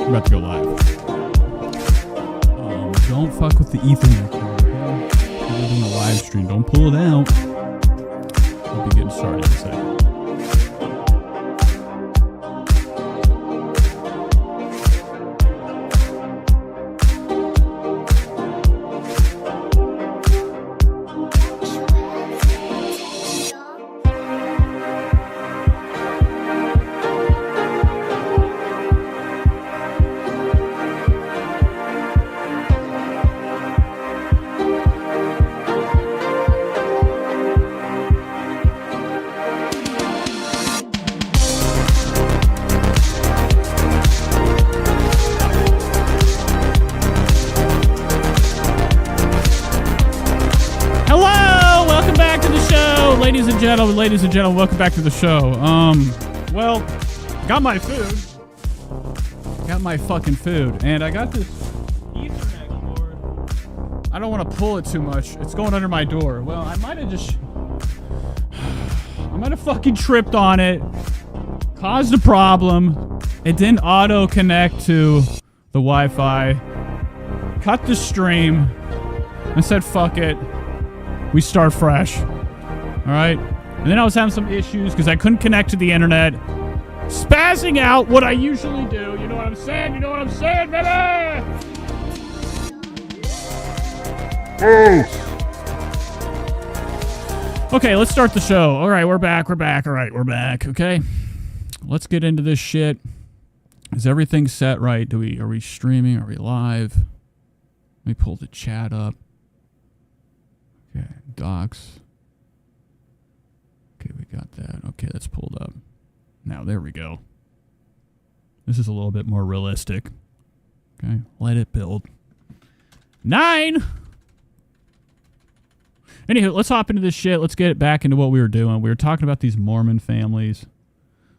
We're about to go live. Don't fuck with the Ethernet cord, okay? We're doing a live stream. Don't pull it out. We'll be getting started in a second. Ladies and gentlemen, welcome back to the show. Well, got my food. Got my fucking food. And I got this Ethernet cord. I don't want to pull it too much. It's going under my door. Well, I might have fucking tripped on it. Caused a problem. It didn't auto-connect to the Wi-Fi. Cut the stream. I said, fuck it. We start fresh. Alright? And then I was having some issues because I couldn't connect to the internet. Spazzing out what I usually do. You know what I'm saying? You know what I'm saying, baby? Okay, let's start the show. Alright, we're back. Alright, we're back. Okay? Let's get into this shit. Is everything set right? Are we streaming? Are we live? Let me pull the chat up. Okay, docs. Okay, we got that. Okay, that's pulled up. Now, there we go. This is a little bit more realistic. Okay, let it build. 9! Anywho, let's hop into this shit. Let's get back into what we were doing. We were talking about these Mormon families.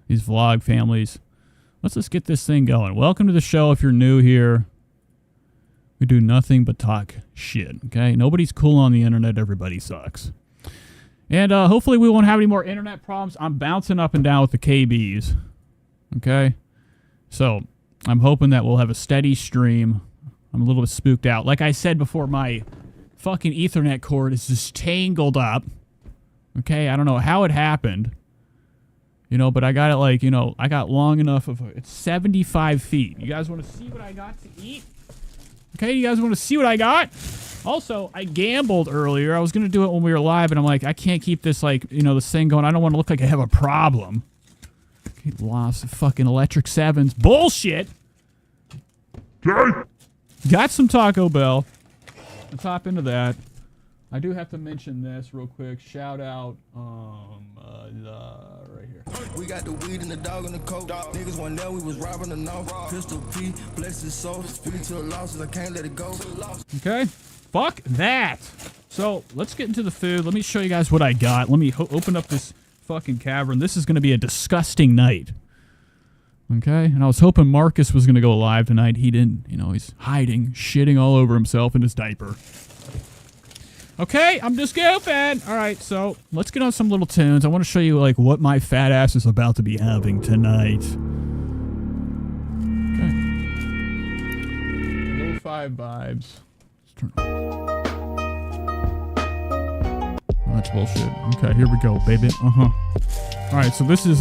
These vlog families. Let's just get this thing going. Welcome to the show if you're new here. We do nothing but talk shit, okay? Nobody's cool on the internet. Everybody sucks. And hopefully we won't have any more internet problems. I'm bouncing up and down with the KBs. Okay? So, I'm hoping that we'll have a steady stream. I'm a little bit spooked out. Like I said before, my fucking Ethernet cord is just tangled up. Okay? I don't know how it happened. You know, but I got it like, you know, I got long enough of it's 75 feet. You guys want to see what I got to eat? Okay, you guys want to see what I got? Also, I gambled earlier. I was going to do it when we were live, and I'm like, I can't keep this, like, you know, this thing going. I don't want to look like I have a problem. Okay, lost the fucking electric sevens. Bullshit! Got some Taco Bell. Let's hop into that. I do have to mention this real quick. Shout out, right here. We got the weed and the dog and the coke. Niggas one there, we was robbing the north. Pistol P, bless his soul. Speaking to the losses, I can't let it go. Okay. Fuck that. So, let's get into the food. Let me show you guys what I got. Let me open up this fucking cavern. This is going to be a disgusting night. Okay? And I was hoping Marcus was going to go live tonight. He didn't. You know, he's hiding, shitting all over himself in his diaper. Okay, I'm just goofing. Alright, so, let's get on some little tunes. I want to show you, like, what my fat ass is about to be having tonight. Okay. Lo-fi vibes. Turn on. Oh, that's bullshit. Okay, here we go, baby. Alright, so this is,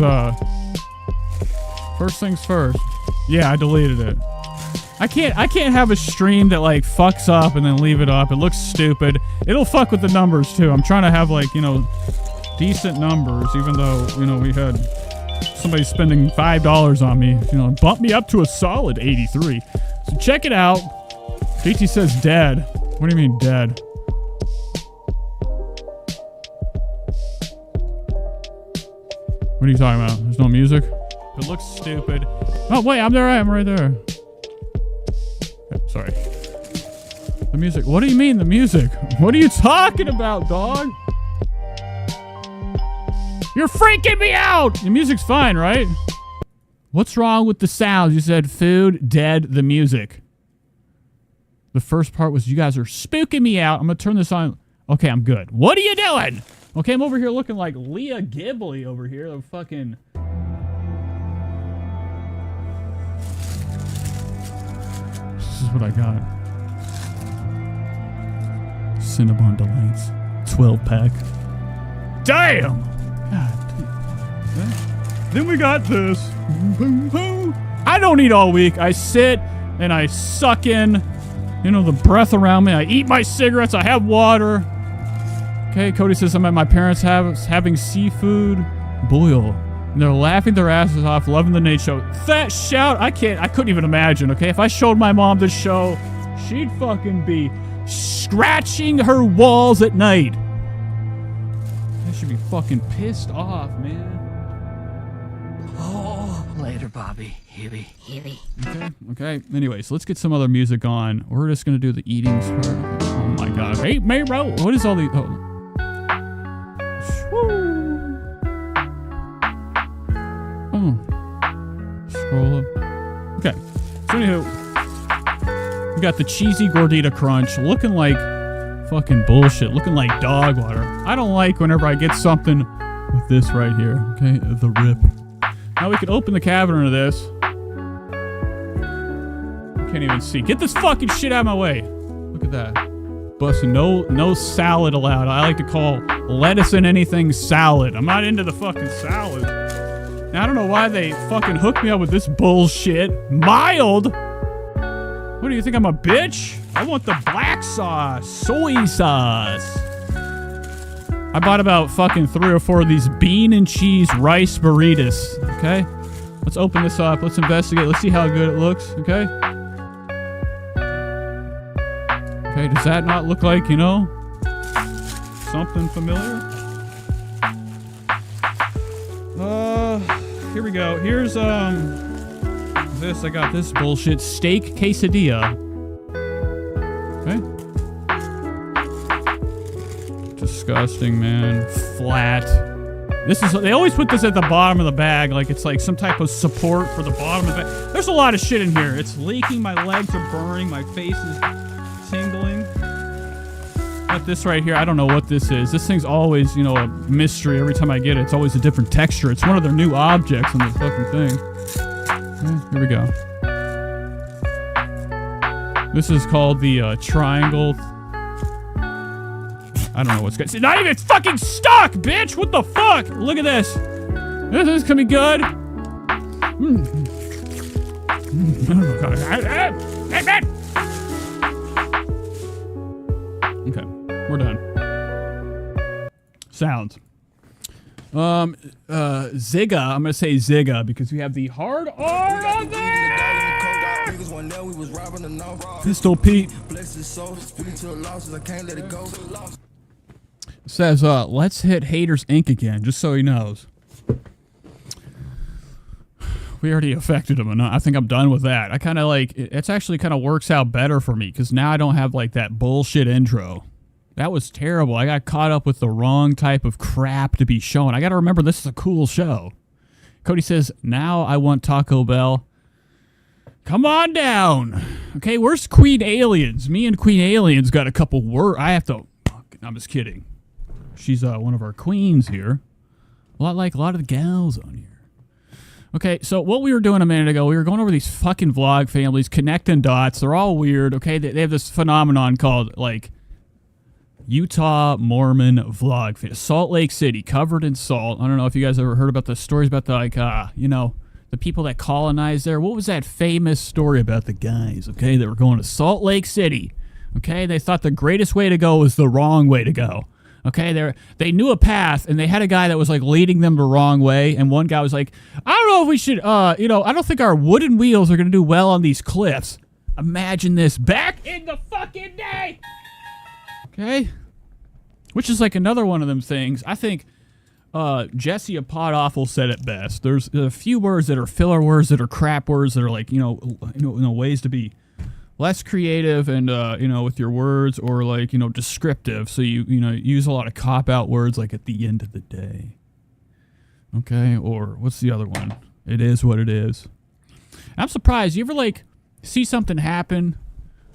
first things first. Yeah, I deleted it. I can't have a stream that, like, fucks up and then leave it up. It looks stupid. It'll fuck with the numbers, too. I'm trying to have, like, you know, decent numbers, even though, you know, we had somebody spending $5 on me. You know, bumped me up to a solid 83. So check it out. JT says dead. What do you mean dead? What are you talking about? There's no music? It looks stupid. Oh, wait, I'm there. I'm right there. Sorry. The music. What do you mean, the music? What are you talking about, dog? You're freaking me out! The music's fine, right? What's wrong with the sounds? You said food, dead, the music. The first part was you guys are spooking me out. I'm going to turn this on. Okay, I'm good. What are you doing? Okay, I'm over here looking like Leah Ghibli over here. The fucking... is what I got. Cinnabon Delights. 12-pack. Damn! God. Okay. Then we got this. I don't eat all week. I sit and I suck in, you know, the breath around me. I eat my cigarettes. I have water. Okay, Cody says I'm at my parents' house having seafood boil. And they're laughing their asses off, loving the Nate show. That shout, I couldn't even imagine, okay? If I showed my mom this show, she'd fucking be scratching her walls at night. I should be fucking pissed off, man. Oh, later, Bobby. Huey. Okay. Anyways, let's get some other music on. We're just gonna do the eating part. Oh my god. Hey, Mayro, what is all the... Oh. Scroll up. Okay. So anywho, we got the cheesy gordita crunch looking like fucking bullshit, looking like dog water. I don't like whenever I get something with this right here. Okay, the rip. Now we can open the cabinet of this. Can't even see. Get this fucking shit out of my way. Look at that. Bustin', no salad allowed. I like to call lettuce and anything salad. I'm not into the fucking salad. Now, I don't know why they fucking hooked me up with this bullshit. Mild? What do you think, I'm a bitch? I want the black sauce. Soy sauce. I bought about fucking 3 or 4 of these bean and cheese rice burritos. Okay? Let's open this up. Let's investigate. Let's see how good it looks. Okay? Okay, does that not look like, you know, something familiar? Here we go. Here's, this. I got this bullshit steak quesadilla. Okay. Disgusting, man. Flat. This is, they always put this at the bottom of the bag, like it's like some type of support for the bottom of the bag. There's a lot of shit in here. It's leaking, my legs are burning, my face is tingling. Got this right here. I don't know what this is. This thing's always, you know, a mystery. Every time I get it, it's always a different texture. It's one of their new objects on the fucking thing. Okay, here we go. This is called the triangle. I don't know what's good. It's not even fucking stuck, bitch! What the fuck? Look at this. This is gonna be good. Okay, we're done. Sounds. Zigga. I'm gonna say Zigga because we have the hard R on there. Pistol Pete says, let's hit Haters Inc. again, just so he knows. We already affected him enough. I think I'm done with that. I kind of like, it's actually kind of works out better for me because now I don't have like that bullshit intro. That was terrible. I got caught up with the wrong type of crap to be shown. I got to remember this is a cool show. Cody says, now I want Taco Bell. Come on down. Okay, where's Queen Aliens? Me and Queen Aliens got a couple words. I have to, I'm just kidding. She's one of our queens here. A lot like a lot of the gals on here. Okay, so what we were doing a minute ago, we were going over these fucking vlog families, connecting dots. They're all weird, okay? They have this phenomenon called, like, Utah Mormon vlog family. Salt Lake City, covered in salt. I don't know if you guys ever heard about the stories about the, like, you know, the people that colonized there. What was that famous story about the guys, okay, that were going to Salt Lake City? Okay, they thought the greatest way to go was the wrong way to go. Okay, they knew a path, and they had a guy that was, like, leading them the wrong way, and one guy was like, I don't know if we should, you know, I don't think our wooden wheels are going to do well on these cliffs. Imagine this back in the fucking day! Okay? Which is, like, another one of them things. I think Jesse of Pod Awful said it best. There's a few words that are filler words, that are crap words, that are, like, you know, ways to be less creative and, you know, with your words, or like, you know, descriptive. So you know, use a lot of cop-out words like at the end of the day. Okay, or what's the other one? It is what it is. I'm surprised. You ever like see something happen?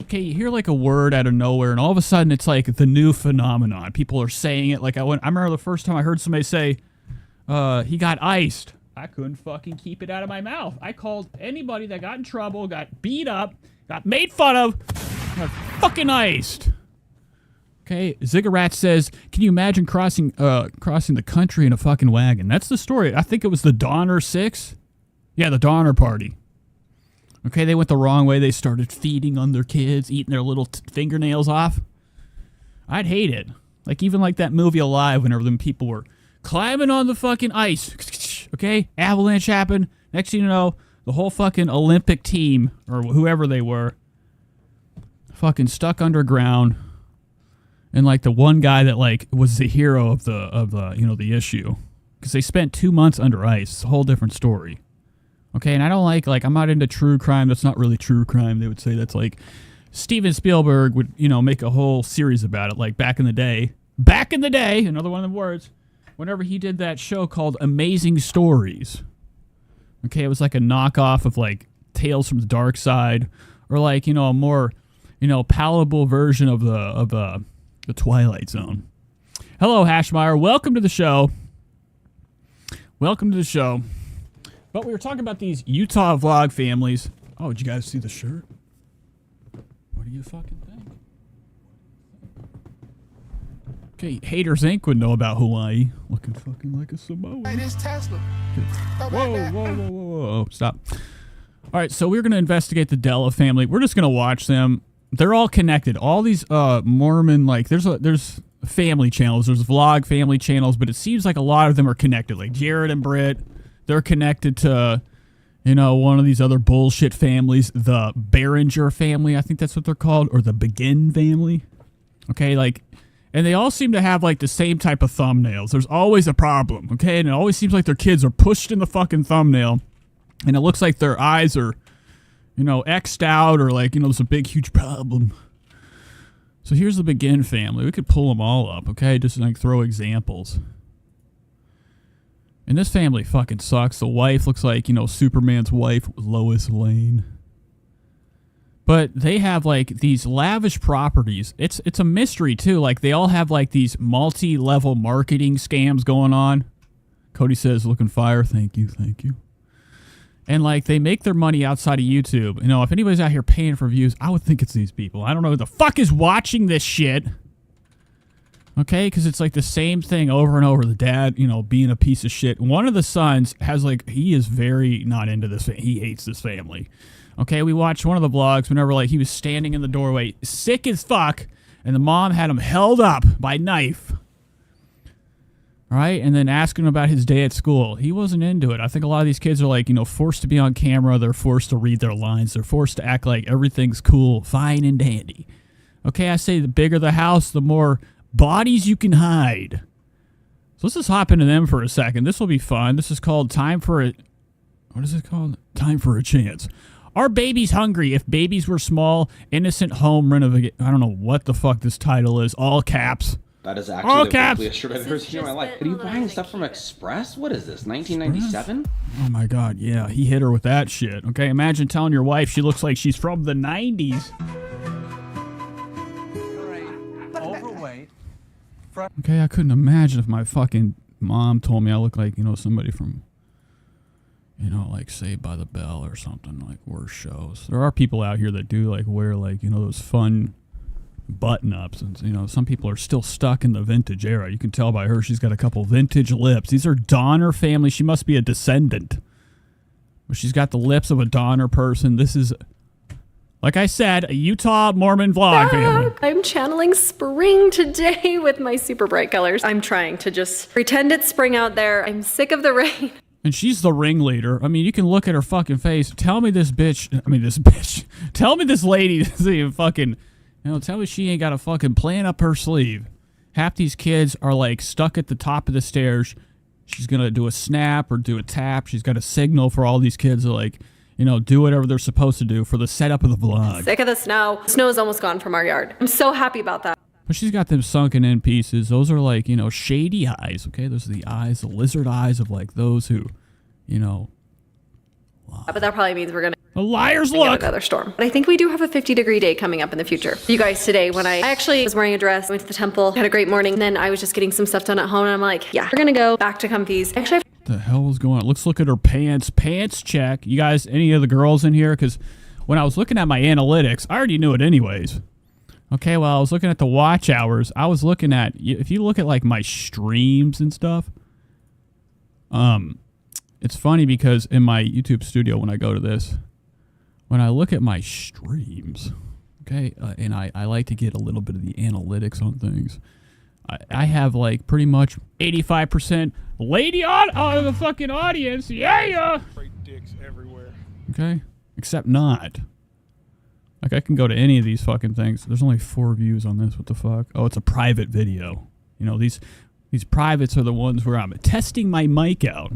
Okay, you hear like a word out of nowhere and all of a sudden it's like the new phenomenon. People are saying it. Like I remember the first time I heard somebody say, he got iced. I couldn't fucking keep it out of my mouth. I called anybody that got in trouble, got beat up, got made fun of, got fucking iced. Okay, Ziggurat says, can you imagine crossing the country in a fucking wagon? That's the story. I think it was the Donner 6. Yeah, the Donner Party. Okay, they went the wrong way. They started feeding on their kids, eating their little fingernails off. I'd hate it. Like, even like that movie Alive, whenever them people were climbing on the fucking ice. Okay, avalanche happened. Next thing you know, the whole fucking Olympic team, or whoever they were, fucking stuck underground. And like the one guy that like was the hero of the you know, the issue. Because they spent 2 months under ice. It's a whole different story. Okay, and I don't like, I'm not into true crime. That's not really true crime. They would say that's like, Steven Spielberg would, you know, make a whole series about it, like back in the day, another one of the words, whenever he did that show called Amazing Stories. Okay, it was like a knockoff of like Tales from the Dark Side, or like, you know, a more, you know, palatable version of the Twilight Zone. Hello, Hashmeyer. Welcome to the show. Welcome to the show. But we were talking about these Utah vlog families. Oh, did you guys see the shirt? What do you fucking think? Okay, Haters Inc. would know about Hawaii. Looking fucking like a Samoan. Hey, this Tesla. Whoa. Stop. All right, so we're going to investigate the Della family. We're just going to watch them. They're all connected. All these Mormon, like, there's family channels. There's vlog family channels, but it seems like a lot of them are connected. Like Jared and Britt, they're connected to, you know, one of these other bullshit families, the Behringer family, I think that's what they're called, or the Begin family. Okay, like, and they all seem to have, like, the same type of thumbnails. There's always a problem, okay? And it always seems like their kids are pushed in the fucking thumbnail, and it looks like their eyes are, you know, X'd out, or, like, you know, there's a big, huge problem. So here's the Begin family. We could pull them all up, okay? Just, like, throw examples. And this family fucking sucks. The wife looks like, you know, Superman's wife, Lois Lane. But they have, like, these lavish properties. It's a mystery, too. Like, they all have, like, these multi-level marketing scams going on. Cody says, looking fire. Thank you. And, like, they make their money outside of YouTube. You know, if anybody's out here paying for views, I would think it's these people. I don't know who the fuck is watching this shit. Okay, because it's like the same thing over and over. The dad, you know, being a piece of shit. One of the sons has, like, he is very not into this. He hates this family. Okay, we watched one of the vlogs whenever, like, he was standing in the doorway, sick as fuck, and the mom had him held up by knife. All right, and then asking him about his day at school. He wasn't into it. I think a lot of these kids are, like, you know, forced to be on camera. They're forced to read their lines. They're forced to act like everything's cool, fine, and dandy. Okay, I say the bigger the house, the more bodies you can hide. So let's just hop into them for a second. This will be fun. This is called Time for a... What is it called? Time for a Chance. Are babies hungry? If babies were small, innocent home renovation... I don't know what the fuck this title is. All caps. That is actually the ugliest shirt I've ever seen in my life. Are you buying stuff from Express? What is this, 1997? Oh my god, yeah. He hit her with that shit. Okay, imagine telling your wife she looks like she's from the 90s. Overweight. Okay, I couldn't imagine if my fucking mom told me I look like, you know, somebody from, you know, like Saved by the Bell or something, like worse shows. There are people out here that do, like, wear, like, you know, those fun button-ups, and, you know, some people are still stuck in the vintage era. You can tell by her, she's got a couple vintage lips. These are Donner family. She must be a descendant. But she's got the lips of a Donner person. This is, like I said, a Utah Mormon vlog family. I'm channeling spring today with my super bright colors. I'm trying to just pretend it's spring out there. I'm sick of the rain. And she's the ringleader. I mean, you can look at her fucking face. Tell me this Tell me this lady is fucking, you know, tell me she ain't got a fucking plan up her sleeve. Half these kids are, like, stuck at the top of the stairs. She's going to do a snap or do a tap. She's got a signal for all these kids to, like, you know, do whatever they're supposed to do for the setup of the vlog. Sick of the snow. Snow is almost gone from our yard. I'm so happy about that. But she's got them sunken in pieces. Those are, like, you know, shady eyes, okay? Those are the eyes, the lizard eyes of, like, those who, you know, lie. But that probably means we're going to the liar's get look. another storm. But I think we do have a 50-degree day coming up in the future. You guys, today, when I actually was wearing a dress, went to the temple, had a great morning, and then I was just getting some stuff done at home, and I'm like, yeah, we're going to go back to comfies. Actually, What the hell is going on? Let's look at her pants. Pants check. You guys, any of the girls in here? Because when I was looking at my analytics, I already knew it anyways. Okay, well, I was looking at the watch hours. I was looking at, if you look at like my streams and stuff, it's funny because in my YouTube studio, when I go to this, when I look at my streams, okay, and I like to get a little bit of the analytics on things, I have like pretty much 85% lady on the fucking audience. Yeah. Great dicks everywhere. Okay, except not. Like, I can go to any of these fucking things. There's only 4 views on this. What the fuck? Oh, it's a private video. You know, these privates are the ones where I'm testing my mic out.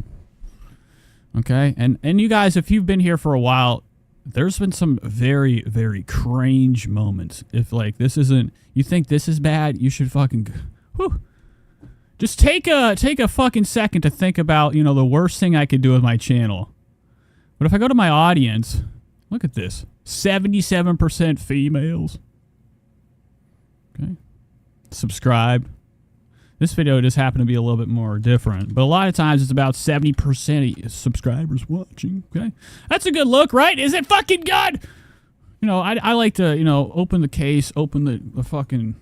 Okay? And you guys, if you've been here for a while, there's been some very, very cringe moments. If, like, this isn't... You think this is bad, you should fucking... Whew. Just take a fucking second to think about, you know, the worst thing I could do with my channel. But if I go to my audience... Look at this. 77% females. Okay. Subscribe. This video just happened to be a little bit more different. But a lot of times it's about 70% of subscribers watching. Okay. That's a good look, right? Is it fucking good? You know, I like to, you know, open the case, open the fucking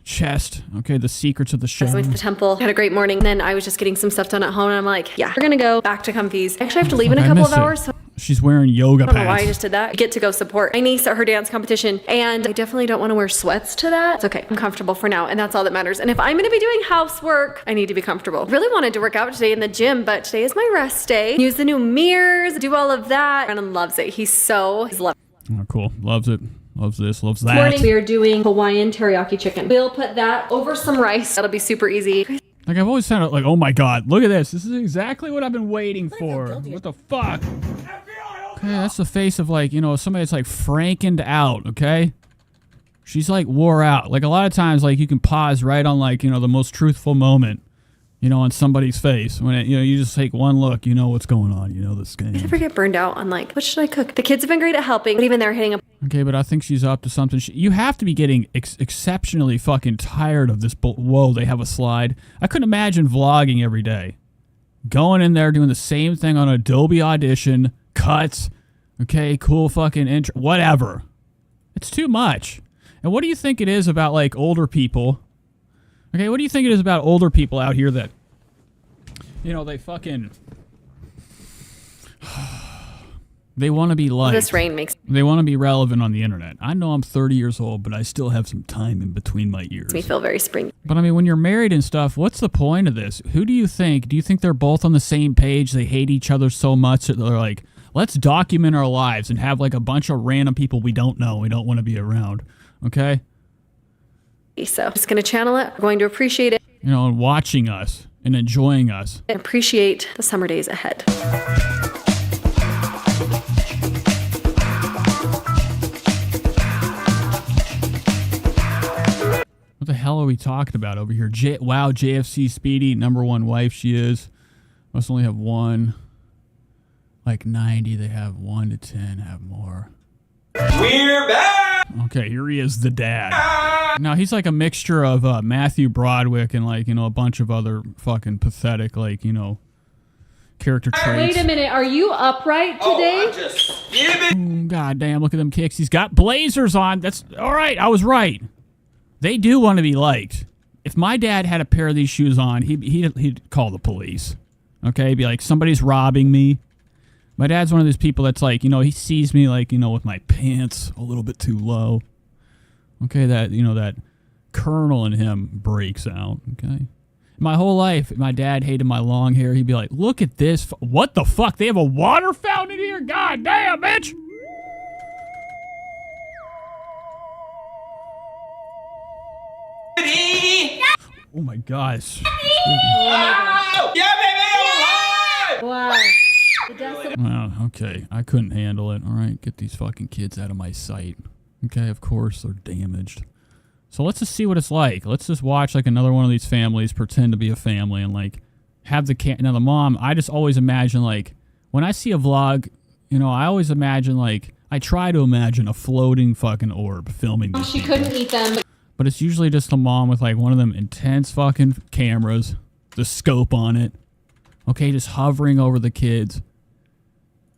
chest. Okay. The secrets of the show. I went to the temple, had a great morning. Then I was just getting some stuff done at home. And I'm like, yeah, we're going to go back to Comfies. I actually have to leave in a couple of hours. So she's wearing yoga pants. I don't know why I just did that. I get to go support my niece at her dance competition, and I definitely don't want to wear sweats to that. It's okay. I'm comfortable for now, and that's all that matters. And if I'm going to be doing housework, I need to be comfortable. Really wanted to work out today in the gym, but today is my rest day. Use the new mirrors, do all of that. Brandon loves it. He's loved it. Oh, cool. Loves it. Loves this. Loves that. Morning, we are doing Hawaiian teriyaki chicken. We'll put that over some rice. That'll be super easy. Like, I've always sounded like, oh my god, look at this. This is exactly what I've been waiting for. What the fuck? Okay, that's the face of, like, you know, somebody that's like frankened out, okay? She's like wore out. Like, a lot of times, like, you can pause right on, like, you know, the most truthful moment, you know, on somebody's face. When it, you know, you just take one look, you know what's going on, you know this game. I never get burned out on, like, what should I cook? The kids have been great at helping, but even they're hitting a... Okay, but I think she's up to something. You have to be getting exceptionally fucking tired of this. Whoa, they have a slide. I couldn't imagine vlogging every day. Going in there, doing the same thing on Adobe Audition, cuts, okay, cool fucking intro, whatever. It's too much. And what do you think it is about, like, older people? Okay, what do you think it is about older people out here that, you know, they fucking... They want to be liked. This rain makes... They want to be relevant on the internet. I know I'm 30 years old, but I still have some time in between my ears. Makes me feel very springy. But I mean, when you're married and stuff, what's the point of this? Who do you think? Do you think they're both on the same page? They hate each other so much that they're like, let's document our lives and have like a bunch of random people we don't know, we don't want to be around. Okay? So I'm just going to channel it. We're going to appreciate it. You know, and watching us and enjoying us. And appreciate the summer days ahead. What the hell are we talking about over here? Wow, JFC Speedy, #1 wife she is. Must only have one. Like 90, they have 1 to 10, have more. We're back! Okay, here he is, the dad. Now, he's like a mixture of Matthew Broderick and, like, you know, a bunch of other fucking pathetic, like, you know, character traits. Wait a minute, are you upright today? Oh, just give it. God damn, look at them kicks. He's got blazers on. That's all right. I was right. They do want to be liked. If my dad had a pair of these shoes on, he'd call the police. Okay, he'd be like, somebody's robbing me. My dad's one of those people that's like, you know, he sees me like, you know, with my pants a little bit too low. Okay, that, you know, that colonel in him breaks out. Okay. My whole life, my dad hated my long hair. He'd be like, look at this. What the fuck? They have a water fountain in here? God damn, bitch. Oh my gosh. Oh, yeah, baby, I'm alive! Wow. Well, okay. I couldn't handle it. All right, get these fucking kids out of my sight. Okay, of course they're damaged. So let's just see what it's like. Let's just watch like another one of these families pretend to be a family and like have the now the mom. I just always imagine like when I see a vlog, you know, I always imagine like I try to imagine a floating fucking orb filming these She people. couldn't eat them. But it's usually just the mom with like one of them intense fucking cameras, the scope on it. Okay, just hovering over the kids.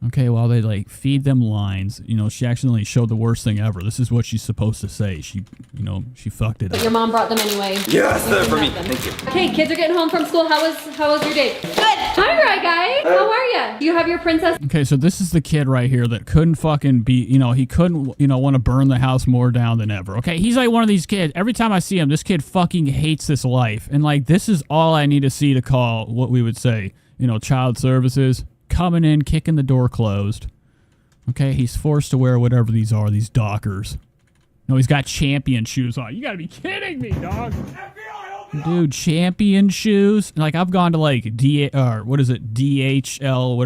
Okay, while they like feed them lines, you know, she accidentally showed the worst thing ever. This is what she's supposed to say. She, you know, she fucked it But up. your mom brought them anyway. Yes, You can for me. have them. Thank you. Okay, kids are getting home from school. How was your day? Good. Hi, Right Guy. How are you? Do you have your princess? Okay, so this is the kid right here that couldn't fucking be, you know, he couldn't, you know, want to burn the house more down than ever. Okay, he's like one of these kids. Every time I see him, this kid fucking hates this life. And like, this is all I need to see to call what we would say, you know, child services. Coming in, kicking the door closed. Okay, he's forced to wear whatever these are, these Dockers. No, he's got champion shoes on. You gotta be kidding me, dog. Dude, champion shoes. Like, I've gone to like DHL, whatever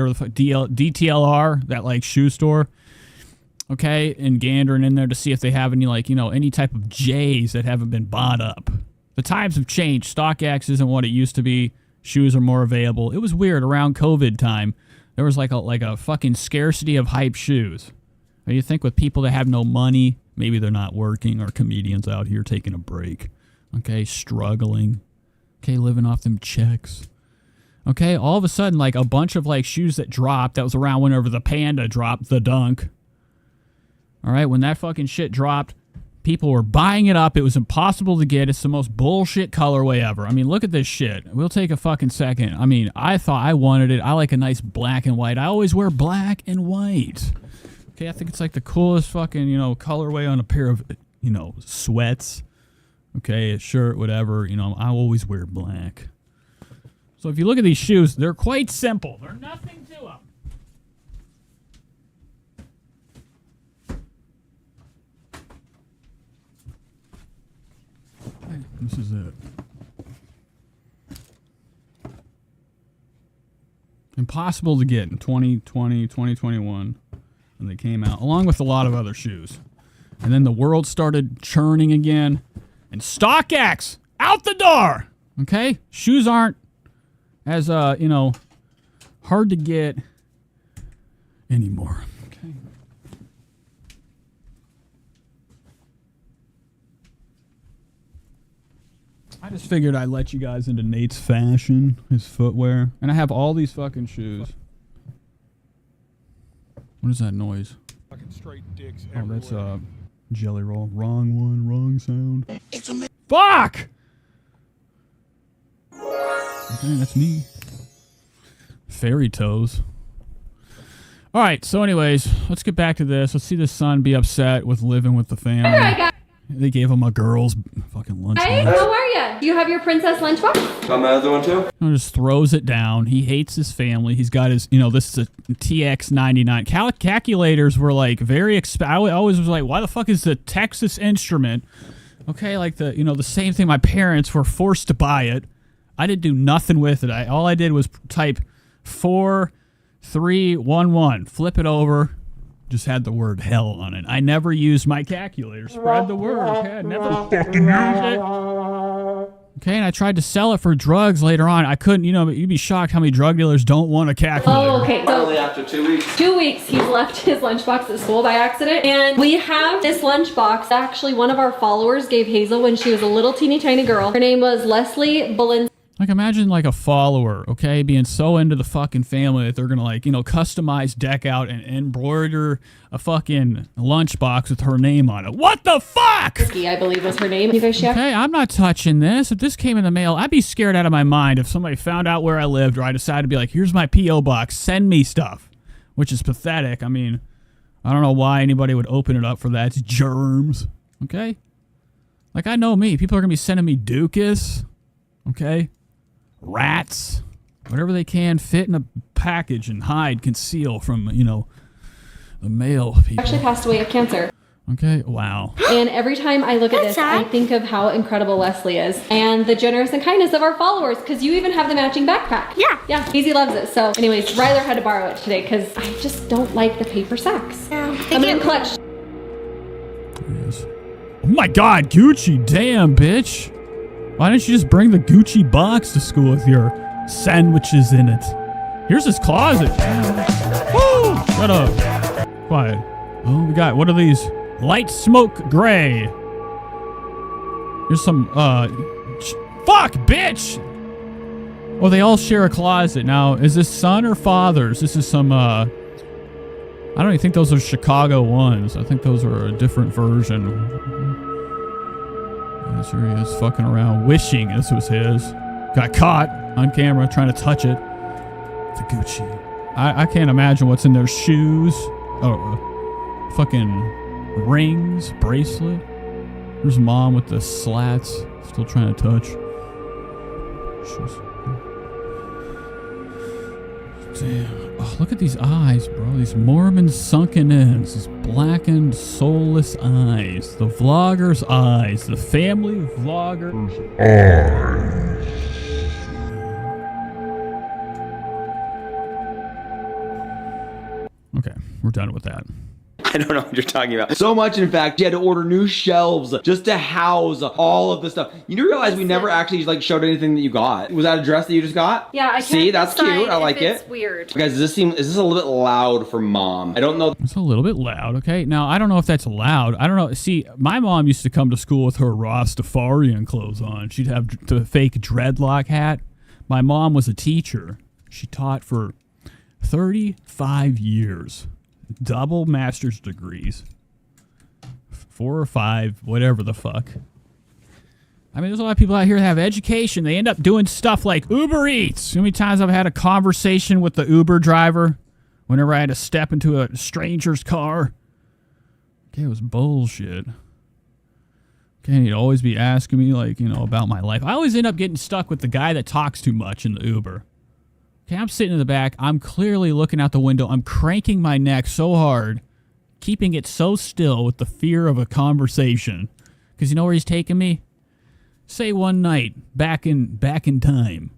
the fuck, DTLR, that like shoe store. Okay, and gandering in there to see if they have any like, you know, any type of J's that haven't been bought up. The times have changed. StockX isn't what it used to be. Shoes are more available. It was weird around COVID time. There was like a fucking scarcity of hype shoes. Or you think with people that have no money, maybe they're not working, or comedians out here taking a break. Okay, struggling. Okay, living off them checks. Okay, all of a sudden, like a bunch of like shoes that dropped. That was around whenever the Panda dropped, the Dunk. All right, when that fucking shit dropped, people were buying it up. It was impossible to get. It's the most bullshit colorway ever. I mean, look at this shit. We'll take a fucking second. I mean, I thought I wanted it. I like a nice black and white. I always wear black and white. Okay, I think it's like the coolest fucking, you know, colorway on a pair of, you know, sweats. Okay, a shirt, whatever. You know, I always wear black. So if you look at these shoes, they're quite simple. They're nothing to them. This is it. Impossible to get in 2020, 2021 when they came out, along with a lot of other shoes. And then the world started churning again, and StockX out the door. Okay? Shoes aren't as, you know, hard to get anymore. Okay. I just figured I'd let you guys into Nate's fashion, his footwear. And I have all these fucking shoes. What is that noise? Fucking straight dicks Oh, that's everywhere. Jelly Roll. Wrong one, wrong sound. Fuck! Okay, that's me. Fairy toes. Alright, so anyways, let's get back to this. Let's see the son be upset with living with the family. Alright, guys. They gave him a girl's fucking lunch. Hey, how are you? Do you have your princess lunchbox? Got my other one too? He just throws it down. He hates his family. He's got his, you know, this is a TX99. Calculators were like very I always was like, why the fuck is the Texas Instrument? Okay, like the, you know, the same thing. My parents were forced to buy it. I didn't do nothing with it. All I did was type 4311, flip it over. Just had the word hell on it. I never used my calculator. Spread the word. Okay, I never fucking used it. Okay, and I tried to sell it for drugs later on. I couldn't, you know, but you'd be shocked how many drug dealers don't want a calculator. Oh, okay. Finally, So after 2 weeks. 2 weeks, he's left his lunchbox at school by accident. And we have this lunchbox. Actually, one of our followers gave Hazel when she was a little teeny tiny girl. Her name was Leslie Bullen. Like, imagine, like, a follower, okay, being so into the fucking family that they're gonna, like, you know, customize, deck out, and embroider a fucking lunchbox with her name on it. What the fuck? I believe was her name. You guys check? Okay, I'm not touching this. If this came in the mail, I'd be scared out of my mind if somebody found out where I lived, or I decided to be like, here's my P.O. box, send me stuff. Which is pathetic. I mean, I don't know why anybody would open it up for that. It's germs, okay? Like, I know me. People are gonna be sending me Dukas, okay? Rats, whatever they can fit in a package and hide, conceal from, you know, the mail people. Actually passed away of cancer. Okay, wow. And every time I look at this, I think of how incredible Leslie is and the generous and kindness of our followers, because you even have the matching backpack. Yeah. Yeah, Easy loves it. So anyways, Ryler had to borrow it today because I just don't like the paper sacks. I'm in clutch. There it is. Oh my god, Gucci, damn, bitch. Why didn't you just bring the Gucci box to school with your sandwiches in it? Here's his closet. Woo! Shut up. Quiet. Oh, we got, what are these? Light smoke gray. Here's some, fuck, bitch! Oh, they all share a closet. Now, is this son or father's? This is some, I don't even think those are Chicago ones. I think those are a different version. Yes, here he is fucking around, wishing this was his. Got caught on camera trying to touch it. The Gucci. I can't imagine what's in their shoes. Oh, fucking rings, bracelet. There's mom with the slats, still trying to touch. Damn. Oh, look at these eyes, bro. These Mormon sunken ends. These blackened, soulless eyes. The vlogger's eyes. The family vlogger's eyes. Okay, we're done with that. I don't know what you're talking about. So much, in fact, you had to order new shelves just to house all of the stuff. You do realize we never actually like showed anything that you got. Was that a dress that you just got? Yeah, I can't see. That's cute. I like it. It's weird. Guys, is this a little bit loud for mom? I don't know. It's a little bit loud. Okay, now I don't know if that's loud. I don't know. See, my mom used to come to school with her Rastafarian clothes on. She'd have the fake dreadlock hat. My mom was a teacher. She taught for 35 years. Double master's degrees. 4 or 5, whatever the fuck. I mean, there's a lot of people out here that have education. They end up doing stuff like Uber Eats. How many times I've had a conversation with the Uber driver whenever I had to step into a stranger's car? Okay, it was bullshit. Okay, he'd always be asking me, like, you know, about my life. I always end up getting stuck with the guy that talks too much in the Uber. Okay, I'm sitting in the back. I'm clearly looking out the window. I'm cranking my neck so hard, keeping it so still with the fear of a conversation. Because you know where he's taking me? Say one night, back in time.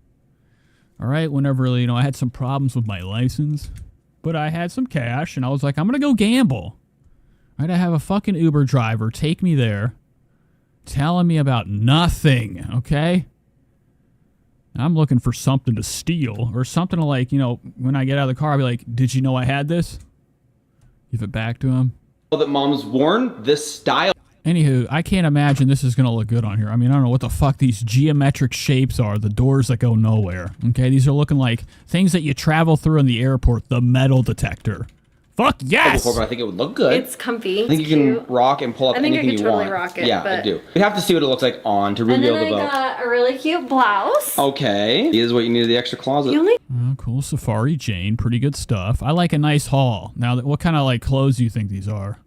All right, whenever, you know, I had some problems with my license, but I had some cash, and I was like, I'm going to go gamble. All right, I have a fucking Uber driver take me there, telling me about nothing, okay? I'm looking for something to steal or something to, like, you know, when I get out of the car, I'll be like, did you know I had this? Give it back to him. That mom's worn this style. Anywho, I can't imagine this is going to look good on here. I mean, I don't know what the fuck these geometric shapes are. The doors that go nowhere. Okay, these are looking like things that you travel through in the airport. The metal detector. Fuck yes! Before, but I think it would look good. It's comfy. I think you can rock and pull up anything you want. I think you could totally rock it. Yeah, I do. We have to see what it looks like on to reveal the boat. And then I got a really cute blouse. Okay. This is what you needed, the extra closet. Oh, cool. Safari Jane. Pretty good stuff. I like a nice haul. Now, what kind of, like, clothes do you think these are?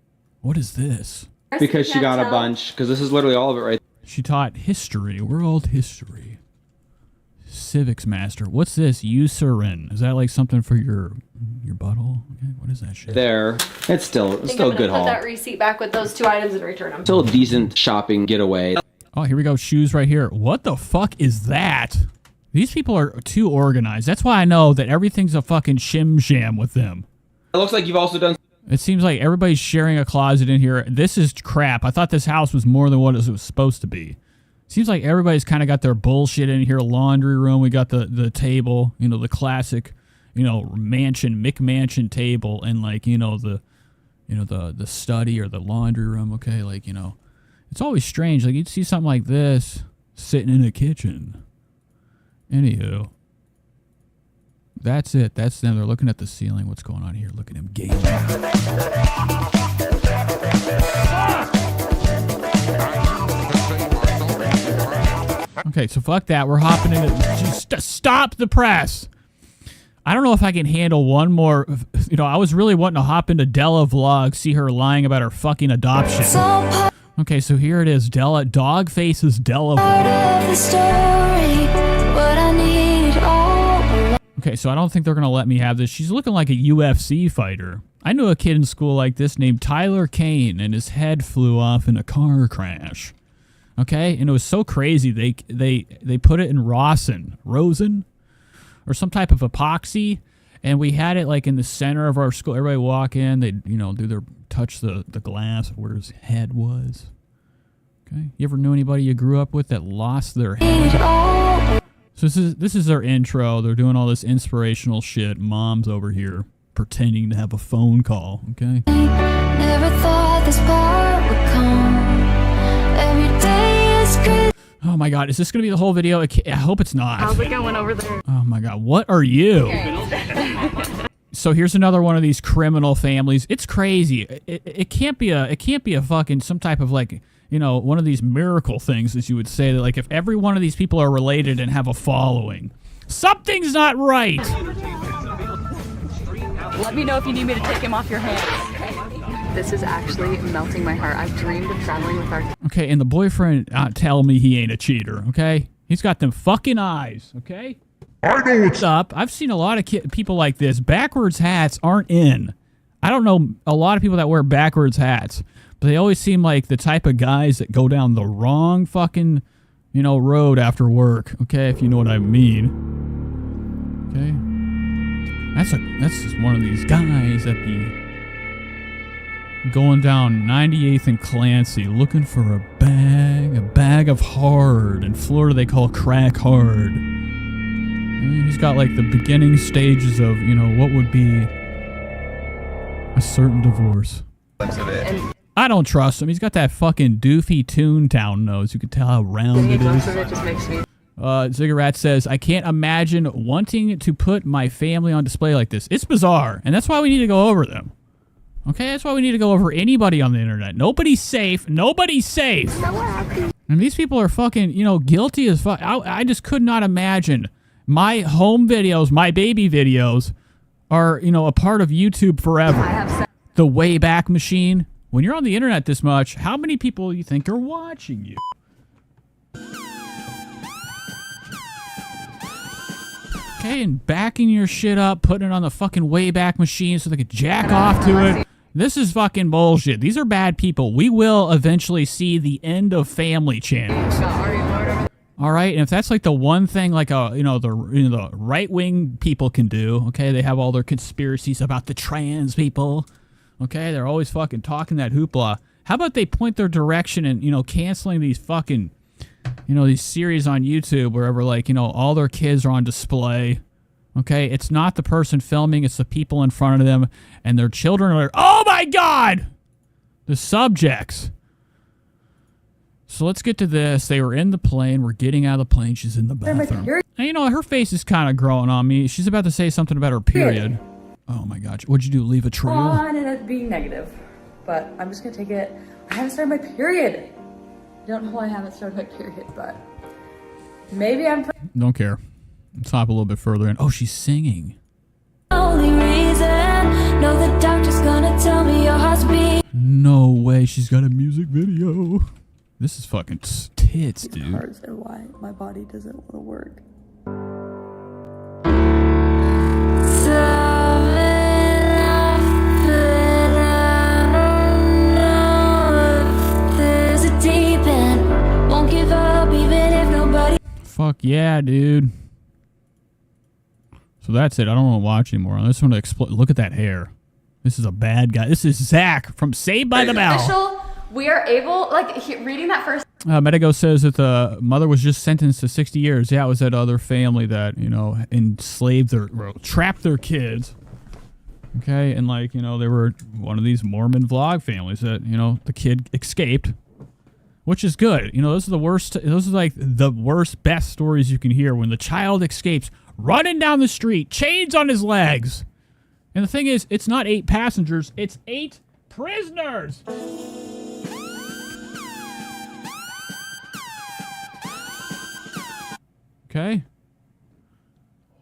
What is this? Because she got a bunch. Because this is literally all of it right. She taught history. World history. Civics master. What's this? Eucerin. Is that like something for your butthole? Okay, what is that shit? There. It's still a good haul. Put that receipt back with those 2 items and return them. Still a decent shopping getaway. Oh, here we go. Shoes right here. What the fuck is that? These people are too organized. That's why I know that everything's a fucking shim-sham with them. It looks like you've also done... It seems like everybody's sharing a closet in here. This is crap. I thought this house was more than what it was supposed to be. Seems like everybody's kind of got their bullshit in here. Laundry room. We got the table. You know, the classic, you know, McMansion table, and like, you know, the study or the laundry room. Okay, like, you know, it's always strange. Like, you'd see something like this sitting in a kitchen. Anywho, that's it. That's them. They're looking at the ceiling. What's going on here? Look at him gaming. Okay, so fuck that. We're hopping into... Just stop the press. I don't know if I can handle one more... You know, I was really wanting to hop into Della vlog, see her lying about her fucking adoption. Okay, so here it is. Della... Dog faces Della vlog. Okay, so I don't think they're going to let me have this. She's looking like a UFC fighter. I knew a kid in school like this named Tyler Kane, and his head flew off in a car crash. Okay, and it was so crazy. They put it in rosin, or some type of epoxy, and we had it like in the center of our school. Everybody walk in, they touch the glass where his head was. Okay, you ever knew anybody you grew up with that lost their head? So this is their intro. They're doing all this inspirational shit. Mom's over here pretending to have a phone call. Okay. Never thought this part would come. Every day is good. Oh my god, is this gonna be the whole video? I hope it's not. How's it going over there? Oh my god, what are you? So here's another one of these criminal families. It's crazy. It can't be a fucking some type of like, you know, one of these miracle things, as you would say, that like if every one of these people are related and have a following, something's not right. Let me know if you need me to take him off your hands. This is actually melting my heart. I've dreamed of traveling with our... Okay, and the boyfriend tell me he ain't a cheater, okay? He's got them fucking eyes, okay? I know what's up. I've seen a lot of people like this. Backwards hats aren't in. I don't know a lot of people that wear backwards hats, but they always seem like the type of guys that go down the wrong fucking, you know, road after work, okay? If you know what I mean. Okay? That's just one of these guys that be going down 98th and Clancy looking for a bag of hard. In Florida they call crack hard. And he's got like the beginning stages of, you know, what would be a certain divorce. I don't trust him. He's got that fucking doofy Toontown nose. You can tell how round it is. It just makes me... Ziggurat says, I can't imagine wanting to put my family on display like this. It's bizarre, and that's why we need to go over them. Okay, that's why we need to go over anybody on the internet. Nobody's safe. Nobody's safe. And these people are fucking, you know, guilty as fuck. I just could not imagine my home videos, my baby videos are, you know, a part of YouTube forever. The Wayback Machine. When you're on the internet this much, how many people you think are watching you? Okay, and backing your shit up, putting it on the fucking Wayback Machine so they could jack off to it. This is fucking bullshit. These are bad people. We will eventually see the end of family channels. All right, and if that's like the one thing like the right-wing people can do, okay, they have all their conspiracies about the trans people. Okay, they're always fucking talking that hoopla. How about they point their direction and, you know, canceling these fucking, you know, these series on YouTube wherever, like, you know, all their kids are on display. Okay, it's not the person filming, it's the people in front of them, and their children are, oh my God! The subjects. So let's get to this. They were in the plane. We're getting out of the plane. She's in the bathroom. And, you know, her face is kind of growing on me. She's about to say something about her period. Oh my gosh. What'd you do? Leave a trail? I ended up being negative, but I'm just gonna take it. I haven't started my period. I don't know why I haven't started my period, but maybe I'm... Don't care. Let's hop a little bit further in. Oh, she's singing. Only reason, no, the doctor's gonna tell me your heart's beat. No way. She's got a music video. This is fucking tits, dude. Hurts and why my body doesn't want to work. There's a deep end, won't give up even if nobody... Fuck yeah, dude. So that's it. I don't want to watch anymore. I just want to explode. Look at that hair. This is a bad guy. This is Zach from Saved by the Bell. We are able, like, reading that first... Medigo says that the mother was just sentenced to 60 years. Yeah, it was that other family that, you know, enslaved trapped their kids. Okay, and like, you know, they were one of these Mormon vlog families that, you know, the kid escaped, which is good. You know, those are the worst, those are like the worst, best stories you can hear when the child escapes running down the street, chains on his legs. And the thing is, it's not 8 passengers, it's 8 prisoners. Okay?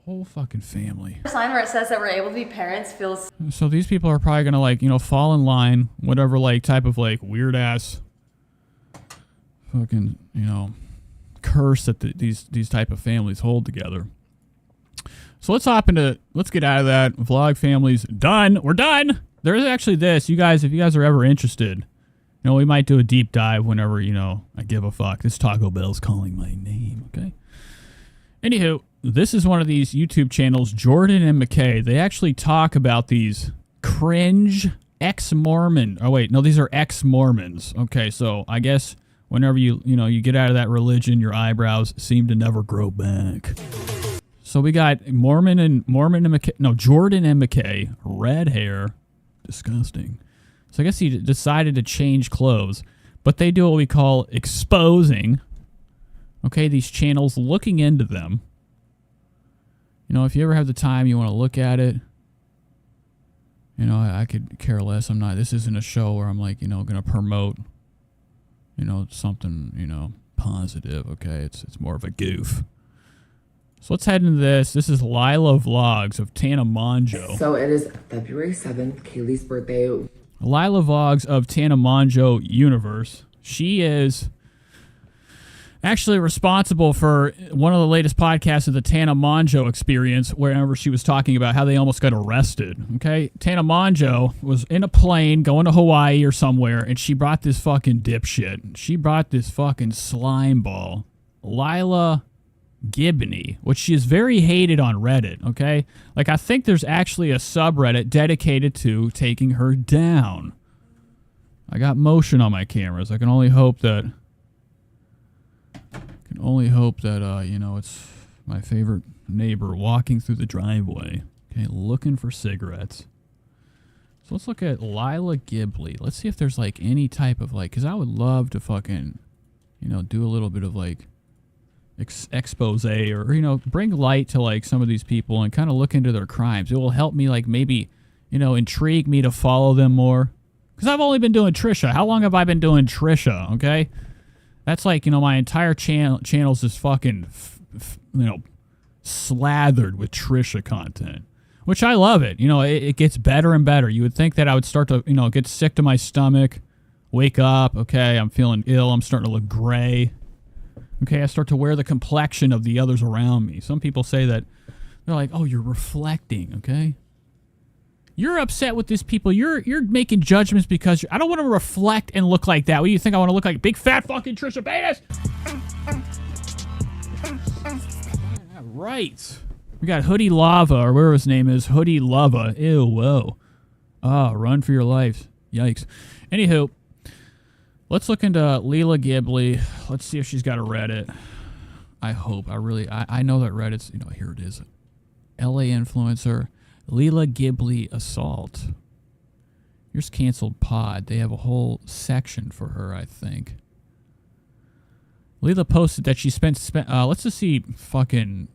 Whole fucking family. Sign where it says that we're able to be parents feels... So these people are probably gonna, like, you know, fall in line, whatever, like, type of, like, weird-ass fucking, you know, curse that these type of families hold together. So let's hop into, let's get out of that. Vlog families, done. We're done. There is actually this. You guys, if you guys are ever interested, you know, we might do a deep dive whenever, you know, I give a fuck. This Taco Bell's calling my name, okay? Anywho, this is one of these YouTube channels, Jordan and McKay. They actually talk about these cringe ex-Mormon. Oh, wait. No, these are ex-Mormons. Okay, so I guess whenever you get out of that religion, your eyebrows seem to never grow back. So we got Jordan and McKay, red hair, disgusting. So I guess he decided to change clothes, but they do what we call exposing. Okay, these channels, looking into them. You know, if you ever have the time, you want to look at it. You know, I could care less. I'm not, this isn't a show where I'm like, you know, going to promote, you know, something, you know, positive, okay? It's more of a goof. So let's head into this. This is Lila Vlogs of Tana Mongeau. So it is February 7th, Kaylee's birthday. Lila Vlogs of Tana Mongeau Universe. She is actually responsible for one of the latest podcasts of the Tana Mongeau experience, wherever she was talking about how they almost got arrested. Okay, Tana Mongeau was in a plane going to Hawaii or somewhere, and she brought this fucking dipshit. She brought this fucking slime ball, Lila Gibney, which she is very hated on Reddit. Okay, like I think there's actually a subreddit dedicated to taking her down. I got motion on my cameras. I can only hope that. You know, it's my favorite neighbor walking through the driveway, okay, looking for cigarettes. So let's look at Lila Gibney. Let's see if there's, like, any type of, like, because I would love to fucking, you know, do a little bit of, like, expose or, you know, bring light to, like, some of these people and kind of look into their crimes. It will help me, like, maybe, you know, intrigue me to follow them more. Because I've only been doing Trisha. How long have I been doing Trisha, okay? That's like, you know, my entire channel's just fucking, you know, slathered with Trisha content. Which I love it. You know, it gets better and better. You would think that I would start to, you know, get sick to my stomach, wake up, okay, I'm feeling ill, I'm starting to look gray. Okay, I start to wear the complexion of the others around me. Some people say that, they're like, oh, you're reflecting, okay? You're upset with these people. You're making judgments because I don't want to reflect and look like that. What do you think? I want to look like big fat fucking Trisha Paytas? Yeah, right. We got Hoodie Lava, or whatever his name is. Hoodie Lava. Ew, whoa. Ah, run for your life. Yikes. Anywho, let's look into Lila Gibney. Let's see if she's got a Reddit. I hope. I know that Reddit's, you know, here it is. LA influencer. Lila Gibney assault. Here's canceled pod. They have a whole section for her, I think. Lila posted that she spent let's just see fucking,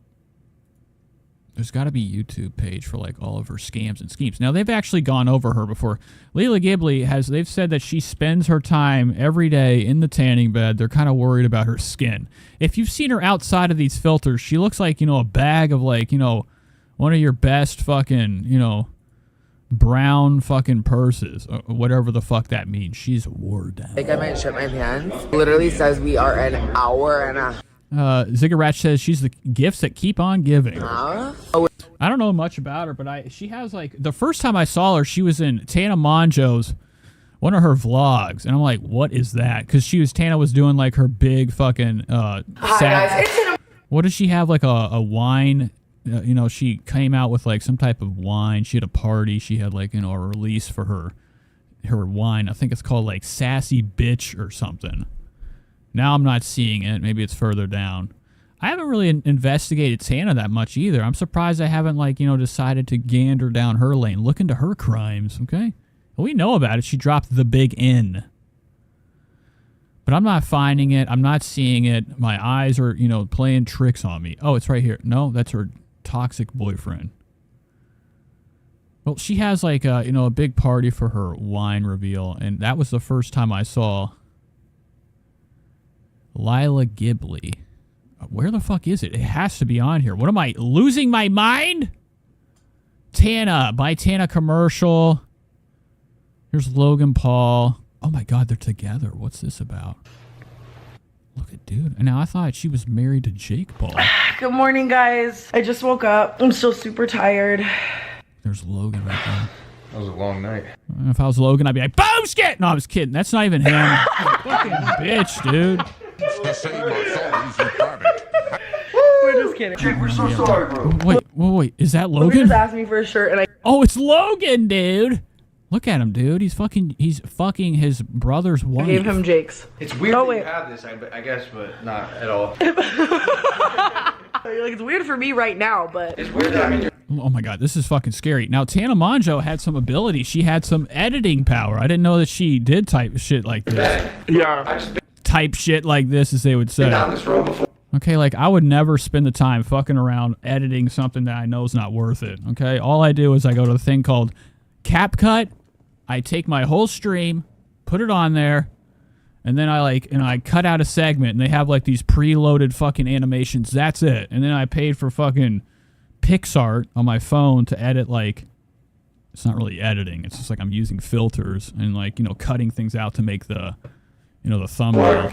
there's got to be YouTube page for like all of her scams and schemes. Now they've actually gone over her before. Lila Gibney they've said that she spends her time every day in the tanning bed. They're kind of worried about her skin. If you've seen her outside of these filters, she looks like, you know, a bag of like, you know, one of your best fucking, you know, brown fucking purses, or whatever the fuck that means. She's wore down. Like I might shit my pants. Literally says we are an hour and a... Ziggurat says she's the gifts that keep on giving. I don't know much about her, but she has like, the first time I saw her, she was in Tana Mongeau's, one of her vlogs, and I'm like, what is that? Because Tana was doing like her big fucking, what does she have, like a wine... you know, she came out with like some type of wine. She had a party. She had like, you know, a release for her wine. I think it's called like Sassy Bitch or something. Now I'm not seeing it. Maybe it's further down. I haven't really investigated Tana that much either. I'm surprised I haven't like, you know, decided to gander down her lane. Look into her crimes, okay? We know about it. She dropped the big N. But I'm not finding it. I'm not seeing it. My eyes are, you know, playing tricks on me. Oh, it's right here. No, that's her toxic boyfriend. Well, she has like a, you know, a big party for her wine reveal, and that was the first time I saw Lila Gibney. Where the fuck is it? It has to be on here. What am I, losing my mind? Tana, by Tana commercial. Here's Logan Paul. Oh my God, they're together. What's this about? Look at dude. And now I thought she was married to Jake Paul. Good morning, guys. I just woke up. I'm still super tired. There's Logan right there. That was a long night. If I was Logan, I'd be like, boom, skit! No, I was kidding. That's not even him. Fucking bitch, dude. We're just kidding. Jake, we're so sorry, bro. Wait. Is that Logan? Logan just asked me for a shirt, and I... Oh, it's Logan, dude. Look at him, dude. He's fucking his brother's wife. I gave him Jake's. It's weird that you have this, I guess, but not at all. Like, it's weird for me right now, but... It's weird that, I mean, oh my God, this is fucking scary. Now, Tana Mongeau had some ability. She had some editing power. I didn't know that she did type shit like this. Yeah. Type shit like this, as they would say. Okay, like, I would never spend the time fucking around editing something that I know is not worth it, okay? All I do is I go to the thing called CapCut. I take my whole stream, put it on there, and then I cut out a segment, and they have like these preloaded fucking animations. That's it. And then I paid for fucking PixArt on my phone to edit, like, it's not really editing. It's just like I'm using filters and, like, you know, cutting things out to make the, you know, the thumbnail.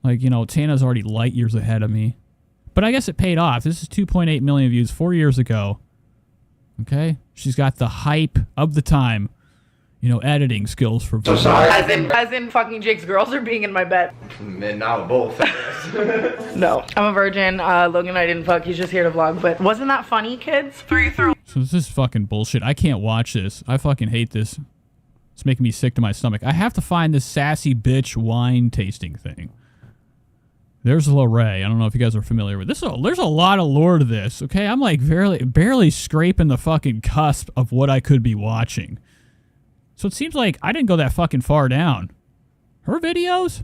Like, you know, Tana's already light years ahead of me. But I guess it paid off. This is 2.8 million views 4 years ago. Okay? She's got the hype of the time. You know, editing skills for As in fucking Jake's girls are being in my bed. And now both. No, I'm a virgin. Logan and I didn't fuck. He's just here to vlog. But wasn't that funny, kids? 3 through. So this is fucking bullshit. I can't watch this. I fucking hate this. It's making me sick to my stomach. I have to find this sassy bitch wine tasting thing. There's Lorray. I don't know if you guys are familiar with this. There's a lot of lore to this, okay? I'm like barely scraping the fucking cusp of what I could be watching. So it seems like I didn't go that fucking far down. Her videos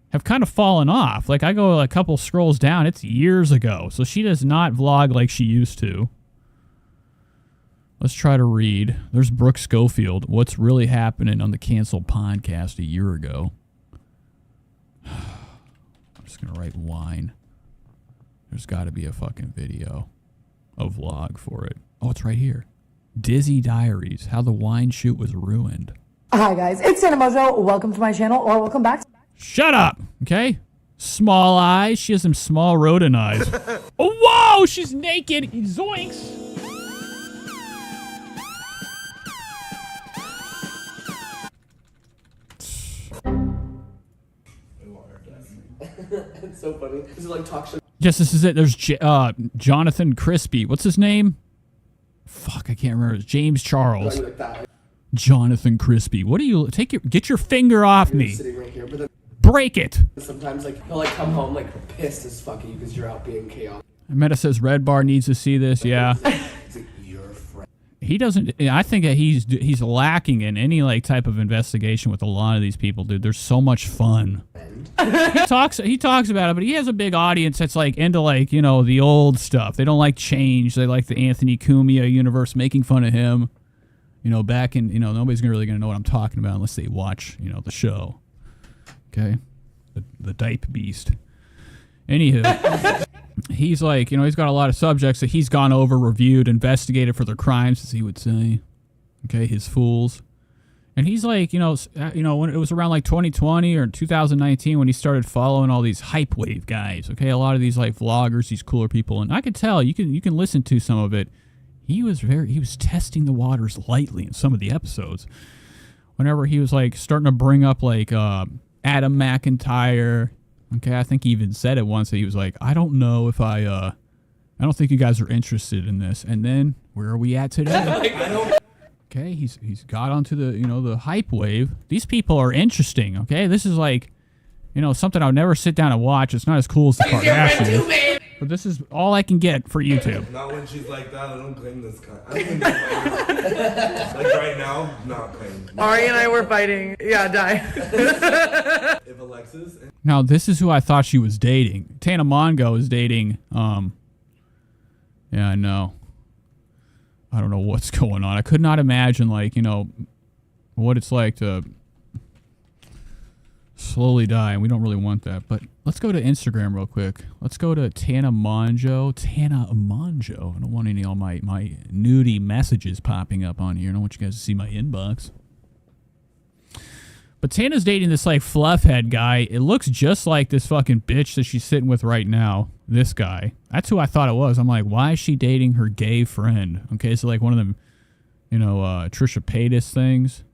have kind of fallen off. Like, I go a couple scrolls down. It's years ago. So she does not vlog like she used to. Let's try to read. There's Brooke Schofield. What's really happening on the canceled podcast a year ago? I'm just going to write wine. There's got to be a fucking video. A vlog for it. Oh, it's right here. Dizzy Diaries, how the wine shoot was ruined. Hi guys, it's Tana Mongeau. Welcome to my channel, or welcome back. Shut up, okay? Small eyes. She has some small rodent eyes. Oh, whoa, she's naked. Zoinks. It's so funny. This is like talk show. Yes, this is it. There's Jonathan Crispy. What's his name? Fuck, I can't remember. It's James Charles. Jonathan Crispy. What do you get your finger off me? Sitting right here, but then break it. sometimes like he'll like come home like pissed as fuck at you because you're out being chaotic. Meta says Red Bar needs to see this. Yeah. He doesn't. I think that he's lacking in any like type of investigation with a lot of these people, dude. There's so much fun. He talks about it, but he has a big audience that's like into like, you know, the old stuff. They don't like change. They like the Anthony Cumia universe, making fun of him. You know, back in, you know, nobody's really gonna know what I'm talking about unless they watch, you know, the show. Okay, the Dipe Beast. Anywho. He's like, you know, he's got a lot of subjects that he's gone over, reviewed, investigated for their crimes, as he would say. Okay, his fools. And he's like, you know, when it was around like 2020 or 2019 when he started following all these hype wave guys. Okay, a lot of these like vloggers, these cooler people, and I could tell you can listen to some of it. He was testing the waters lightly in some of the episodes. Whenever he was like starting to bring up like Adam McIntyre. Okay, I think he even said it once that he was like, I don't know if I don't think you guys are interested in this. And then where are we at today? Okay, he's got onto the, you know, the hype wave. These people are interesting, okay? This is like, you know, something I would never sit down and watch. It's not as cool as the Kardashians. But this is all I can get for YouTube. Not when she's like that. I don't claim this guy. I don't even know. Like right now, not claiming. Ari and I were fighting. Yeah, die. If Alexis. Now, this is who I thought she was dating. Tana Mongeau is dating, yeah, I know. I don't know what's going on. I could not imagine, like, you know, what it's like to slowly die, and we don't really want that. But let's go to Instagram real quick. Let's go to Tana Mongeau. Tana Mongeau. I don't want any of my nudie messages popping up on here. I don't want you guys to see my inbox. But Tana's dating this, like, fluffhead guy. It looks just like this fucking bitch that she's sitting with right now. This guy. That's who I thought it was. I'm like, why is she dating her gay friend? Okay, so, like, one of them, you know, Trisha Paytas things.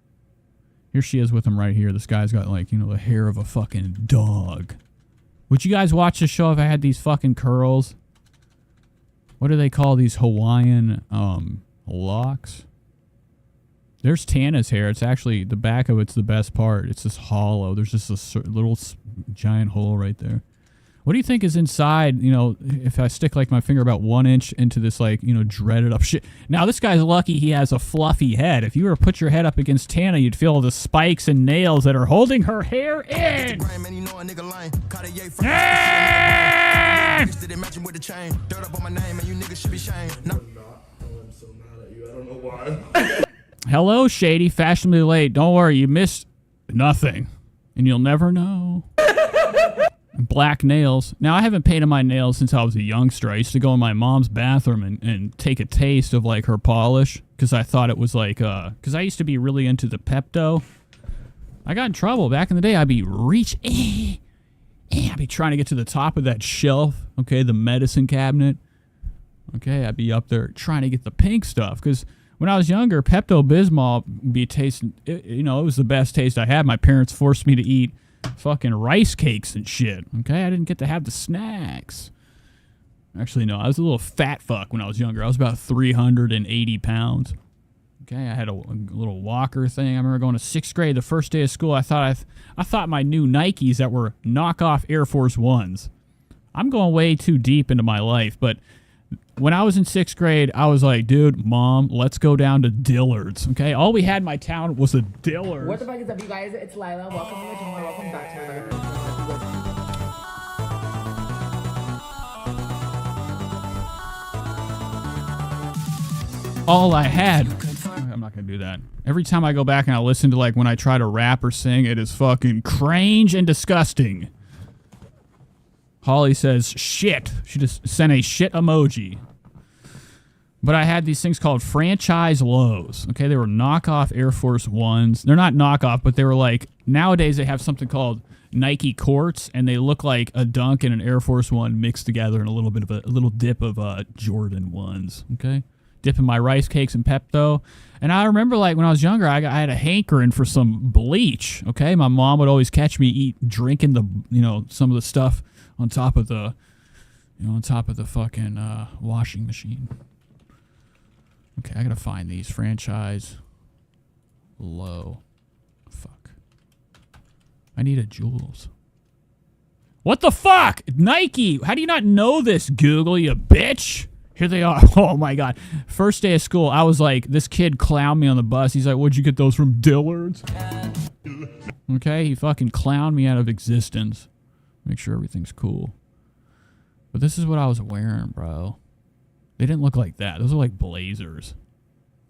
Here she is with him right here. This guy's got, like, you know, the hair of a fucking dog. Would you guys watch the show if I had these fucking curls? What do they call these Hawaiian, locks? There's Tana's hair. It's actually, the back of it's the best part. It's just hollow. There's just a little giant hole right there. What do you think is inside, you know, if I stick like my finger about 1 inch into this, like, you know, dreaded up shit. Now, this guy's lucky he has a fluffy head. If you were to put your head up against Tana, you'd feel the spikes and nails that are holding her hair in. don't know why. Hello, Shady. Fashionably late. Don't worry, you missed nothing. And you'll never know. Black nails. Now, I haven't painted my nails since I was a youngster. I used to go in my mom's bathroom and take a taste of, like, her polish. Because I thought it was, like, because I used to be really into the Pepto. I got in trouble. Back in the day, I'd be I'd be trying to get to the top of that shelf. Okay, the medicine cabinet. Okay, I'd be up there trying to get the pink stuff. Because when I was younger, Pepto-Bismol be tasting, it was the best taste I had. My parents forced me to eat fucking rice cakes and shit. Okay, I didn't get to have the snacks. Actually, no, I was a little fat fuck when I was younger. I was about 380 pounds. Okay, I had a little walker thing. I remember going to 6th grade, the first day of school. I thought my new Nikes that were knockoff Air Force Ones. I'm going way too deep into my life, but when I was in 6th grade, I was like, dude, Mom, let's go down to Dillard's. Okay, all we had in my town was a Dillard's. What the fuck is up, you guys? It's Lila. Welcome to the channel. Welcome back to my all I had. I'm not going to do that. Every time I go back and I listen to, like, when I try to rap or sing, it is fucking cringe and disgusting. Holly says, shit. She just sent a shit emoji. But I had these things called franchise lows. Okay, they were knockoff Air Force Ones. They're not knockoff, but they were like, nowadays they have something called Nike Quartz, and they look like a Dunk and an Air Force One mixed together in a little bit of a little dip of Jordan ones. Okay, dipping my rice cakes in Pepto. And I remember, like, when I was younger, I had a hankering for some bleach. Okay, my mom would always catch me drinking the, some of the stuff on top of the, fucking washing machine. Okay, I gotta find these. Franchise low. Fuck. I need a Jules. What the fuck? Nike! How do you not know this, Google, you bitch? Here they are. Oh my god. First day of school, I was like, this kid clowned me on the bus. He's like, where'd you get those from, Dillard's? Okay, he fucking clowned me out of existence. Make sure everything's cool. But this is what I was wearing, bro. They didn't look like that. Those are like blazers.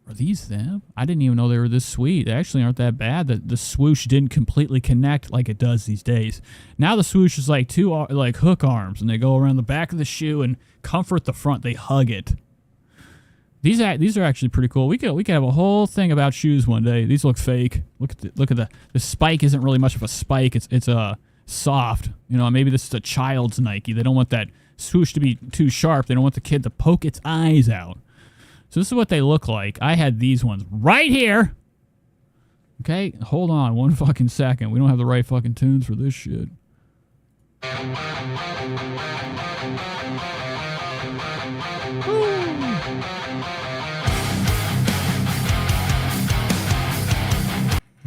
Are these them? I didn't even know they were this sweet. They actually aren't that bad. The swoosh didn't completely connect like it does these days. Now the swoosh is like two like hook arms, and they go around the back of the shoe and comfort the front. They hug it. These are actually pretty cool. We could have a whole thing about shoes one day. These look fake. Look at the spike isn't really much of a spike. It's soft. Maybe this is a child's Nike. They don't want that swoosh to be too sharp. They don't want the kid to poke its eyes out. So this is what they look like. I had these ones right here. Okay, hold on one fucking second. We don't have the right fucking tunes for this shit.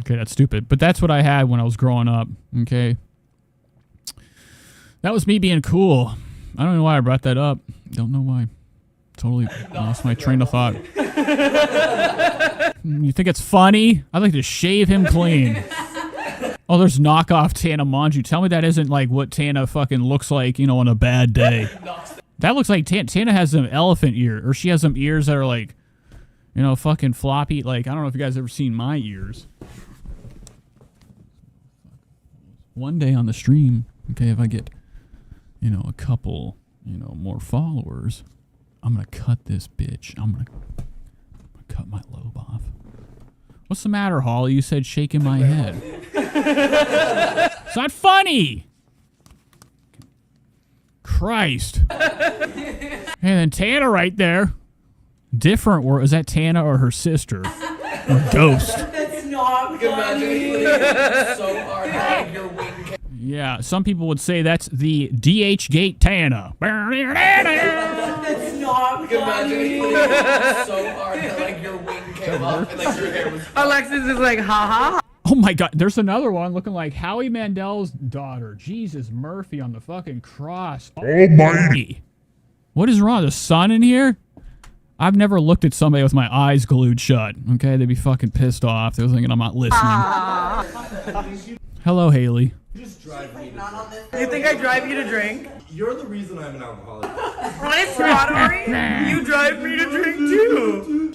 Okay, that's stupid. But that's what I had when I was growing up. Okay. That was me being cool. I don't know why I brought that up. Don't know why. Totally lost my train of thought. You think it's funny? I'd like to shave him clean. Oh, there's knockoff Tana Mongeau. Tell me that isn't like what Tana fucking looks like, on a bad day. That looks like Tana has some elephant ear, or she has some ears that are like, fucking floppy. Like, I don't know if you guys ever seen my ears. One day on the stream, okay, if I get, a couple, more followers, I'm going to cut this bitch. I'm going to cut my lobe off. What's the matter, Holly? You said shaking my head. It's not funny. Christ. Hey, then Tana right there. Different word. Is that Tana or her sister? Or Ghost? It's not funny. So hard. Like your wing. Yeah, some people would say that's the DH Gate Tana. That's not funny. So hard. Like your wing came up and like your hair was. Alexis is like, ha ha. Oh my god, there's another one looking like Howie Mandel's daughter. Jesus, Murphy on the fucking cross. Almighty. What is wrong? The sun in here? I've never looked at somebody with my eyes glued shut. Okay, they'd be fucking pissed off. They're thinking I'm not listening. Hello, Haley. You think I drive you to drink? You're the reason I'm an alcoholic. Honest Rodori, you drive me to drink too.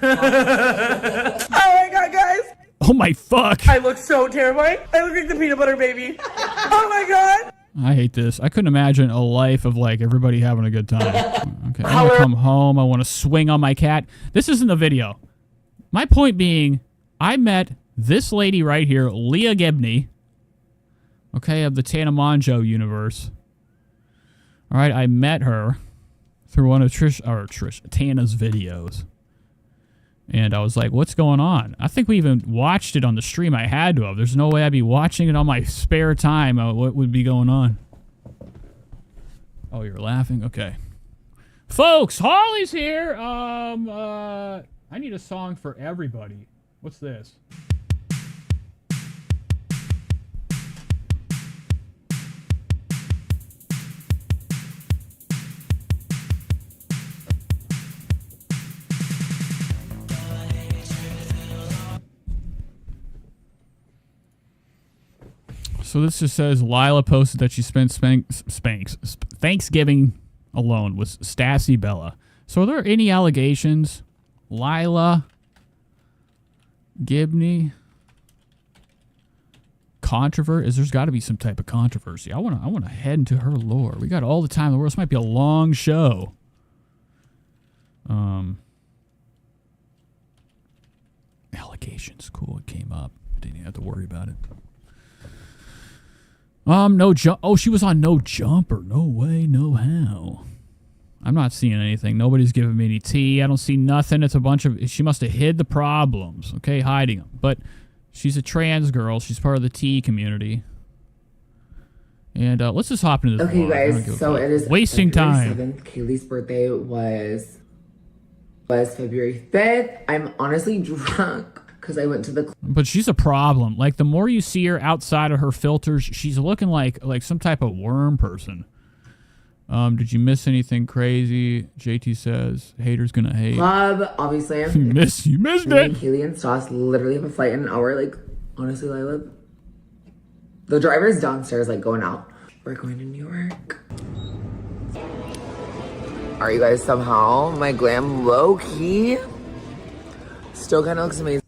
Oh my god, guys. Oh my fuck. I look so terrifying. I look like the peanut butter baby. Oh my god. I hate this. I couldn't imagine a life of like everybody having a good time. Okay, I want to come home. I want to swing on my cat. This isn't the video. My point being, I met this lady right here, Leah Gibney, okay, of the Tana Mongeau universe. All right, I met her through one of Tana's videos. And I was like, what's going on? I think we even watched it on the stream. I had to have. There's no way I'd be watching it on my spare time. What would be going on? Oh, you're laughing? Okay. Folks, Holly's here. I need a song for everybody. What's this? So this just says Lila posted that she spent Thanksgiving alone with Stassi Bella. So are there any allegations? Lila Gibney controversy? There's got to be some type of controversy. I want to head into her lore. We got all the time in the world. This might be a long show. Allegations. Cool. It came up. I didn't even have to worry about it. No jump. Oh, she was on No Jumper. No way, no how. I'm not seeing anything. Nobody's giving me any tea. I don't see nothing. It's a bunch of... She must have hid the problems. Okay, hiding them. But she's a trans girl. She's part of the tea community. And let's just hop into this. Okay, guys. So it is wasting time. February 7th. Kaylee's birthday was February 5th. I'm honestly drunk. Because I went to the... But she's a problem. Like, the more you see her outside of her filters, she's looking like some type of worm person. Did you miss anything crazy? JT says, haters gonna hate. Club, obviously. You missed it. Kaylee and Stas literally have a flight in an hour. Like, honestly, Lila. The driver's downstairs, like, going out. We're going to New York. Are you guys somehow? My glam low-key still kind of looks amazing.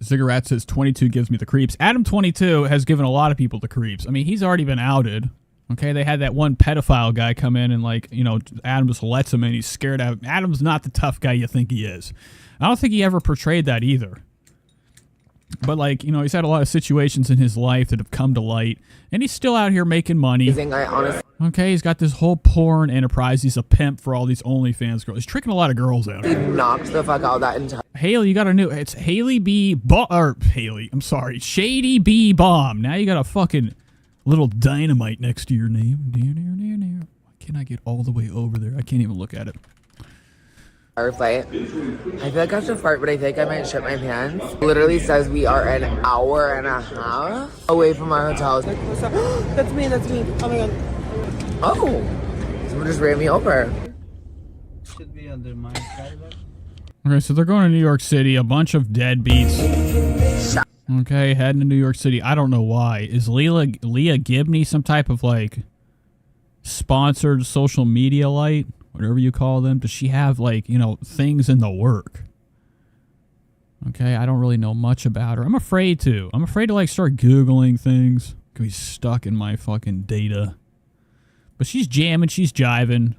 Ziggurat says 22 gives me the creeps. Adam 22 has given a lot of people the creeps. I mean, he's already been outed. Okay, they had that one pedophile guy come in and, like, you know, Adam just lets him in. He's scared out. Adam's not the tough guy you think he is. I don't think he ever portrayed that either. But, like, you know, he's had a lot of situations in his life that have come to light, and he's still out here making money. Okay, he's got this whole porn enterprise. He's a pimp for all these OnlyFans girls. He's tricking a lot of girls out. He knocked the fuck out that entire... Haley, you got a new... It's Haley B... Haley, I'm sorry. Shady B Bomb. Now you got a fucking little dynamite next to your name. Why can't I get all the way over there? I can't even look at it. Our flight. I feel like I have to fart, but I think I might shit my pants. Literally says we are an hour and a half away from our hotel. That's me. Oh my god. Oh, someone just ran me over. Should be under my private. Okay, so they're going to New York City. A bunch of deadbeats. Okay, heading to New York City. I don't know why. Is Leah Gibney some type of, like, sponsored social media light? Whatever you call them. Does she have, like, you know, things in the work? Okay, I don't really know much about her. I'm afraid to. I'm afraid to, like, start Googling things. Be stuck in my fucking data. But she's jamming, she's jiving.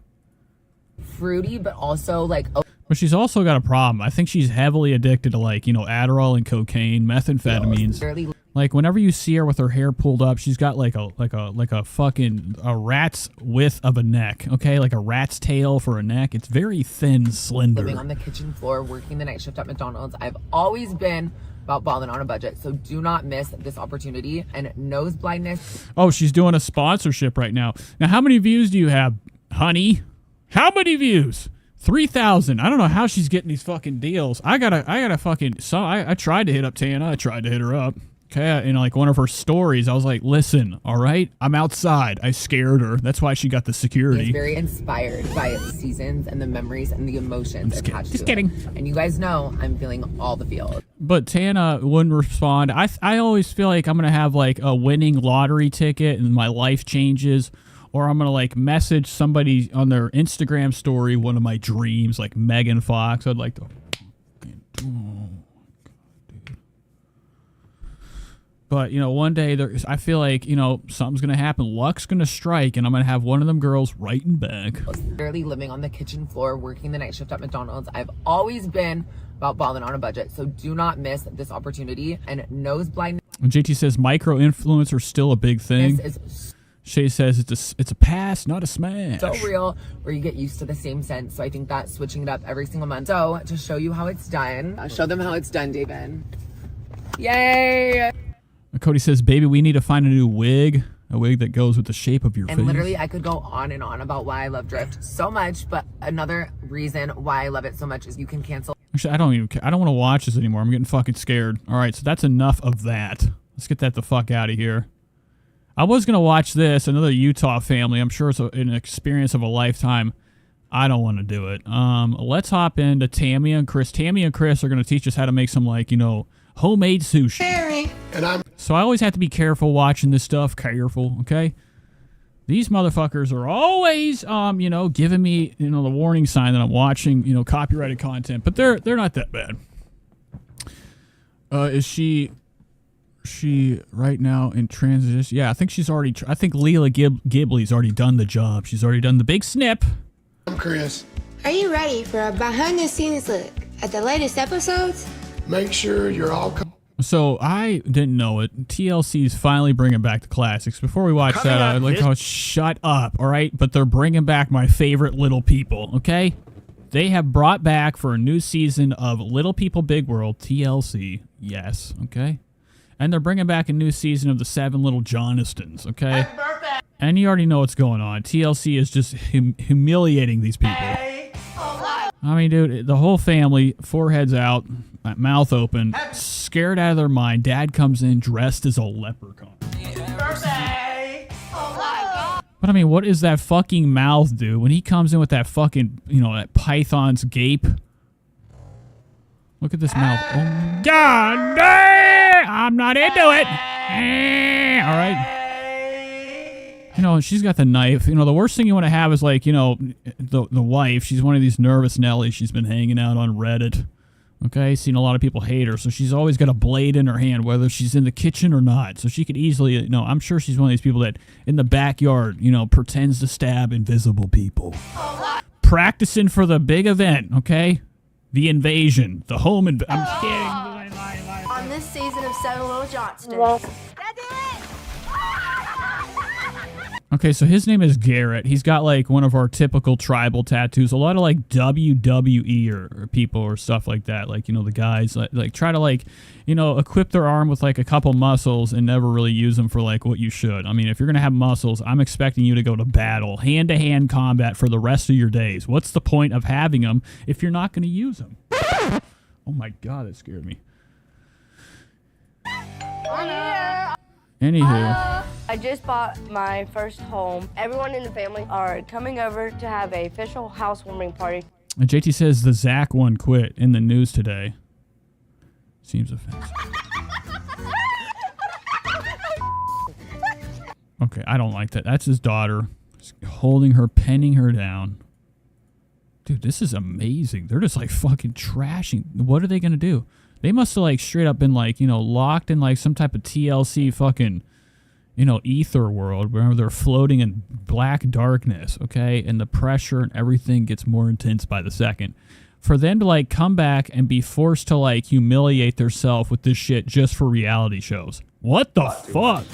Fruity, but also, like... But she's also got a problem. I think she's heavily addicted to, like, you know, Adderall and cocaine, methamphetamines. Like, whenever you see her with her hair pulled up, she's got like a fucking rat's width of a neck. Okay, like a rat's tail for a neck. It's very thin, slender. Living on the kitchen floor, working the night shift at McDonald's. I've always been about balling on a budget, so do not miss this opportunity. And nose blindness. Oh, she's doing a sponsorship right now. Now, how many views do you have, honey? How many views? 3,000. I don't know how she's getting these fucking deals. I gotta fucking... So I tried to hit up Tana. I tried to hit her up. Okay, in like one of her stories, I was like, listen, all right, I'm outside. I scared her. That's why she got the security. He's very inspired by its seasons and the memories and the emotions attached just to kidding. it. And you guys know I'm feeling all the feels. But Tana wouldn't respond. I always feel like I'm going to have like a winning lottery ticket and my life changes. or I'm gonna like message somebody on their Instagram story one of my dreams, like Megan Fox. I'd like to. But, you know, one day I feel like, you know, something's going to happen. Luck's going to strike, and I'm going to have one of them girls writing back. I was literally living on the kitchen floor, working the night shift at McDonald's. I've always been about balling on a budget, so do not miss this opportunity. And nose blindness. And JT says micro-influencer still a big thing. Shay says it's a pass, not a smash. So real, where you get used to the same scent. So I think that switching it up every single month. So to show you how it's done, I'll show them how it's done, David. Yay! Cody says, baby, we need to find a new wig. A wig that goes with the shape of your face. And literally, I could go on and on about why I love Drift so much, but another reason why I love it so much is you can cancel. Actually, I don't even care. I don't want to watch this anymore. I'm getting fucking scared. All right, so that's enough of that. Let's get that the fuck out of here. I was going to watch this, another Utah family. I'm sure it's an experience of a lifetime. I don't want to do it. Let's hop into Tammy and Chris. Tammy and Chris are going to teach us how to make some, like, you know, homemade sushi. So I always have to be careful watching this stuff. Careful, okay? These motherfuckers are always, you know, giving me, you know, the warning sign that I'm watching, you know, copyrighted content. But they're not that bad. Is she right now in transition? Yeah, I think she's already. I think Leela Ghibli's already done the job. She's already done the big snip. I'm Chris. Are you ready for a behind-the-scenes look at the latest episodes? Make sure you're all. So I didn't know it. TLC's finally bringing back the classics. Before we watch that, I'd like to shut up, all right? But they're bringing back my favorite Little People, okay? They have brought back for a new season of Little People Big World, TLC, yes, okay? And they're bringing back a new season of the 7 Little Johnistons, okay? Happy birthday! And you already know what's going on. TLC is just humiliating these people. I mean, dude, the whole family, foreheads out, mouth open, scared out of their mind. Dad comes in dressed as a leprechaun. Birthday! Oh my God! But I mean, what is that fucking mouth, dude? When he comes in with that fucking, you know, that python's gape. Look at this mouth. Oh, God damn! I'm not into it. All right. You know, she's got the knife. You know, the worst thing you want to have is, like, you know, the wife. She's one of these nervous Nellies. She's been hanging out on Reddit. Okay, seen a lot of people hate her, so she's always got a blade in her hand, whether she's in the kitchen or not. So she could easily, you know, I'm sure she's one of these people that in the backyard, you know, pretends to stab invisible people. Practicing for the big event, okay? The invasion, the home invasion. I'm kidding. On this season of 7 Little Johnstons. Okay, so his name is Garrett. He's got, like, one of our typical tribal tattoos. A lot of, like, WWE or people or stuff like that. Like, you know, the guys, like try to, like, you know, equip their arm with, like, a couple muscles and never really use them for, like, what you should. I mean, if you're going to have muscles, I'm expecting you to go to battle, hand-to-hand combat for the rest of your days. What's the point of having them if you're not going to use them? Oh, my God, that scared me. Anywho. I just bought my first home. Everyone in the family are coming over to have a official housewarming party. And JT says the Zach one quit in the news today. Seems offensive. Okay, I don't like that. That's his daughter. He's holding her, penning her down. Dude, this is amazing. They're just like fucking trashing. What are they going to do? They must have like straight up been like, you know, locked in like some type of TLC fucking, you know, ether world where they're floating in black darkness, okay? And the pressure and everything gets more intense by the second. For them to, like, come back and be forced to, like, humiliate themselves with this shit just for reality shows. What the fuck?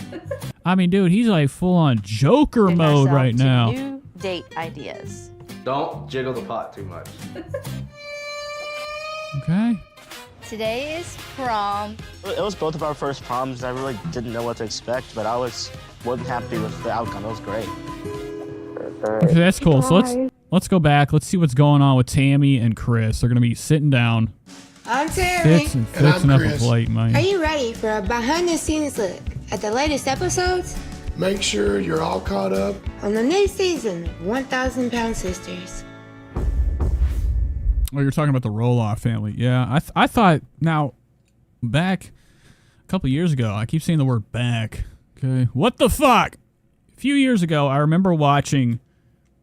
I mean, dude, he's, like, full-on Joker mode right now. New date ideas. Don't jiggle the pot too much. Okay. Today is prom. It was both of our first proms. I really didn't know what to expect, but I was more than happy with the outcome. It was great. Okay, that's cool. So let's go back. Let's see what's going on with Tammy and Chris. They're gonna be sitting down. I'm Tammy. Fixing up a plate, man. Are you ready for a behind-the-scenes look at the latest episodes? Make sure you're all caught up on the new season of 1,000 Pound Sisters. Oh, you're talking about the Roloff family. Yeah, I thought, now, back a couple years ago, I keep saying the word back. Okay, what the fuck? few years ago, I remember watching,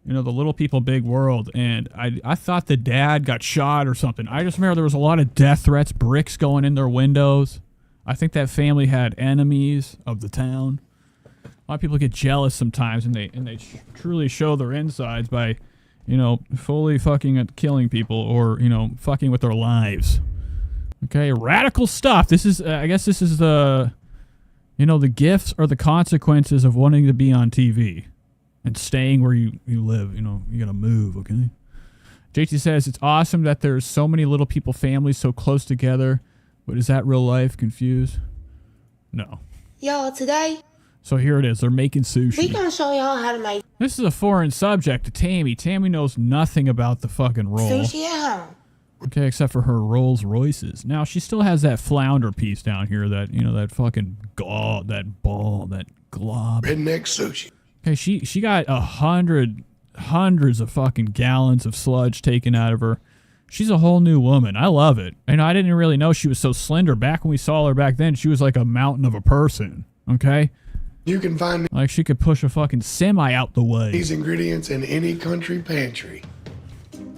you know, The Little People, Big World, and I thought the dad got shot or something. I just remember there was a lot of death threats, bricks going in their windows. I think that family had enemies of the town. A lot of people get jealous sometimes, and they truly show their insides by, you know, fully fucking killing people or, you know, fucking with their lives. Okay, radical stuff. This is, I guess this is the, you know, the gifts or the consequences of wanting to be on TV and staying where you live. You know, you gotta move, okay? JT says, it's awesome that there's so many Little People families so close together, but is that real life? Confused? No. Y'all, today, So here it is. They're making sushi. we gonna show y'all how to make This is a foreign subject to Tammy. Tammy knows nothing about the fucking roll. sushi at home. Okay, except for her Rolls Royces. Now, she still has that flounder piece down here, that, you know, that fucking that ball, that glob. Redneck sushi. Okay, she got hundreds of fucking gallons of sludge taken out of her. She's a whole new woman. I love it. And I didn't really know she was so slender. Back when we saw her back then, she was like a mountain of a person. Okay? You can find Like she could push a fucking semi out the way. these ingredients in any country pantry.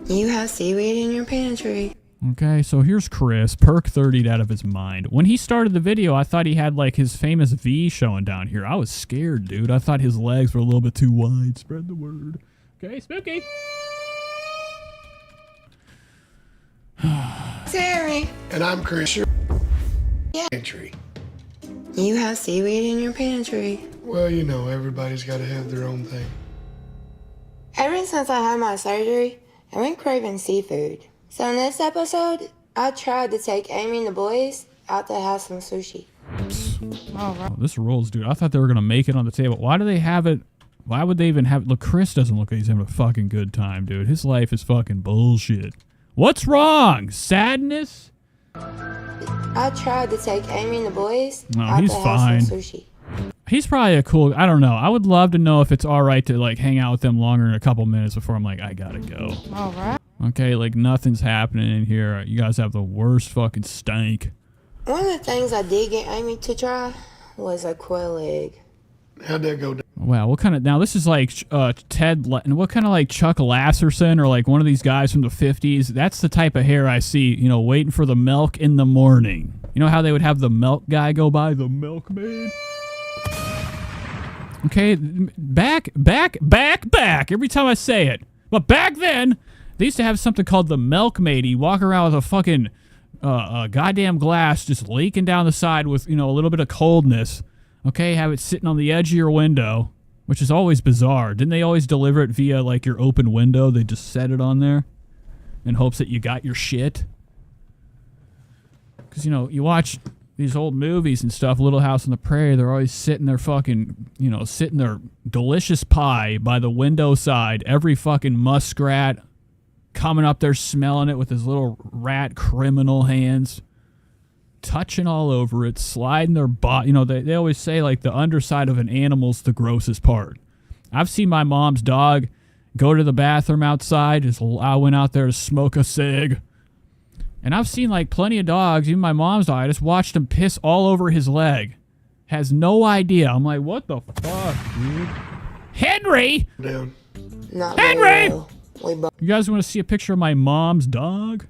You have seaweed in your pantry. Okay, so here's Chris, perk 30'd out of his mind. When he started the video, I thought he had like his famous V showing down here. I was scared, dude. I thought his legs were a little bit too wide. Spread the word. Okay, spooky. Terry, And I'm Chris. Yeah. Pantry. you have seaweed in your pantry. Well, you know, everybody's got to have their own thing. Ever since I had my surgery, I've been craving seafood. So in this episode, I tried to take Amy and the boys out to have some sushi. Oh, this rolls, dude. I thought they were going to make it on the table. Why do they have it? Why would they even have it? Look, Chris doesn't look like he's having a fucking good time, dude. His life is fucking bullshit. What's wrong? Sadness? I tried to take Amy and the boys No, out he's to fine. have some sushi. He's probably a cool, I don't know. I would love to know if it's all right to like hang out with them longer than a couple minutes before I'm like, I gotta go. All right. Okay, like nothing's happening in here. You guys have the worst fucking stank. One of the things I did get Amy to try was a quail egg. How'd that go down? Wow, what kind of, now this is like what kind of like Chuck Lasserson or like one of these guys from the 50s? That's the type of hair I see, you know, waiting for the milk in the morning. You know how they would have the milk guy go by, the milkmaid? Okay, back every time I say it. But back then, they used to have something called the milkmaid. You walk around with a fucking a goddamn glass just leaking down the side with, you know, a little bit of coldness. Okay, have it sitting on the edge of your window, which is always bizarre. Didn't they always deliver it via, like, your open window? They just set it on there in hopes that you got your shit. Because, you know, you watch these old movies and stuff, Little House on the Prairie, they're always sitting their fucking, you know, sitting their delicious pie by the window side. Every fucking muskrat coming up there smelling it with his little rat criminal hands. Touching all over it, sliding their butt. You know, they always say, like, the underside of an animal's the grossest part. I've seen my mom's dog go to the bathroom outside. I went out there to smoke a cig. And I've seen, like, plenty of dogs, even my mom's dog, I just watched him piss all over his leg. Has no idea. I'm like, what the fuck, dude? Henry! Down. Not Henry! really. You guys want to see a picture of my mom's dog?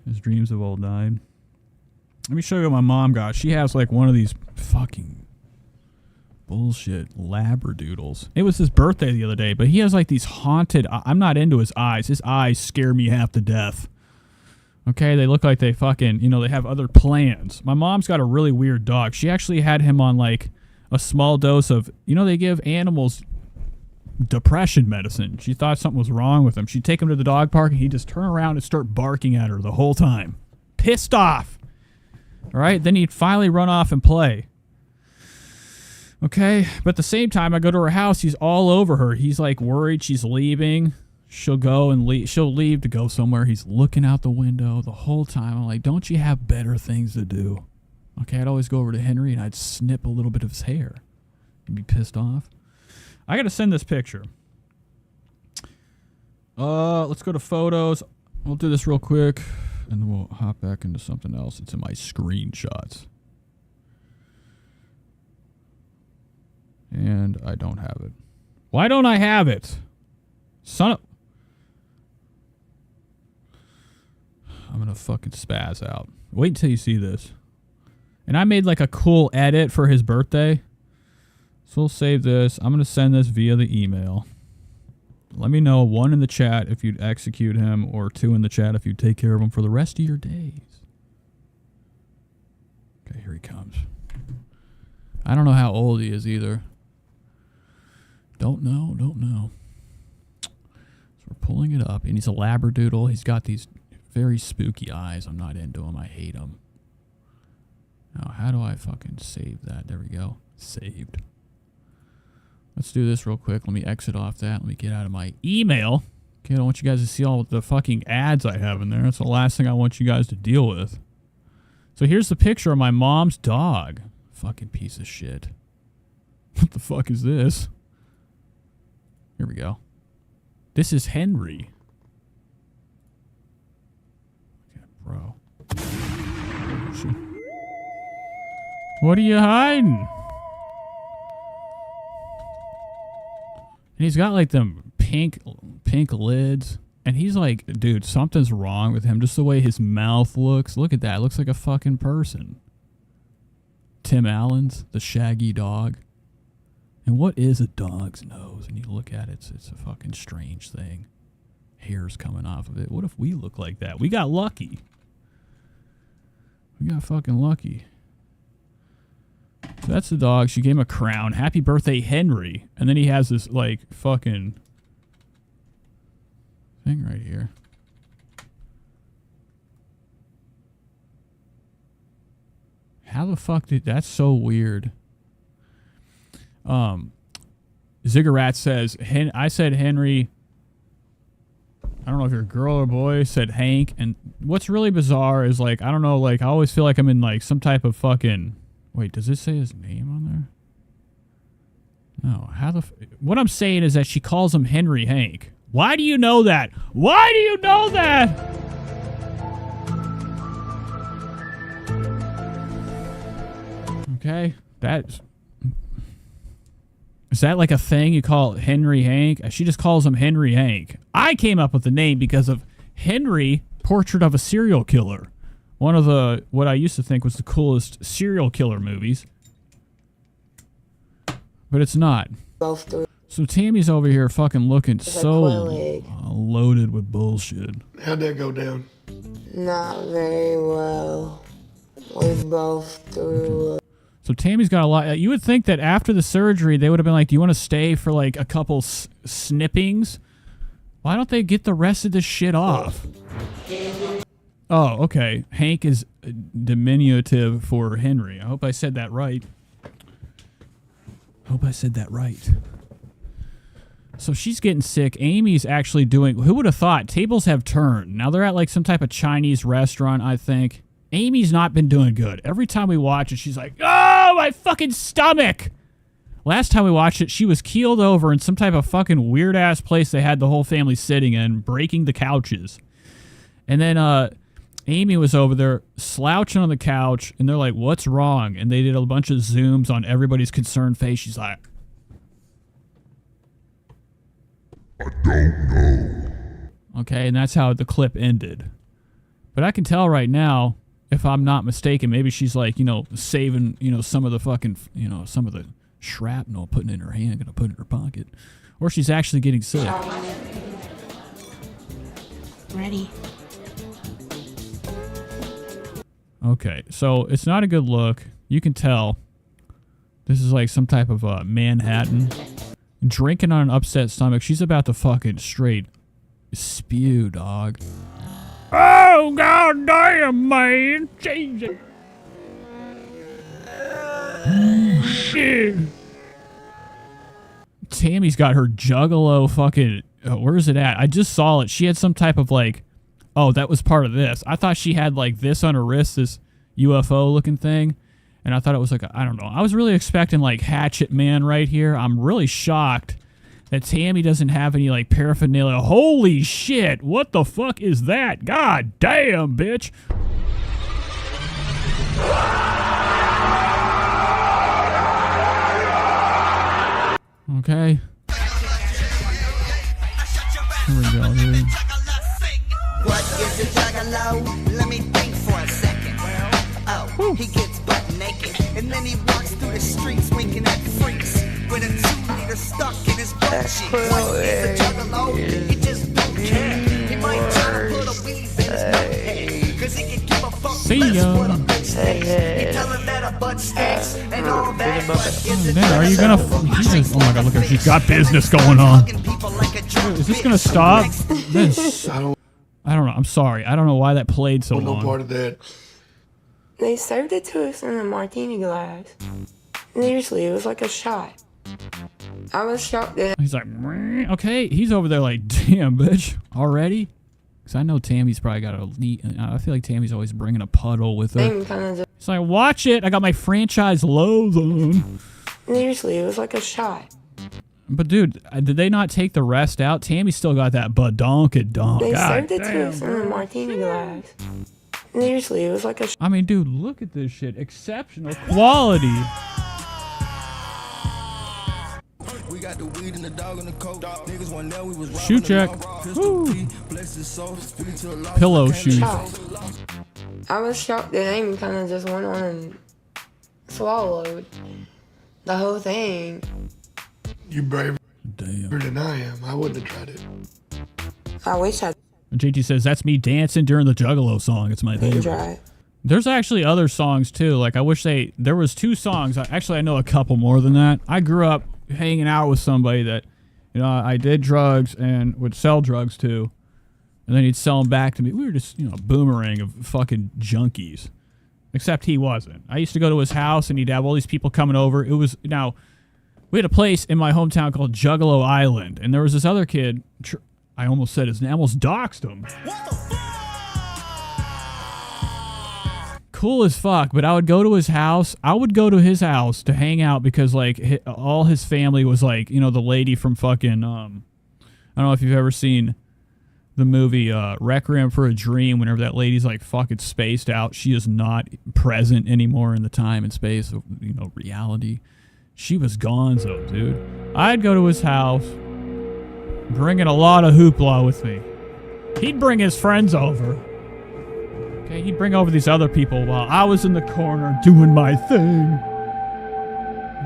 His dreams have all died. Let me show you what my mom got. She has like one of these fucking bullshit labradoodles. It was his birthday the other day, but he has like these haunted, I'm not into his eyes. His eyes scare me half to death. Okay, they look like they fucking, you know, they have other plans. My mom's got a really weird dog. She actually had him on like a small dose of, you know, they give animals depression medicine. She thought something was wrong with him. She'd take him to the dog park and he'd just turn around and start barking at her the whole time. Pissed off. All right, then he'd finally run off and play. Okay, but at the same time, I go to her house, he's all over her. He's like worried she's leaving. She'll go and leave. She'll leave to go somewhere. He's looking out the window the whole time. I'm like, don't you have better things to do? Okay, I'd always go over to Henry and I'd snip a little bit of his hair. He'd be pissed off. I gotta send this picture. Let's go to photos. We'll do this real quick, and then we'll hop back into something else. It's in my screenshots. And I don't have it. Why don't I have it? Son of... I'm gonna fucking spaz out. Wait until you see this. And I made like a cool edit for his birthday. So we'll save this. I'm gonna send this via the email. Let me know, 1 in the chat if you'd execute him, or 2 in the chat if you'd take care of him for the rest of your days. Okay, here he comes. I don't know how old he is either. Don't know. So we're pulling it up, and he's a labradoodle. He's got these very spooky eyes. I'm not into him. I hate him. Now, how do I fucking save that? There we go. Saved. Let's do this real quick. Let me exit off that. Let me get out of my email. Okay, I don't want you guys to see all the fucking ads I have in there. That's the last thing I want you guys to deal with. So here's the picture of my mom's dog. Fucking piece of shit. What the fuck is this? Here we go. This is Henry. Okay, bro. What are you hiding? And he's got like them pink lids. And he's like, dude, something's wrong with him. Just the way his mouth looks. Look at that. It looks like a fucking person. Tim Allen's, the shaggy dog. And what is a dog's nose? And you look at it, it's a fucking strange thing. Hair's coming off of it. What if we look like that? We got lucky. We got fucking lucky. So that's the dog. She gave him a crown. Happy birthday, Henry. And then he has this, like, fucking thing right here. How the fuck did... That's so weird. Ziggurat says... I said Henry... I don't know if you're a girl or boy. Said Hank. And what's really bizarre is, like, I don't know, like, I always feel like I'm in, like, some type of fucking... Wait, does it say his name on there? No, how the... What I'm saying is that she calls him Henry Hank. Why do you know that? Why do you know that? Okay, that's... Is that like a thing you call Henry Hank? She just calls him Henry Hank. I came up with the name because of Henry, Portrait of a Serial Killer. One of the, what I used to think was the coolest serial killer movies. But it's not. So Tammy's over here fucking looking so loaded with bullshit. How'd that go down? Not very well. We both threw up. So Tammy's got a lot. You would think that after the surgery, they would have been like, do you want to stay for like a couple snippings? Why don't they get the rest of this shit off? Oh, okay. Hank is diminutive for Henry. I hope I said that right. So she's getting sick. Amy's actually doing... Who would have thought? Tables have turned. Now they're at like some type of Chinese restaurant, I think. Amy's not been doing good. Every time we watch it, she's like, oh, my fucking stomach! Last time we watched it, she was keeled over in some type of fucking weird-ass place they had the whole family sitting in, breaking the couches. And then, Amy was over there slouching on the couch, and they're like, what's wrong? And they did a bunch of zooms on everybody's concerned face. She's like, I don't know. Okay, and that's how the clip ended. But I can tell right now, if I'm not mistaken, maybe she's like, you know, saving, you know, some of the fucking, you know, some of the shrapnel, putting it in her hand, gonna put it in her pocket. Or she's actually getting sick. Ready. Okay, so it's not a good look. You can tell this is like some type of Manhattan. Drinking on an upset stomach. She's about to fucking straight spew, dog. Oh, god damn, man. Jesus. Shit. Tammy's got her juggalo fucking... where is it at? I just saw it. She had some type of like... Oh, that was part of this. I thought she had like this on her wrist, this UFO looking thing. And I thought it was like, I don't know. I was really expecting like Hatchet Man right here. I'm really shocked that Tammy doesn't have any like paraphernalia. Holy shit. What the fuck is that? God damn, bitch. Okay. Here we go, dude. What is a juggalo? Let me think for a second. Oh, he gets butt naked, and then he walks through the streets winking at freaks with a 2-liter stuck in his butt cheek. What is a juggalo? He just don't care. He might try to put a weave in his head, cause he can give a fuck less what a bitch thinks. He tell him that a butt stinks and all that. Man, are you gonna? Jesus, oh my God! Look at her. She's got business going on. Is this gonna stop? This. I don't know. I'm sorry. I don't know why that played so long. No part of that. They served it to us in a martini glass. Seriously, it was like a shot. I was shocked that. He's like, "Meh." Okay. He's over there like, damn, bitch, already? Because I know Tammy's probably got a neat. I feel like Tammy's always bringing a puddle with her. He's like, watch it. I got my franchise lows on. Seriously, it was like a shot. But dude, did they not take the rest out? Tammy still got that badonkadonk. They served it to us in a martini glass. Seriously, it was like a. I mean, dude, look at this shit. Exceptional quality. We got the weed and the dog and the coke. Niggas one there, we was Shoe check. Pillow shoes. I was shocked that Amy kind of just went on and swallowed the whole thing. You braver than I am. I wouldn't have tried it. I wish I. JT says, that's me dancing during the Juggalo song. It's my favorite. Try. There's actually other songs too. Like I wish there was 2 songs. Actually, I know a couple more than that. I grew up hanging out with somebody that, you know, I did drugs and would sell drugs to, and then he'd sell them back to me. We were just, you know, a boomerang of fucking junkies. Except he wasn't. I used to go to his house and he'd have all these people coming over. It was, now, we had a place in my hometown called Juggalo Island, and there was this other kid. I almost said his name. I almost doxed him. Cool as fuck, but I would go to his house. I would go to his house to hang out because, like, all his family was, like, you know, the lady from fucking, I don't know if you've ever seen the movie Requiem for a Dream. Whenever that lady's, like, fucking spaced out, she is not present anymore in the time and space of, you know, reality. She was gonzo, dude. I'd go to his house, bringing a lot of hoopla with me. He'd bring his friends over. Okay, he'd bring over these other people while I was in the corner doing my thing.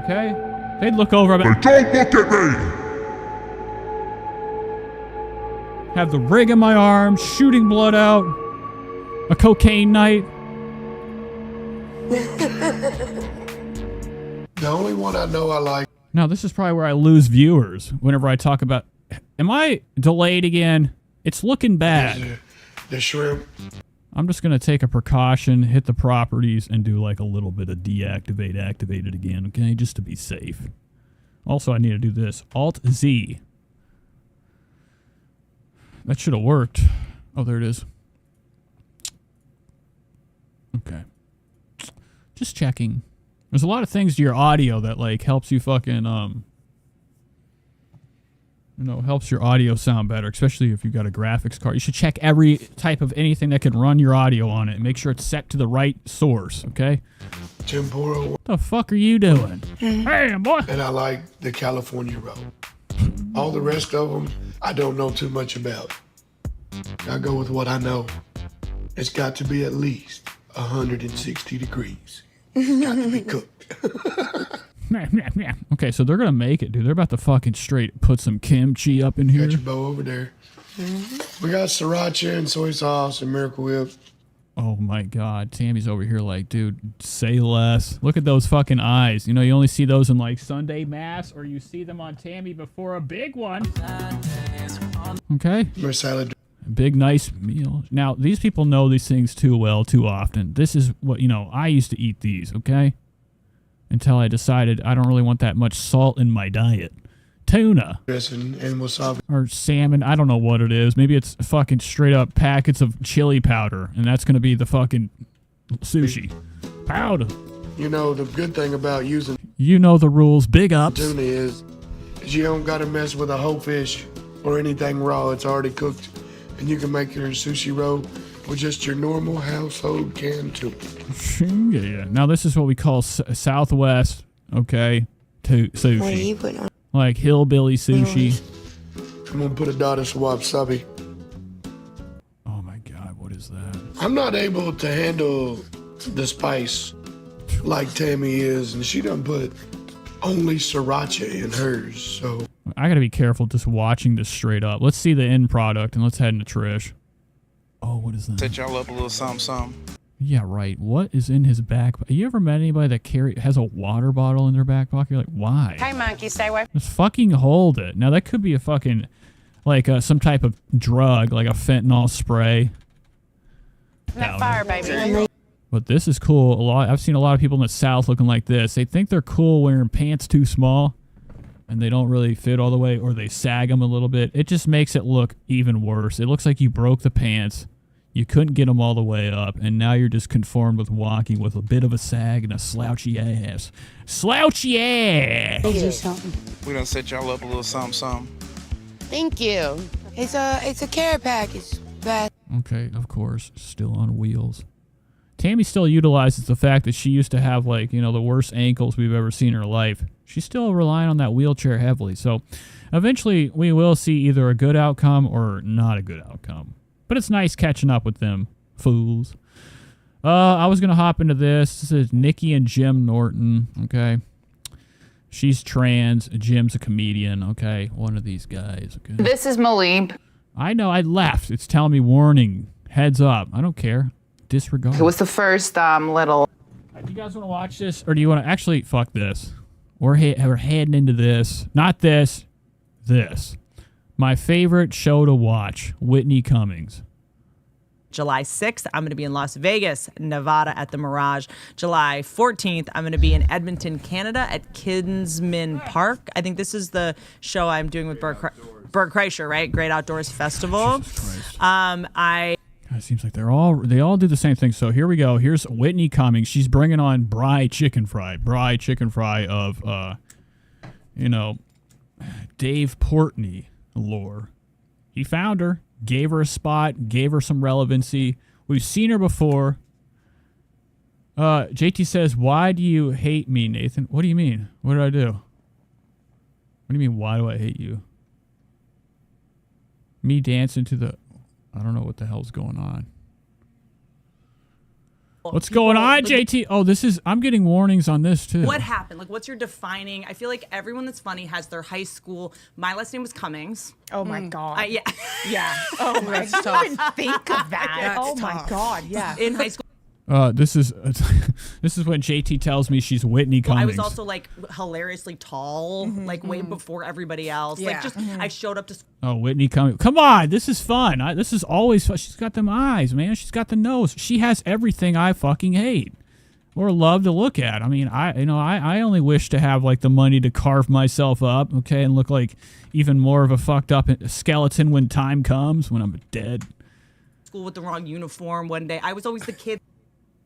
Okay? They'd look over. Don't look at me! Have the rig in my arm, shooting blood out. A cocaine night. The only one I know I like. Now, this is probably where I lose viewers whenever I talk about... Am I delayed again? It's looking bad. The shrimp. I'm just going to take a precaution, hit the properties, and do like a little bit of deactivate, activate it again, okay? Just to be safe. Also, I need to do this. Alt-Z. That should have worked. Oh, there it is. Okay. Just checking. There's a lot of things to your audio that, like, helps you fucking, you know, helps your audio sound better, especially if you've got a graphics card. You should check every type of anything that can run your audio on it and make sure it's set to the right source, okay? Tempura. What the fuck are you doing? Hey, boy! And I like the California roll. All the rest of them, I don't know too much about. I go with what I know. It's got to be at least 160 degrees. It's got to be cooked. Okay, so they're gonna make it, dude. They're about to fucking straight put some kimchi up in here. Got your bow over there. We got sriracha and soy sauce and Miracle Whip. Oh my God, Tammy's over here like, dude, say less. Look at those fucking eyes. You know, you only see those in like Sunday Mass, or you see them on Tammy before a big one. Okay. My salad. Big, nice meal. Now, these people know these things too well, too often. This is what, you know, I used to eat these, okay? Until I decided I don't really want that much salt in my diet. Tuna. Dressing and wasabi. Or salmon. I don't know what it is. Maybe it's fucking straight up packets of chili powder, and that's going to be the fucking sushi. Powder. You know, the good thing about using... You know the rules. Big ups. Tuna is you don't got to mess with a whole fish or anything raw. It's already cooked. And you can make your sushi roll with just your normal household canned tuna. Yeah. Now this is what we call Southwest, okay, to sushi. What are you putting on? Like hillbilly sushi. I'm gonna put a dot of wasabi. Oh my God, what is that? I'm not able to handle the spice like Tammy is, and she done put only sriracha in hers, so. I gotta be careful just watching this straight up. Let's see the end product and let's head into Trish. Oh, what is that? Set y'all up a little something. Yeah, right. What is in his back? You ever met anybody that has a water bottle in their back pocket? You're like, why? Hey, monkey, stay away. Just fucking hold it. Now that could be a fucking, like some type of drug, like a fentanyl spray. That fire, baby. But this is cool. I've seen a lot of people in the South looking like this. They think they're cool wearing pants too small, and they don't really fit all the way, or they sag them a little bit. It just makes it look even worse. It looks like you broke the pants. You couldn't get them all the way up, and now you're just conformed with walking with a bit of a sag and a slouchy ass. Slouchy ass! We done set y'all up a little something. Thank you. It's a care package. But Okay, of course, still on wheels. Tammy still utilizes the fact that she used to have, like, the worst ankles we've ever seen in her life. She's still relying on that wheelchair heavily. So eventually we will see either a good outcome or not a good outcome. But it's nice catching up with them fools. I was going to hop into this. This is Nikki and Jim Norton, okay? She's trans. Jim's a comedian, okay? One of these guys, okay? This is Maleeb. I know, I left. It's telling me warning. Heads up. I don't care. Disregard. It was the first little... Do you guys want to watch this? Or do you want to... Actually, fuck this. We're heading into this. Not this. This. My favorite show to watch. Whitney Cummings. July 6th, I'm going to be in Las Vegas, Nevada at the Mirage. July 14th, I'm going to be in Edmonton, Canada at Kinsman Park. I think this is the show I'm doing with Bert Kreischer, right? Great Outdoors Festival. It seems like they all do the same thing. So here we go. Here's Whitney Cummings. She's bringing on Bry Chicken Fry of, Dave Portnoy lore. He found her, gave her a spot, gave her some relevancy. We've seen her before. JT says, "Why do you hate me, Nathan?" What do you mean? What did I do? What do you mean, why do I hate you? Me dancing to the... I don't know what the hell's going on. What's going on, JT? Oh, this is... I'm getting warnings on this, too. What happened? Like, what's your defining... I feel like everyone that's funny has their high school... My last name was Cummings. Oh, my God. Yeah. Yeah. Oh, my God. I didn't even think of that. Oh, my God. Yeah. In high school... This is when JT tells me she's Whitney Cummings. I was also like hilariously tall, like way before everybody else. Yeah. Like just I showed up to. Oh, Whitney Cummings! Come on, this is fun. This is always fun. She's got them eyes, man. She's got the nose. She has everything I fucking hate or love to look at. I mean, I only wish to have like the money to carve myself up, okay, and look like even more of a fucked up skeleton when time comes, when I'm dead. School with the wrong uniform one day. I was always the kid.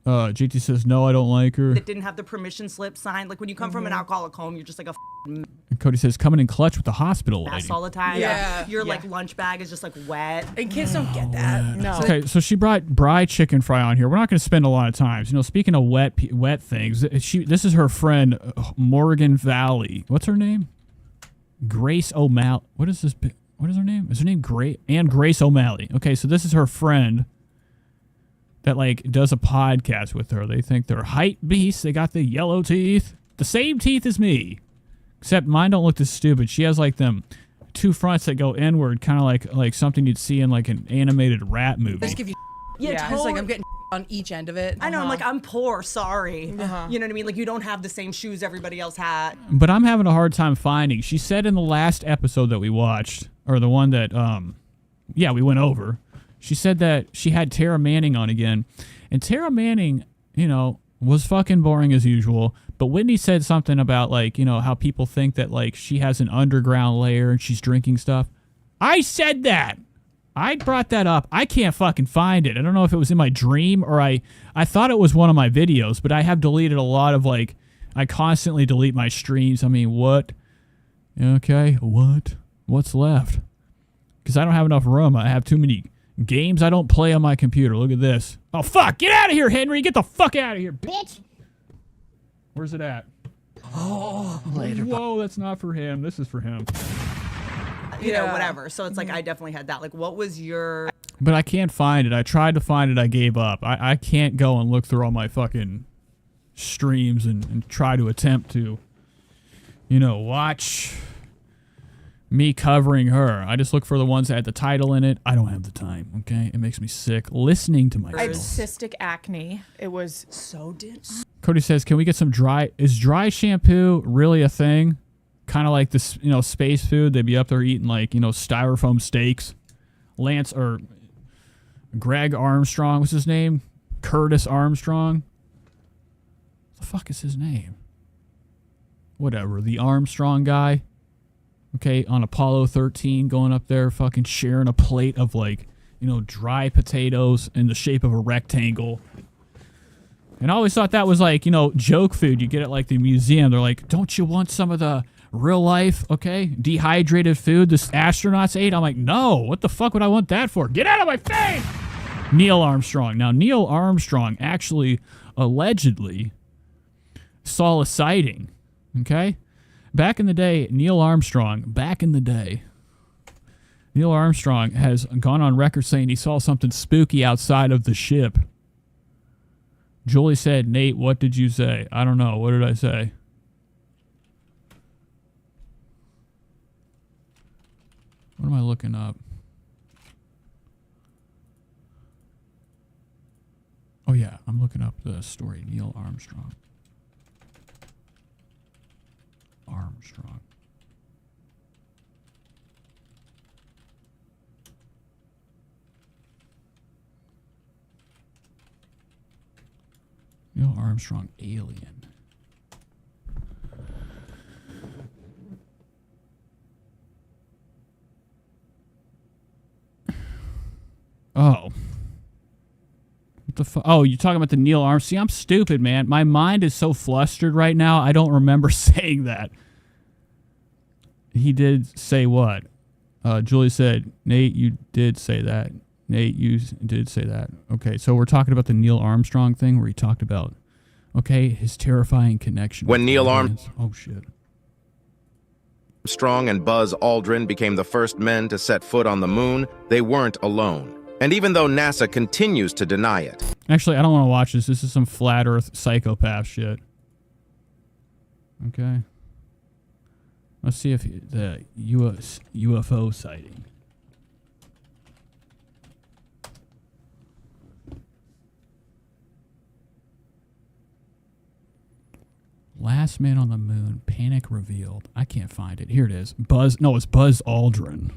JT says, no, I don't like her. That didn't have the permission slip signed. Like when you come from an alcoholic home, you're just like a And Cody says, coming in clutch with the hospital lady. mess all the time. Yeah. Your like lunch bag is just like wet. And kids don't get that. No. Okay, so she brought Bry Chicken Fry on here. We're not going to spend a lot of time. Speaking of wet things, this is her friend, Morgan Valley. What's her name? Grace O'Malley. What is this? What is her name? Is her name Grace O'Malley? Okay, so this is her friend that like does a podcast with her. They think they're height beasts. They got the yellow teeth, the same teeth as me, except mine don't look this stupid. She has like them two fronts that go inward, kind of like something you'd see in like an animated rat movie. Just give you Yeah, it's like I'm getting on each end of it. I know, I'm like, I'm poor, sorry. Uh-huh. You know what I mean? Like, you don't have the same shoes everybody else had. But I'm having a hard time finding. She said in the last episode that we watched, or the one that, we went over, she said that she had Tara Manning on again. And Tara Manning, was fucking boring as usual. But Whitney said something about, like, how people think that, like, she has an underground lair and she's drinking stuff. I said that. I brought that up. I can't fucking find it. I don't know if it was in my dream or I thought it was one of my videos, but I have deleted a lot of, like, I constantly delete my streams. I mean, what? Okay, what? What's left? Because I don't have enough room. I have too many games I don't play on my computer. Look at this. Oh, fuck. Get out of here, Henry. Get the fuck out of here, bitch. Where's it at? Oh, later. Whoa, that's not for him. This is for him. You know, whatever. So it's like I definitely had that. Like, what was your? But I can't find it. I tried to find it. I gave up. I can't go and look through all my fucking streams and try to attempt to, watch me covering her. I just look for the ones that had the title in it. I don't have the time, okay? It makes me sick listening to myself. I had cystic acne. It was so dense. Cody says, can we get some is dry shampoo really a thing? Kind of like this, space food. They'd be up there eating like, styrofoam steaks. Lance or Greg Armstrong, what's his name? Curtis Armstrong. What the fuck is his name? Whatever, the Armstrong guy. Okay, on Apollo 13, going up there, fucking sharing a plate of like, dry potatoes in the shape of a rectangle. And I always thought that was like, joke food. You get it like the museum. They're like, don't you want some of the real life, okay, dehydrated food the astronauts ate? I'm like, no, what the fuck would I want that for? Get out of my face! Neil Armstrong. Now, Neil Armstrong actually allegedly saw a sighting, okay? Back in the day, Neil Armstrong has gone on record saying he saw something spooky outside of the ship. Julie said, Nate, what did you say? I don't know. What did I say? What am I looking up? Oh, yeah. I'm looking up the story. Neil Armstrong. Neil Armstrong, alien. Oh. What the fuck? Oh, you're talking about the Neil Armstrong. See, I'm stupid, man. My mind is so flustered right now, I don't remember saying that. He did say what? Julie said, Nate, you did say that. Nate, you did say that. Okay, so we're talking about the Neil Armstrong thing where he talked about, his terrifying connection. When Neil Oh, shit. Armstrong and Buzz Aldrin became the first men to set foot on the moon, they weren't alone. And even though NASA continues to deny it. Actually, I don't want to watch this. This is some flat earth psychopath shit. Okay. Let's see if the UFO sighting. Last man on the moon, panic revealed. I can't find it. Here it is. It's Buzz Aldrin.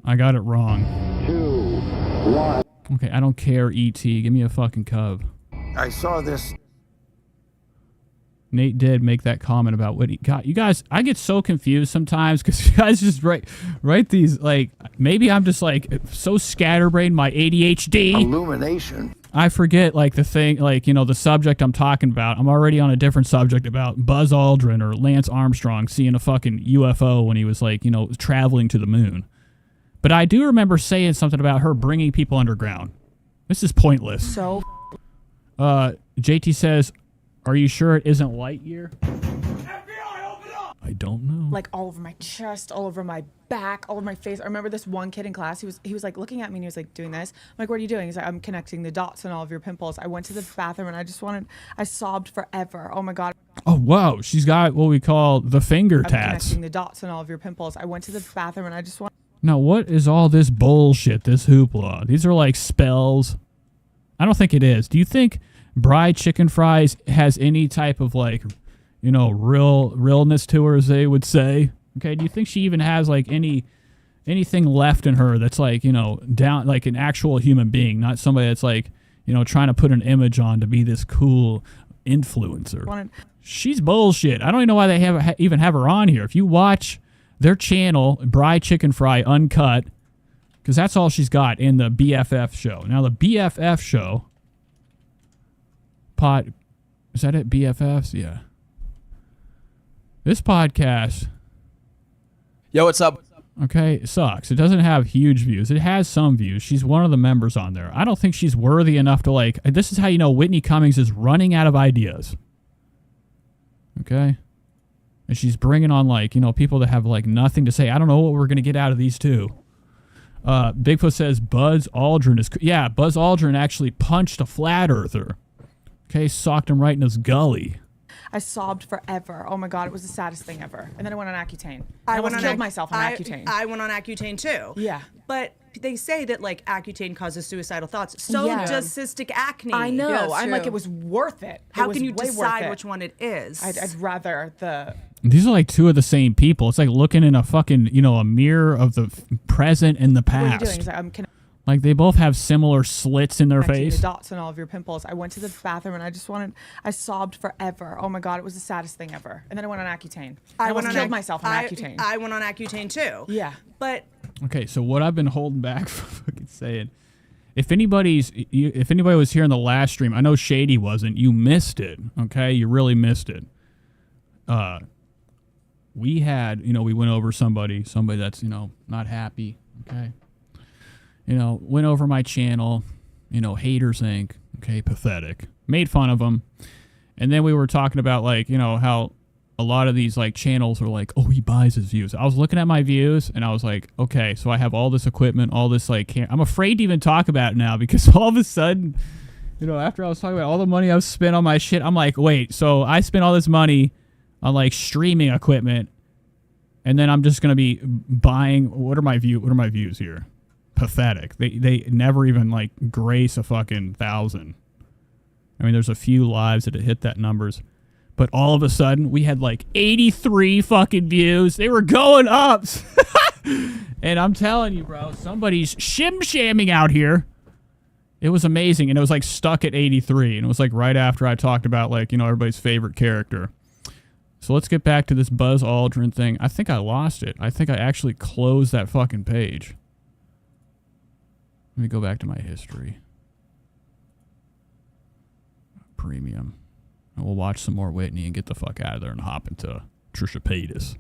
I got it wrong. 2, 1. Okay, I don't care, E.T. Give me a fucking cub. I saw this. Nate did make that comment about what he got. You guys, I get so confused sometimes because you guys just write these, like, maybe I'm just, like, so scatterbrained, my ADHD. Illumination. I forget, like, the thing, like, the subject I'm talking about. I'm already on a different subject about Buzz Aldrin or Lance Armstrong seeing a fucking UFO when he was, like, traveling to the moon. But I do remember saying something about her bringing people underground. This is pointless. So. JT says, are you sure it isn't Lightyear? I don't know. Like all over my chest, all over my back, all over my face. I remember this one kid in class. He was like looking at me and he was like doing this. I'm like, what are you doing? He's like, I'm connecting the dots on all of your pimples. I went to the bathroom and I sobbed forever. Oh my God. Oh, wow. She's got what we call the finger tats. Connecting the dots on all of your pimples. I went to the bathroom and I just wanted. Now, what is all this bullshit, this hoopla? These are like spells. I don't think it is. Do you think Bride Chicken Fries has any type of like, realness to her, as they would say? Okay, do you think she even has like anything left in her that's like, down like an actual human being, not somebody that's like, trying to put an image on to be this cool influencer? She's bullshit. I don't even know why they even have her on here. If you watch their channel, Bride Chicken Fry Uncut, because that's all she's got in the BFF show. Now, the BFF show, is that it? BFFs? Yeah. This podcast. Yo, what's up? Okay, it sucks. It doesn't have huge views. It has some views. She's one of the members on there. I don't think she's worthy enough to like. This is how you know Whitney Cummings is running out of ideas. Okay, and she's bringing on like people that have like nothing to say. I don't know what we're gonna get out of these two. Bigfoot says Buzz Aldrin is Buzz Aldrin actually punched a flat earther. Okay, socked him right in his gully. I sobbed forever. Oh my God, it was the saddest thing ever. And then I went on Accutane. I almost killed myself on Accutane. I went on Accutane too. Yeah. But they say that like Accutane causes suicidal thoughts. So does cystic acne. I know. Yeah, I'm like, it was worth it. How can you decide which one it is? I'd rather the... These are like two of the same people. It's like looking in a fucking, a mirror of the present and the past. What are you doing? He's like, like they both have similar slits in their face. The dots and all of your pimples. I went to the bathroom and I sobbed forever. Oh my God, it was the saddest thing ever. And then I went on Accutane. I almost killed myself on Accutane. I went on Accutane too. Yeah. But okay, so what I've been holding back from fucking saying, if anybody was here in the last stream, I know Shady wasn't. You missed it. Okay, you really missed it. We had, we went over somebody that's not happy. Okay. Went over my channel, Haters Inc. Okay, pathetic. Made fun of them. And then we were talking about, like, how a lot of these, like, channels are like, oh, he buys his views. I was looking at my views, and I was like, okay, so I have all this equipment, all this, like, I'm afraid to even talk about it now because all of a sudden, after I was talking about all the money I've spent on my shit, I'm like, wait, so I spent all this money on, like, streaming equipment, and then I'm just going to be buying, what are my views here? Pathetic. They never even like grace a fucking 1,000. I mean, there's a few lives that hit that numbers, but all of a sudden we had like 83 fucking views. They were going up. And I'm telling you, bro, somebody's shim-shamming out here. It was amazing, and it was like stuck at 83, and it was like right after I talked about like everybody's favorite character. So let's get back to this Buzz Aldrin thing. I think I lost it. I think I actually closed that fucking page. Let me go back to my history. Premium. And we'll watch some more Whitney and get the fuck out of there and hop into Trisha Paytas.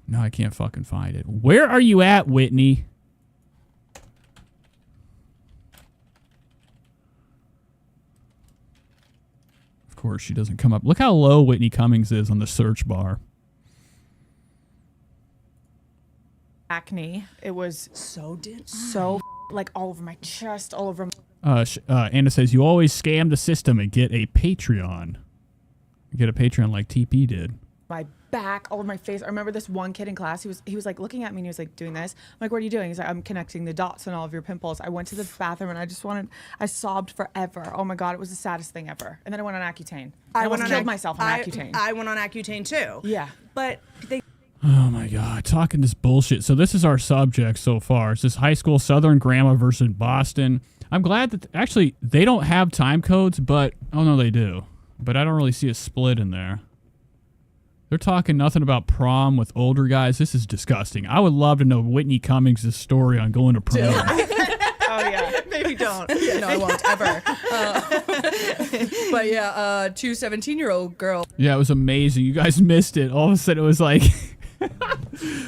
No, I can't fucking find it. Where are you at, Whitney? Of course, she doesn't come up. Look how low Whitney Cummings is on the search bar. Acne. It was so like all over my chest, all over. Anna says you always scam the system and get a Patreon. Get a Patreon like TP did. My back, all over my face. I remember this one kid in class. He was like looking at me and he was like doing this. I'm like, what are you doing? He's like, I'm connecting the dots and all of your pimples. I went to the bathroom and I sobbed forever. Oh my God, it was the saddest thing ever. And then I went on Accutane. I almost killed myself on Accutane. I went on Accutane too. Yeah. But they. Oh my God, talking this bullshit. So this is our subject so far. It's this high school Southern Grandma versus Boston. I'm glad that actually they don't have time codes, but oh no, they do. But I don't really see a split in there. They're talking nothing about prom with older guys. This is disgusting. I would love to know Whitney Cummings' story on going to prom. Oh yeah, maybe don't. No, I won't ever. But yeah, 2 17-year-old girl. Yeah, it was amazing. You guys missed it. All of a sudden, it was like.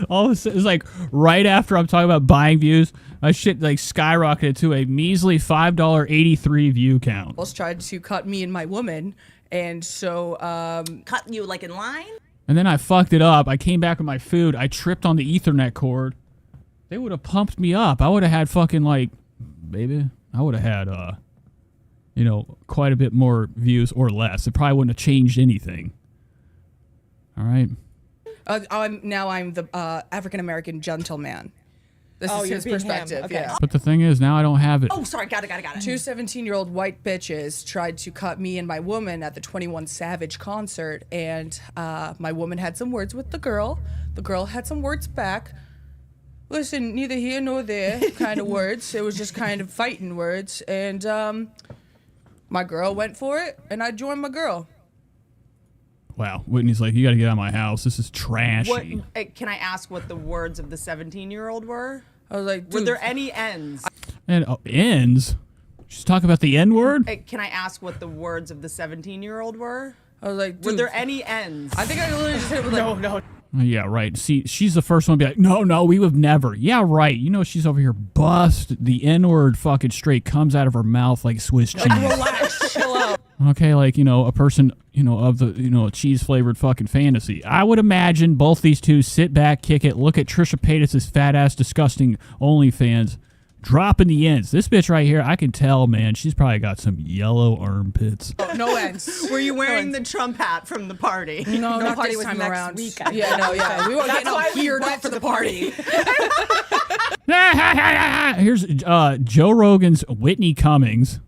All of a sudden, it was like right after I'm talking about buying views, my shit like skyrocketed to a measly $5.83 view count. Tried to cut me and my woman, and so cut you like in line. And then I fucked it up. I came back with my food. I tripped on the Ethernet cord. They would have pumped me up. I would have had fucking like, baby. I would have had quite a bit more views or less. It probably wouldn't have changed anything. All right. I'm the African American gentleman. This is his perspective. Okay. Yeah. But the thing is, now I don't have it. Oh, sorry. Got it. 2 17-year-old white bitches tried to cut me and my woman at the 21 Savage concert, and my woman had some words with the girl. The girl had some words back. Listen, neither here nor there kind of words. It was just kind of fighting words, and my girl went for it, and I joined my girl. Wow. Whitney's like, you got to get out of my house. This is trashy. Can I ask what the words of the 17-year-old were? I was like, were there any ends? And ends? She's talking about the N word? Can I ask what the words of the 17-year-old were? I I was like, Were dude, there any ends? I think I literally just hit it with like, no. Yeah, right. See, she's the first one to be like, no, we would never. Yeah, right. You know, she's over here bust. The N-word fucking straight comes out of her mouth like Swiss cheese. relax, chill out. Okay, like, you know, a person, you know, of the, you know, cheese-flavored fucking fantasy. I would imagine both these two sit back, kick it, look at Trisha Paytas' fat-ass, disgusting OnlyFans, dropping the ends. This bitch right here, I can tell, man, she's probably got some yellow armpits. No ends. Were you wearing the Trump hat from the party? No, Not party this was time next around. week. Yeah, no, yeah. We weren't getting all geared up for the party. Here's Joe Rogan's Whitney Cummings.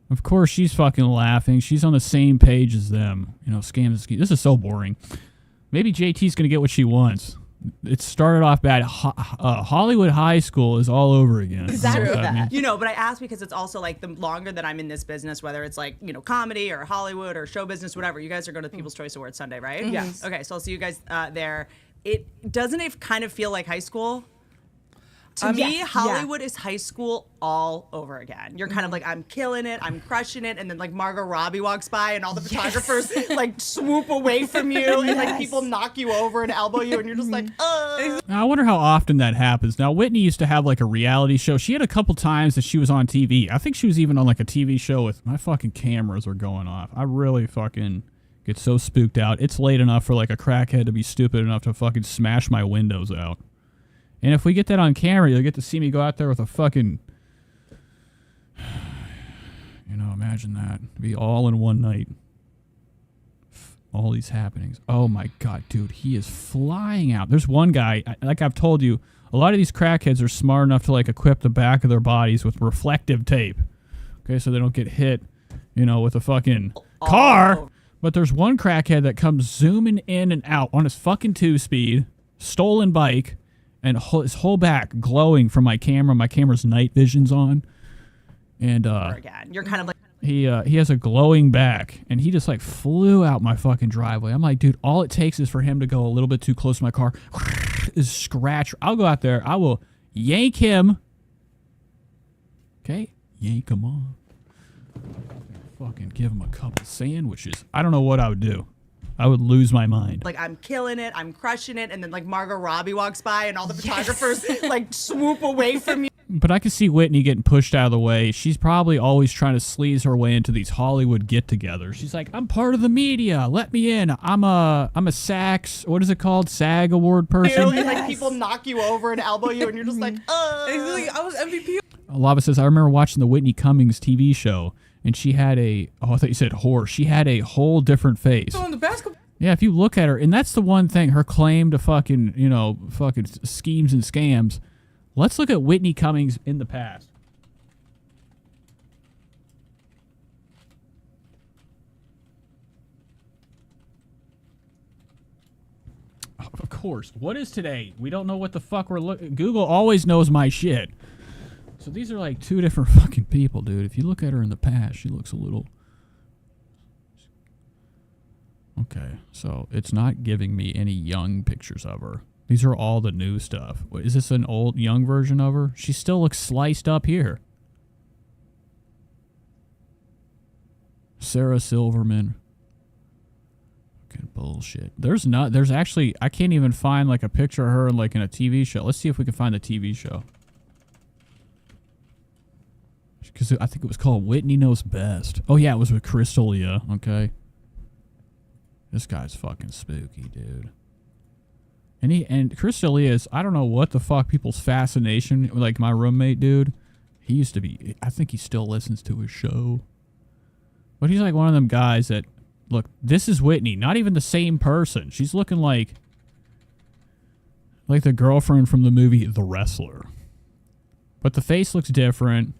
Of course, she's fucking laughing. She's on the same page as them. You know, scams. This is so boring. Maybe JT's going to get what she wants. It started off bad. Hollywood High School is all over again. Exactly You know what I mean? that. You know, but I ask because it's also like the longer that I'm in this business, whether it's like, you know, comedy or Hollywood or show business, whatever, you guys are going to the People's Choice Awards Sunday, right? Mhm. Yes. Okay, so I'll see you guys there. Doesn't it kind of feel like high school? To me, yeah. Hollywood is high school all over again. You're kind of like, I'm killing it, I'm crushing it, and then like Margot Robbie walks by and all the photographers like swoop away from you and like people knock you over and elbow you and you're just like, Now, I wonder how often that happens. Now, Whitney used to have like a reality show. She had a couple times that she was on TV. I think she was even on like a TV show with my fucking cameras are going off. I really fucking get so spooked out. It's late enough for like a crackhead to be stupid enough to fucking smash my windows out. And if we get that on camera, you'll get to see me go out there with a fucking... You know, imagine that. Be all in one night. All these happenings. Oh my God, dude. He is flying out. There's one guy, like I've told you, a lot of these crackheads are smart enough to like equip the back of their bodies with reflective tape. Okay, so they don't get hit, you know, with a fucking car. But there's one crackhead that comes zooming in and out on his fucking 2-speed, stolen bike, and his whole back glowing from my camera. My camera's night vision's on. And again. You're kind of like... He has a glowing back, and he just like flew out my fucking driveway. I'm like, dude, all it takes is for him to go a little bit too close to my car, is scratch. I'll go out there. I will yank him. Okay, yank him off. Fucking give him a couple sandwiches. I don't know what I would do. I would lose my mind. Like, I'm killing it, I'm crushing it, and then like Margot Robbie walks by and all the photographers like swoop away from you. But I can see Whitney getting pushed out of the way. She's probably always trying to sleaze her way into these Hollywood get-togethers. She's like, I'm part of the media. Let me in. I'm a SAGs, what is it called? SAG award person. And like people knock you over and elbow you, and you're just like, I was MVP. Lava says, I remember watching the Whitney Cummings TV show, and she had I thought you said whore. She had a whole different face. So in the basketball. Yeah, if you look at her, and that's the one thing, her claim to fucking, you know, fucking schemes and scams. Let's look at Whitney Cummings in the past. Of course. What is today? We don't know what the fuck we're looking. Google always knows my shit. So these are like two different fucking people, dude. If you look at her in the past, she looks a little... Okay, so it's not giving me any young pictures of her. These are all the new stuff. Is this an old, young version of her? She still looks sliced up here. Sarah Silverman. Fucking bullshit. There's actually, I can't even find like a picture of her like in a TV show. Let's see if we can find the TV show. Because I think it was called Whitney Knows Best. Oh yeah, it was with Crystal Leah. Okay. This guy's fucking spooky, dude. And Chris is, I don't know what the fuck people's fascination, like my roommate, dude. He used to be, I think he still listens to his show. But he's like one of them guys that, look, this is Whitney, not even the same person. She's looking like the girlfriend from the movie The Wrestler. But the face looks different.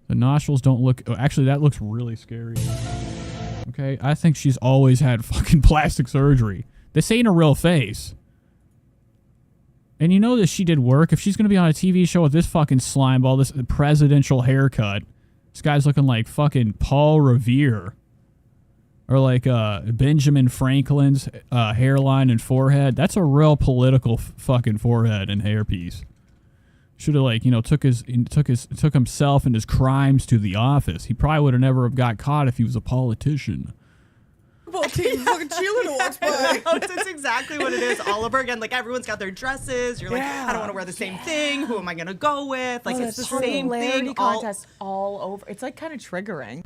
The nostrils don't look, oh, actually that looks really scary. Okay, I think she's always had fucking plastic surgery. This ain't a real face. And you know that she did work. If she's going to be on a TV show with this fucking slime ball, this presidential haircut, this guy's looking like fucking Paul Revere. Or like Benjamin Franklin's hairline and forehead. That's a real political fucking forehead and hairpiece. Should have like, you know, took himself and his crimes to the office. He probably would have never have got caught if he was a politician. Fucking cheerleader walks by. That's exactly what it is all over again. Like everyone's got their dresses. You're like, I don't want to wear the same thing. Who am I gonna go with? Like it's the same thing. Contest all over. It's like kind of triggering.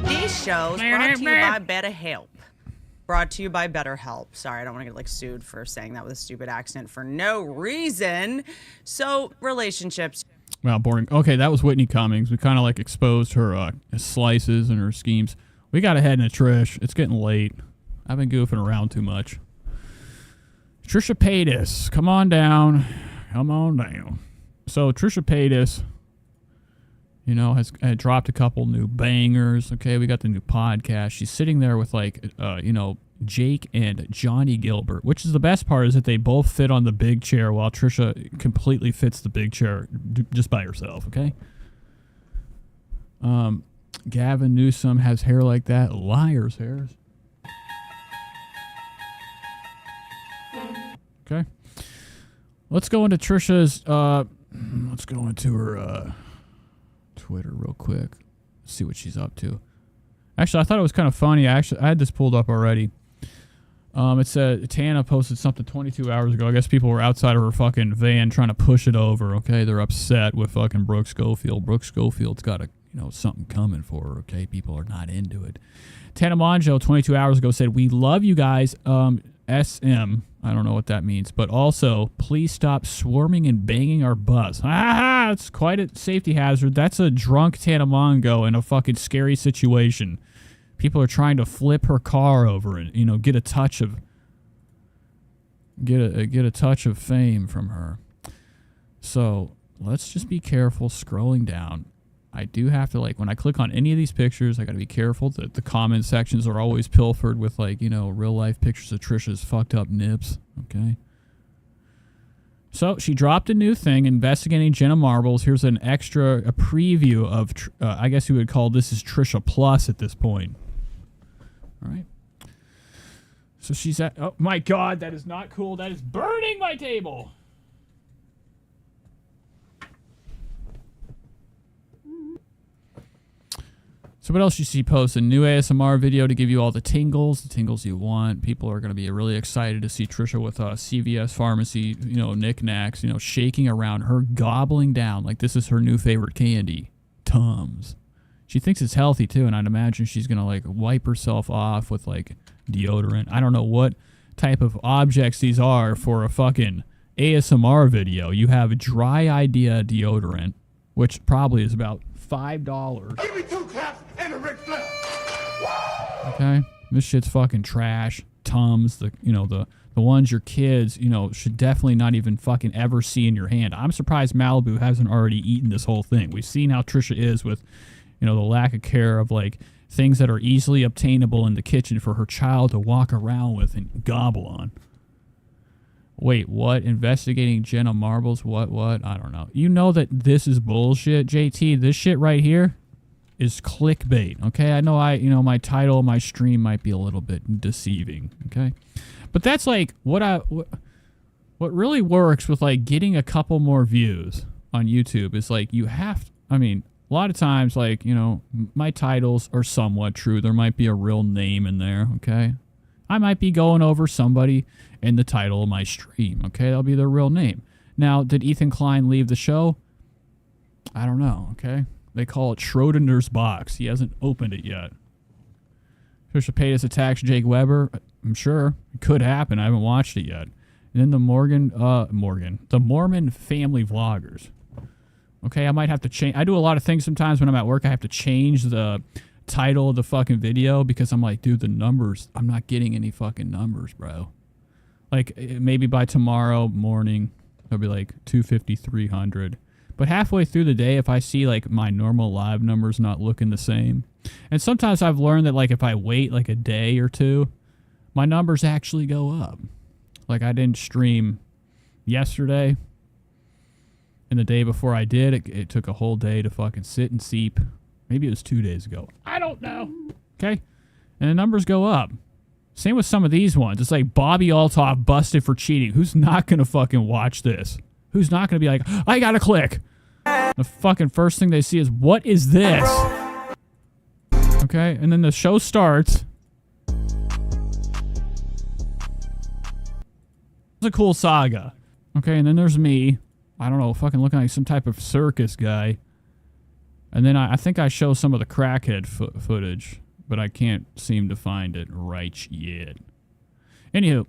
These shows brought to you by BetterHelp. Brought to you by BetterHelp. Sorry, I don't want to get like sued for saying that with a stupid accent for no reason. So relationships. Well, boring. Okay, that was Whitney Cummings. We kind of like exposed her slices and her schemes. We got to head into Trish. It's getting late. I've been goofing around too much. Trisha Paytas, come on down. Come on down. So Trisha Paytas, you know, has dropped a couple new bangers. Okay, we got the new podcast. She's sitting there with like, you know, Jake and Johnny Gilbert, which is the best part is that they both fit on the big chair while Trisha completely fits the big chair just by herself. Okay. Gavin Newsom has hair like that. Liar's hairs. Okay. Let's go into Trisha's, let's go into her, Twitter real quick. See what she's up to. Actually, I thought it was kind of funny. I had this pulled up already. It said Tana posted something 22 hours ago. I guess people were outside of her fucking van trying to push it over. Okay, they're upset with fucking Brooke Schofield. Brooke Schofield's got a something coming for her. Okay, people are not into it. Tana Mongeau 22 hours ago said, "We love you guys. SM. I don't know what that means, but also please stop swarming and banging our bus." It's quite a safety hazard. That's a drunk Tana Mongeau in a fucking scary situation. People are trying to flip her car over and get a touch of fame from her. So let's just be careful scrolling down. I do have to, like, when I click on any of these pictures, I got to be careful that the comment sections are always pilfered with, like, real life pictures of Trisha's fucked up nips. Okay. So she dropped a new thing, investigating Jenna Marbles. Here's a preview of, I guess you would call this is Trisha Plus at this point. All right. So she's at, oh my God, that is not cool. That is burning my table. So what else you see post? A new ASMR video to give you all the tingles you want. People are going to be really excited to see Trisha with CVS pharmacy, knickknacks, shaking around her, gobbling down like this is her new favorite candy, Tums. She thinks it's healthy too, and I'd imagine she's going to like wipe herself off with like deodorant. I don't know what type of objects these are for a fucking ASMR video. You have Dry Idea deodorant, which probably is about $5. Give me 2 claps and a Ric Flair. Okay, this shit's fucking trash. Tums, the ones your kids, should definitely not even fucking ever see in your hand. I'm surprised Malibu hasn't already eaten this whole thing. We've seen how Trisha is with, the lack of care of like things that are easily obtainable in the kitchen for her child to walk around with and gobble on. Wait, what? Investigating Jenna Marbles? What? I don't know. You know that this is bullshit, JT. This shit right here is clickbait, okay? I know my title, my stream might be a little bit deceiving, okay? But that's like what really works with like getting a couple more views on YouTube is like you have, a lot of times like, my titles are somewhat true. There might be a real name in there, okay? I might be going over somebody in the title of my stream, okay? That'll be their real name. Now, did Ethan Klein leave the show? I don't know, okay? They call it Schrodinger's box. He hasn't opened it yet. Trisha Paytas attacks Jake Weber. I'm sure. It could happen. I haven't watched it yet. And then the Mormon family vloggers. Okay, I might have to change. I do a lot of things sometimes when I'm at work. I have to change the title of the fucking video because I'm like, dude, the numbers, I'm not getting any fucking numbers, bro. Like, maybe by tomorrow morning, it'll be like 250, 300. But halfway through the day, if I see like my normal live numbers not looking the same, and sometimes I've learned that like if I wait like a day or two, my numbers actually go up. Like I didn't stream yesterday, and the day before I did, it took a whole day to fucking sit and seep. Maybe it was 2 days ago. I don't know. Okay? And the numbers go up. Same with some of these ones. It's like Bobby Altoff busted for cheating. Who's not going to fucking watch this? Who's not going to be like, I got to click? The fucking first thing they see is, what is this? Okay, and then the show starts. It's a cool saga. Okay, and then there's me. I don't know, fucking looking like some type of circus guy. And then I think I show some of the crackhead footage, but I can't seem to find it right yet. Anywho,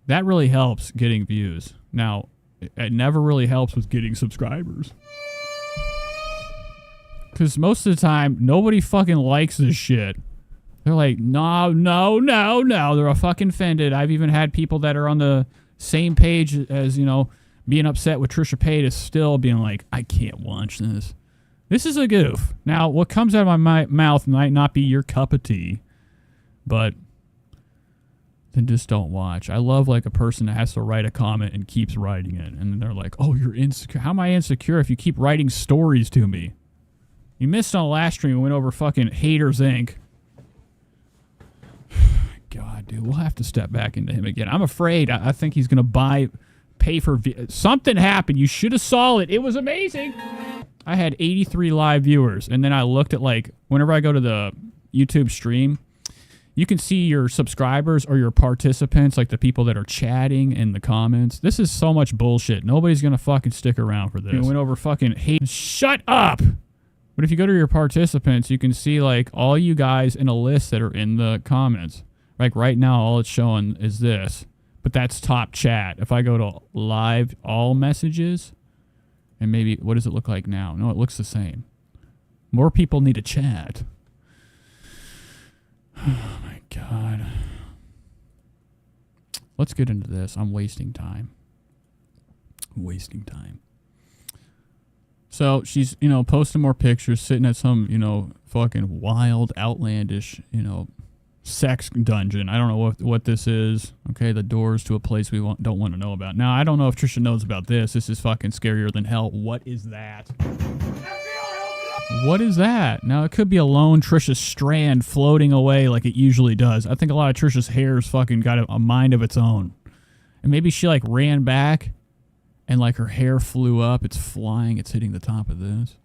that really helps getting views. Now, it never really helps with getting subscribers. Because most of the time, nobody fucking likes this shit. They're like, no. They're fucking offended. I've even had people that are on the same page as, you know, being upset with Trisha Paytas still being like, I can't watch this. This is a goof. Now, what comes out of my mouth might not be your cup of tea, but then just don't watch. I love like a person that has to write a comment and keeps writing it. And then they're like, oh, you're insecure. How am I insecure if you keep writing stories to me? You missed on the last stream. We went over fucking Haters Inc. God, dude, we'll have to step back into him again. I'm afraid. I think he's going to pay for... Something happened. You should have saw it. It was amazing. I had 83 live viewers. And then I looked at, like, whenever I go to the YouTube stream, you can see your subscribers or your participants, like the people that are chatting in the comments. This is so much bullshit. Nobody's going to fucking stick around for this. We went over fucking hate. Shut up! But if you go to your participants, you can see, like, all you guys in a list that are in the comments. Like, right now, all it's showing is this. But that's top chat. If I go to live all messages, and maybe, what does it look like now? No, it looks the same. More people need to chat. Oh, my God. Let's get into this. I'm wasting time. So she's, you know, posting more pictures, sitting at some, you know, fucking wild, outlandish, you know, sex dungeon. I don't know what this is. Okay, the doors to a place we don't want to know about. Now, I don't know if Trisha knows about this. This is fucking scarier than hell. What is that? What is that? Now, it could be a lone Trisha strand floating away like it usually does. I think a lot of Trisha's hair's fucking got a mind of its own. And maybe she, like, ran back and, like, her hair flew up. It's flying. It's hitting the top of this.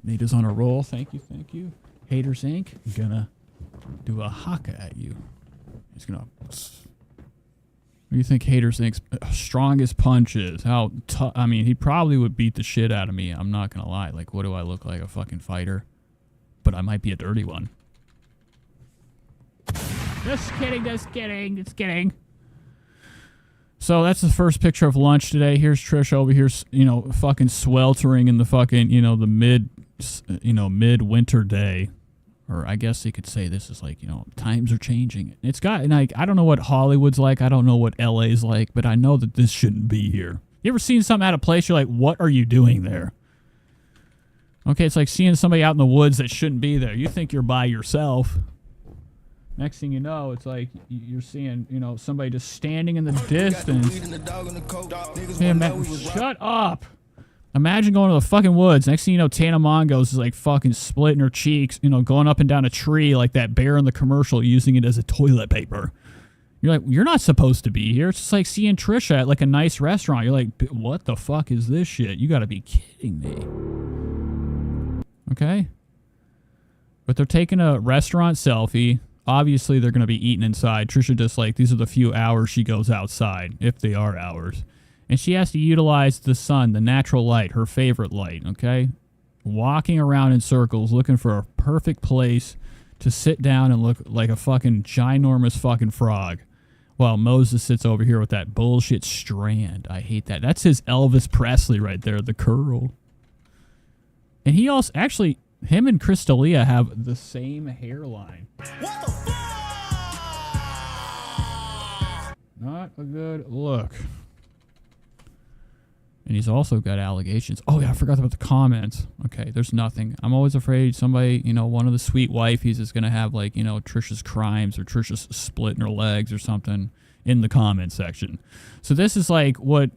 Nita's on a roll. Thank you. Haters Inc. Gonna do a haka at you. He's gonna... What do you think Haters Inc.'s strongest punch is? How tough... I mean, he probably would beat the shit out of me. I'm not gonna lie. Like, what do I look like? A fucking fighter? But I might be a dirty one. Just kidding. So that's the first picture of lunch today. Here's Trish over here, you know, fucking sweltering in the fucking, you know, the midwinter day. Or I guess you could say this is like, you know, times are changing. It's got, like, I don't know what Hollywood's like. I don't know what LA's like, but I know that this shouldn't be here. You ever seen something out of place? You're like, what are you doing there? Okay, it's like seeing somebody out in the woods that shouldn't be there. You think you're by yourself. Next thing you know, it's like you're seeing, you know, somebody just standing in the distance. Man, shut up. Imagine going to the fucking woods. Next thing you know, Tana Mongeau is like fucking splitting her cheeks, you know, going up and down a tree like that bear in the commercial, using it as a toilet paper. You're like, you're not supposed to be here. It's just like seeing Trisha at like a nice restaurant. You're like, what the fuck is this shit? You got to be kidding me. Okay? But they're taking a restaurant selfie. Obviously, they're going to be eating inside. Trisha just like, these are the few hours she goes outside, if they are hours. And she has to utilize the sun, the natural light, her favorite light, okay? Walking around in circles, looking for a perfect place to sit down and look like a fucking ginormous fucking frog. While Moses sits over here with that bullshit strand. I hate that. That's his Elvis Presley right there, the curl. And he also, actually, him and Crystalia have the same hairline. What the fuck? Not a good look. And he's also got allegations. Oh, yeah, I forgot about the comments. Okay, there's nothing. I'm always afraid somebody, you know, one of the sweet wifeys is going to have, like, you know, Trisha's crimes or Trisha's splitting her legs or something in the comment section. So this is, like, what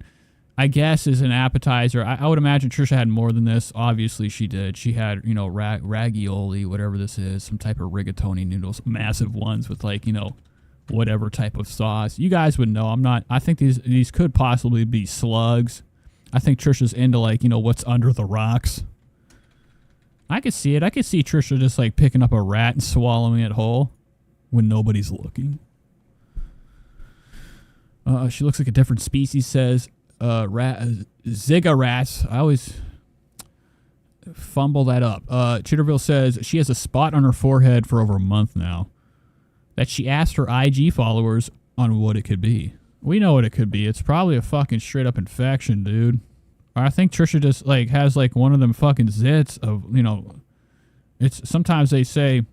I guess is an appetizer. I would imagine Trisha had more than this. Obviously, she did. She had, you know, ravioli, whatever this is, some type of rigatoni noodles, massive ones with, like, you know, whatever type of sauce. You guys would know. I think these could possibly be slugs. I think Trisha's into like, you know, what's under the rocks. I could see it. I could see Trisha just like picking up a rat and swallowing it whole when nobody's looking. She looks like a different species, says Ziga rats. I always fumble that up. Chitterville says she has a spot on her forehead for over a month now. That she asked her IG followers on what it could be. We know what it could be. It's probably a fucking straight up infection, dude. I think Trisha just like has like one of them fucking zits of, you know, it's sometimes they say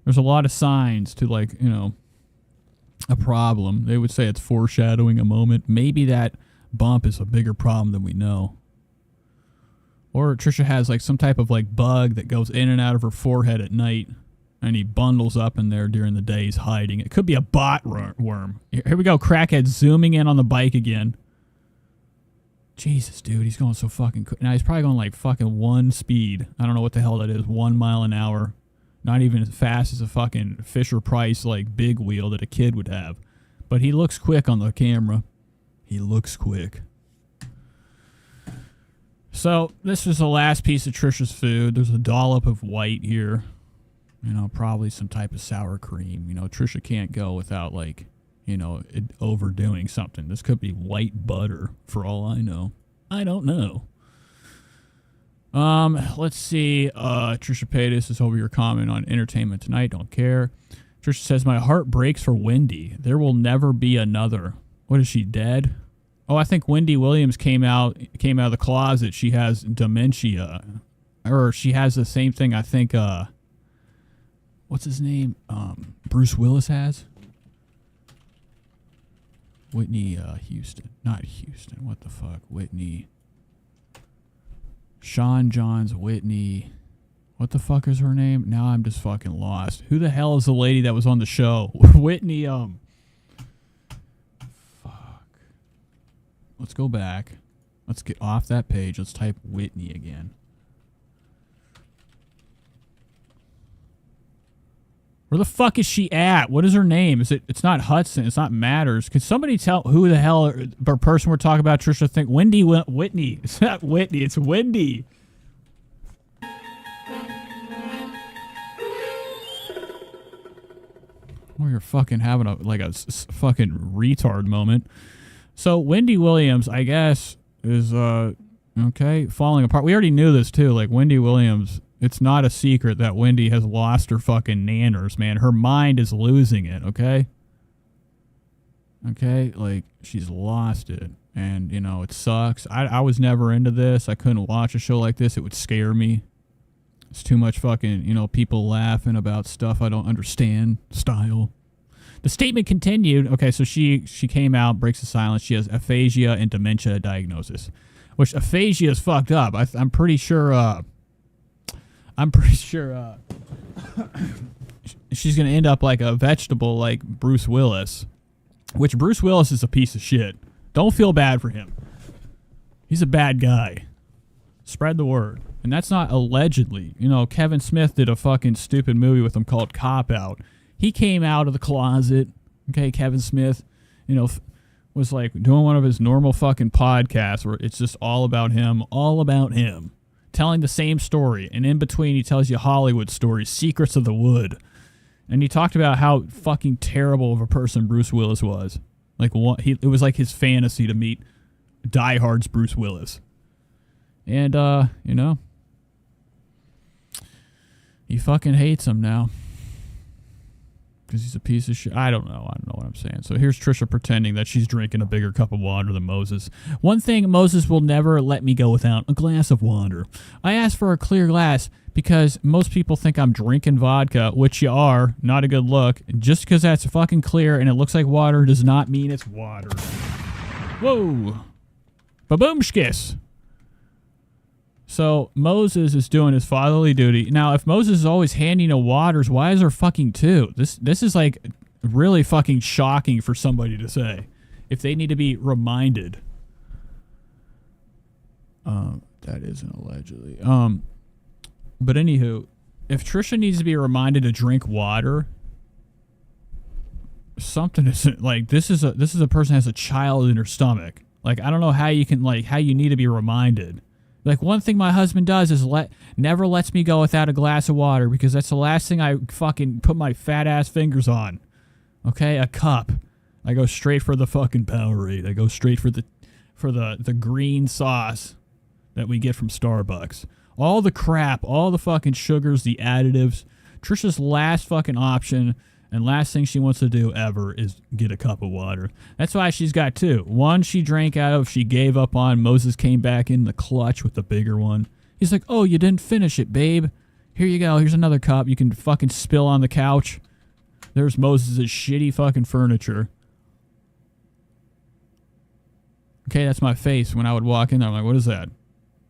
there's a lot of signs to like, you know, a problem. They would say it's foreshadowing a moment. Maybe that bump is a bigger problem than we know. Or Trisha has like some type of like bug that goes in and out of her forehead at night and he bundles up in there during the day. He's hiding. It could be a bot worm. Here we go. Crackhead zooming in on the bike again. Jesus, dude, he's going so fucking quick. Now, he's probably going like fucking 1 speed. I don't know what the hell that is. 1 mile an hour. Not even as fast as a fucking Fisher-Price, like, big wheel that a kid would have. But he looks quick on the camera. He looks quick. So, this is the last piece of Trisha's food. There's a dollop of white here. You know, probably some type of sour cream. You know, Trisha can't go without, like, you know, overdoing something. This could be white butter, for all I know. I don't know. Let's see. Trisha Paytas is over your comment on Entertainment Tonight. Don't care. Trisha says, my heart breaks for Wendy. There will never be another. What, is she dead? Oh, I think Wendy Williams came out of the closet. She has dementia. Or she has the same thing, I think, what's his name? Bruce Willis has. Whitney Houston. Not Houston. What the fuck? Whitney. Sean Johns Whitney. What the fuck is her name? Now I'm just fucking lost. Who the hell is the lady that was on the show? Whitney, fuck. Let's go back. Let's get off that page. Let's type Whitney again. Where the fuck is she at? What is her name? It's not Hudson. It's not Matters. Could somebody tell who the hell or person we're talking about? Trisha, think Whitney. It's not Whitney. It's Wendy. Oh, you're fucking having a fucking retard moment. So Wendy Williams, I guess, is okay, falling apart. We already knew this too. Like Wendy Williams. It's not a secret that Wendy has lost her fucking nanners, man. Her mind is losing it, okay? Okay? Like, she's lost it. And, you know, it sucks. I was never into this. I couldn't watch a show like this. It would scare me. It's too much fucking, you know, people laughing about stuff I don't understand. Style. The statement continued. Okay, so she came out, breaks the silence. She has aphasia and dementia diagnosis. Which, aphasia is fucked up. I'm pretty sure... she's going to end up like a vegetable like Bruce Willis, which Bruce Willis is a piece of shit. Don't feel bad for him. He's a bad guy. Spread the word. And that's not allegedly. You know, Kevin Smith did a fucking stupid movie with him called Cop Out. He came out of the closet. Okay, Kevin Smith, you know, was like doing one of his normal fucking podcasts where it's just all about him. Telling the same story, and in between he tells you Hollywood stories, Secrets of the Wood. And he talked about how fucking terrible of a person Bruce Willis was. Like it was like his fantasy to meet Die Hard's Bruce Willis. And you know, he fucking hates him now. Because he's a piece of shit. I don't know what I'm saying. So here's Trisha pretending that she's drinking a bigger cup of water than Moses. One thing Moses will never let me go without, a glass of water. I asked for a clear glass because most people think I'm drinking vodka, which you are. Not a good look. Just because that's fucking clear and it looks like water does not mean it's water. Whoa. Baboomshkis. So Moses is doing his fatherly duty. Now, if Moses is always handing out waters, why is there fucking 2? This is like really fucking shocking for somebody to say. If they need to be reminded. That isn't allegedly. But anywho, if Trisha needs to be reminded to drink water, something isn't like this is a person has a child in her stomach. Like, I don't know how you can how you need to be reminded. Like, one thing my husband does is never lets me go without a glass of water because that's the last thing I fucking put my fat ass fingers on. Okay, a cup. I go straight for the fucking Powerade. I go straight for the green sauce that we get from Starbucks. All the crap, all the fucking sugars, the additives. Trisha's last fucking option and last thing she wants to do ever is get a cup of water. That's why she's got two. One she drank out of, she gave up on. Moses came back in the clutch with the bigger one. He's like, oh, you didn't finish it, babe. Here you go. Here's another cup. You can fucking spill on the couch. There's Moses' shitty fucking furniture. Okay, that's my face when I would walk in there. I'm like, what is that?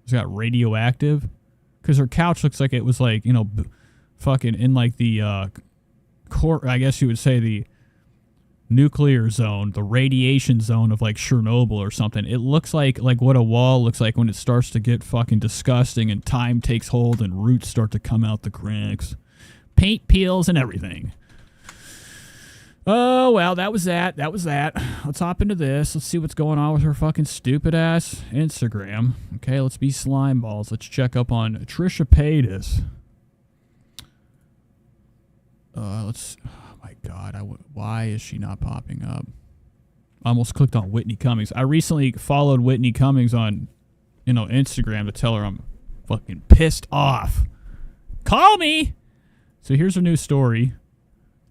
It's got radioactive? Because her couch looks like it was like, you know, fucking in like the core, I guess you would say the nuclear zone, the radiation zone of like Chernobyl or something. It looks like what a wall looks like when it starts to get fucking disgusting and time takes hold and roots start to come out the cracks. Paint peels and everything. Oh, well, that was that. Let's hop into this. Let's see what's going on with her fucking stupid ass Instagram. Okay, let's be slime balls. Let's check up on Trisha Paytas. Oh my God, why is she not popping up? I almost clicked on Whitney Cummings. I recently followed Whitney Cummings on, Instagram to tell her I'm fucking pissed off. Call me! So here's her new story.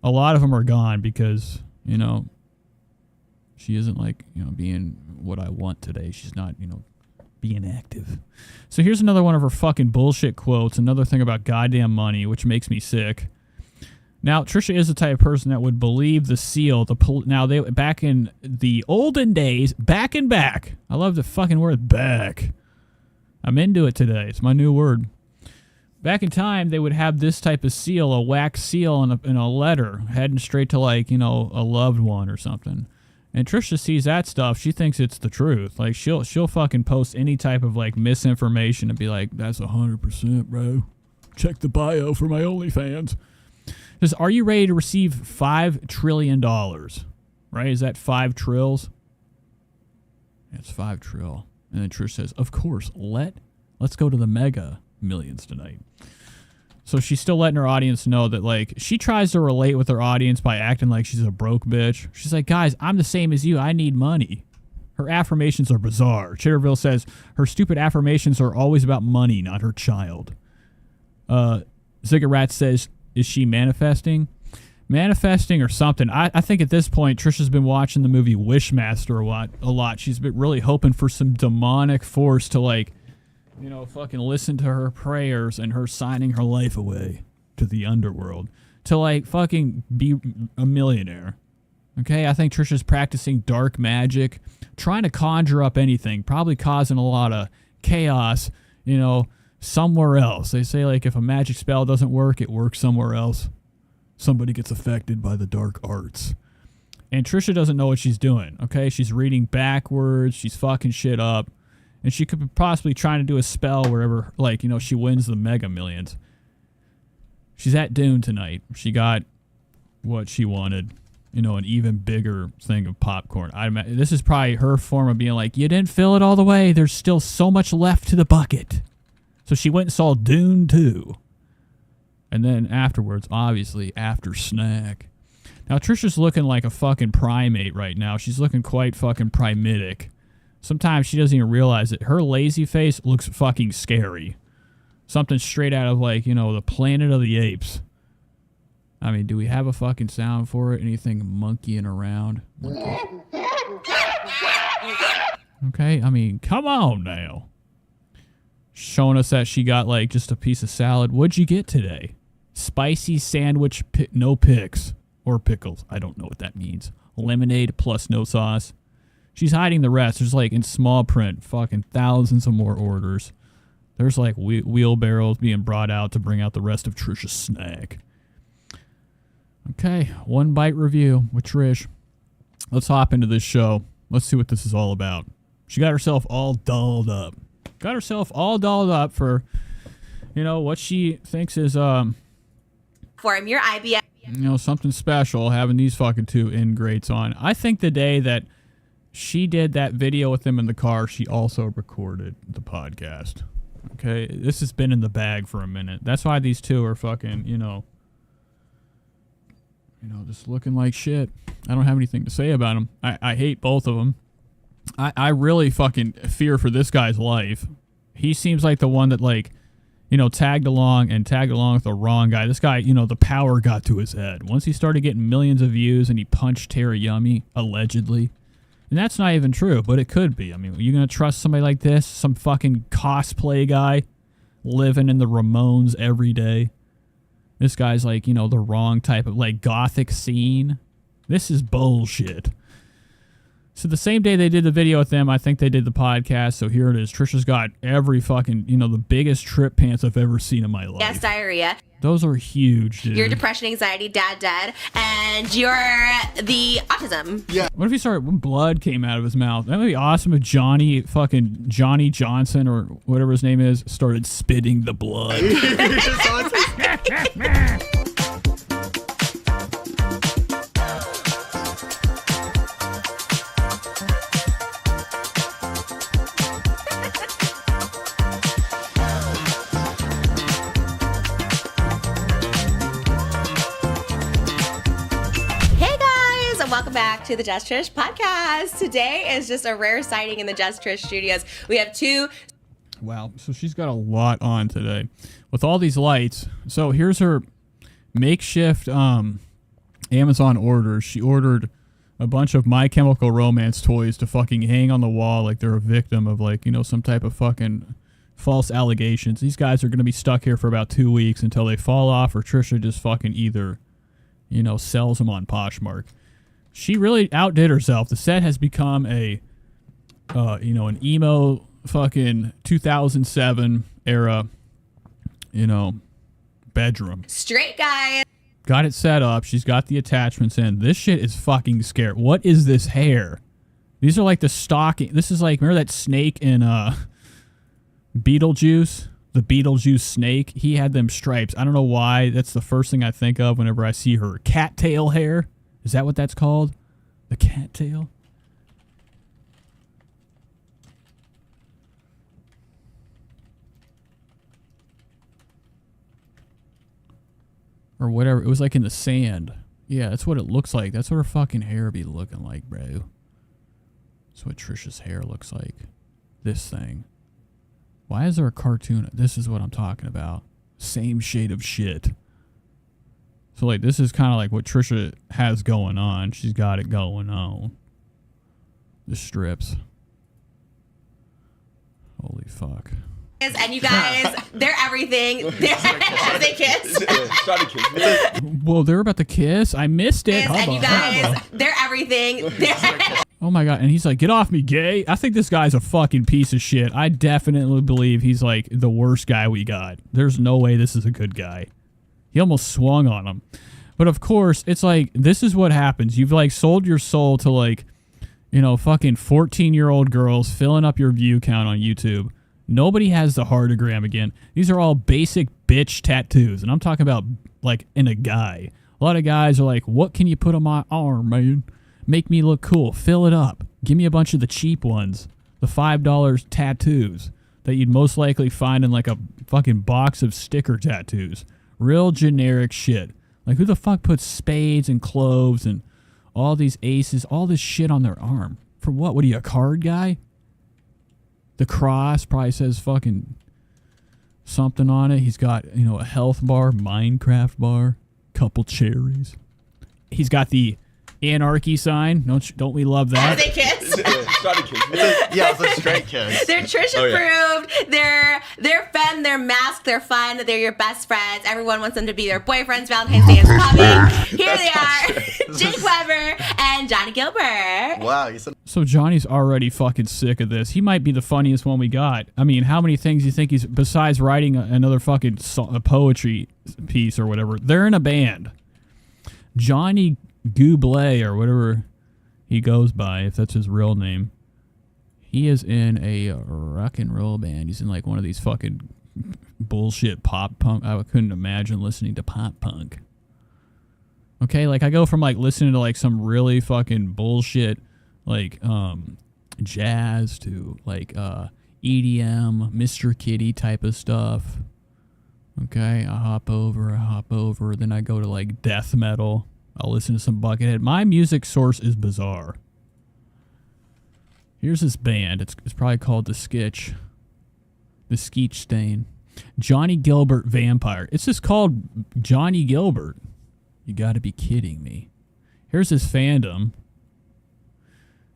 A lot of them are gone because, she isn't being what I want today. She's not, being active. So here's another one of her fucking bullshit quotes. Another thing about goddamn money, which makes me sick. Now, Trisha is the type of person that would believe the seal. Back in the olden days, back. I love the fucking word back. I'm into it today. It's my new word. Back in time, they would have this type of seal, a wax seal in a letter, heading straight to a loved one or something. And Trisha sees that stuff. She thinks it's the truth. Like, she'll fucking post any type of misinformation and be like, "That's 100%, bro. Check the bio for my OnlyFans." Says, "Are you ready to receive $5 trillion?" Right? Is that 5 trills? Yeah, it's 5 trill. And then Trish says, "Of course. Let's go to the Mega Millions tonight." So she's still letting her audience know that she tries to relate with her audience by acting like she's a broke bitch. She's like, "Guys, I'm the same as you. I need money." Her affirmations are bizarre. Chitterville says her stupid affirmations are always about money, not her child. Ziggurat says, "Is she manifesting?" Manifesting or something. I think at this point, Trisha's been watching the movie Wishmaster a lot. She's been really hoping for some demonic force to fucking listen to her prayers and her signing her life away to the underworld to fucking be a millionaire. Okay, I think Trisha's practicing dark magic, trying to conjure up anything, probably causing a lot of chaos, somewhere else. They say if a magic spell doesn't work, it works somewhere else. Somebody gets affected by the dark arts. And Trisha doesn't know what she's doing, okay? She's reading backwards, she's fucking shit up. And she could be possibly trying to do a spell wherever, she wins the Mega Millions. She's at Dune tonight. She got what she wanted. An even bigger thing of popcorn. This is probably her form of being like, "You didn't fill it all the way. There's still so much left to the bucket." So she went and saw Dune 2. And then afterwards, obviously, after snack. Now, Trisha's looking like a fucking primate right now. She's looking quite fucking primitic. Sometimes she doesn't even realize it. Her lazy face looks fucking scary. Something straight out of, the Planet of the Apes. I mean, do we have a fucking sound for it? Anything monkeying around? Okay, I mean, come on now. Showing us that she got, just a piece of salad. What'd you get today? Spicy sandwich, no pics. Or pickles. I don't know what that means. Lemonade plus no sauce. She's hiding the rest. There's in small print, fucking thousands of more orders. There's wheelbarrows being brought out to bring out the rest of Trisha's snack. Okay, one bite review with Trish. Let's hop into this show. Let's see what this is all about. She got herself all dolled up. Got herself all dolled up for, what she thinks is Form your IBS. You know, something special having these fucking two ingrates on. I think the day that she did that video with them in the car, she also recorded the podcast. Okay? This has been in the bag for a minute. That's why these two are fucking, you know, just looking like shit. I don't have anything to say about them. I hate both of them. I really fucking fear for this guy's life. He seems like the one that, like, you know, tagged along with the wrong guy. This guy, you know, the power got to his head. Once he started getting millions of views and he punched Tara Yummy, allegedly. And that's not even true, but it could be. I mean, are you going to trust somebody like this? Some fucking cosplay guy living in the Ramones every day? This guy's like, you know, the wrong type of, like, gothic scene. This is bullshit. So the same day they did the video with them, I think they did the podcast. So here it is. Trisha's got every fucking, you know, the biggest trip pants I've ever seen in my life. Yes, diarrhea. Those are huge, dude. Your depression, anxiety, dad dead, and you're the autism. Yeah. What if he started, when blood came out of his mouth? That would be awesome if Johnny Johnson or whatever his name is started spitting the blood. Welcome back to the Just Trish podcast. Today is just a rare sighting in the Just Trish studios. We have two. Wow. So she's got a lot on today with all these lights. So here's her makeshift Amazon orders. She ordered a bunch of My Chemical Romance toys to fucking hang on the wall like they're a victim of, like, you know, some type of fucking false allegations. These guys are going to be stuck here for about 2 weeks until they fall off, or Trisha just fucking either, you know, sells them on Poshmark. She really outdid herself. The set has become a, you know, an emo fucking 2007 era, you know, bedroom. Straight guy. Got it set up. She's got the attachments in. This shit is fucking scary. What is this hair? These are like the stocking. This is like, remember that snake in Beetlejuice? The Beetlejuice snake? He had them stripes. I don't know why. That's the first thing I think of whenever I see her cattail hair. Is that what that's called? The cattail? Or whatever. It was like in the sand. Yeah, that's what it looks like. That's what her fucking hair be looking like, bro. That's what Trisha's hair looks like. This thing. Why is there a cartoon? This is what I'm talking about. Same shade of shit. So, like, this is kind of like what Trisha has going on. She's got it going on. The strips. Holy fuck. And you guys, they're everything. They kiss. Well, they're about to kiss. I missed it. And you guys, they're everything. Oh my god. And he's like, get off me, gay. I think this guy's a fucking piece of shit. I definitely believe he's like the worst guy we got. There's no way this is a good guy. He almost swung on him. But of course, it's like, this is what happens. You've like sold your soul to, like, you know, fucking 14-year-old girls filling up your view count on YouTube. Nobody has the heartogram again. These are all basic bitch tattoos. And I'm talking about, like, in a guy. A lot of guys are like, what can you put on my arm, man? Make me look cool. Fill it up. Give me a bunch of the cheap ones. The $5 tattoos that you'd most likely find in, like, a fucking box of sticker tattoos. Real generic shit. Like, who the fuck puts spades and cloves and all these aces, all this shit on their arm? For what? What are you, a card guy? The cross probably says fucking something on it. He's got, you know, a health bar, Minecraft bar, couple cherries. He's got the anarchy sign. Don't we love that? They kiss. Yeah, it's a straight kiss. They're Trisha approved. They're fun. They're masked. They're fun. They're your best friends. Everyone wants them to be their boyfriends. Valentine's Day is coming. Here they are, Jake Weber and Johnny Gilbert. Wow. So Johnny's already fucking sick of this. He might be the funniest one we got. I mean, how many things do you think he's, besides writing another fucking a poetry piece or whatever? They're in a band. Johnny Goulet or whatever he goes by, if that's his real name. He is in a rock and roll band. He's in like one of these fucking bullshit pop punk. I couldn't imagine listening to pop punk. Okay, like I go from like listening to like some really fucking bullshit like jazz to like EDM, Mr. Kitty type of stuff. Okay, I hop over, then I go to like death metal. I'll listen to some Buckethead. My music source is bizarre. Here's this band. It's probably called The Skitch. The Skeech Stain. Johnny Gilbert Vampire. It's just called Johnny Gilbert. You gotta be kidding me. Here's his fandom.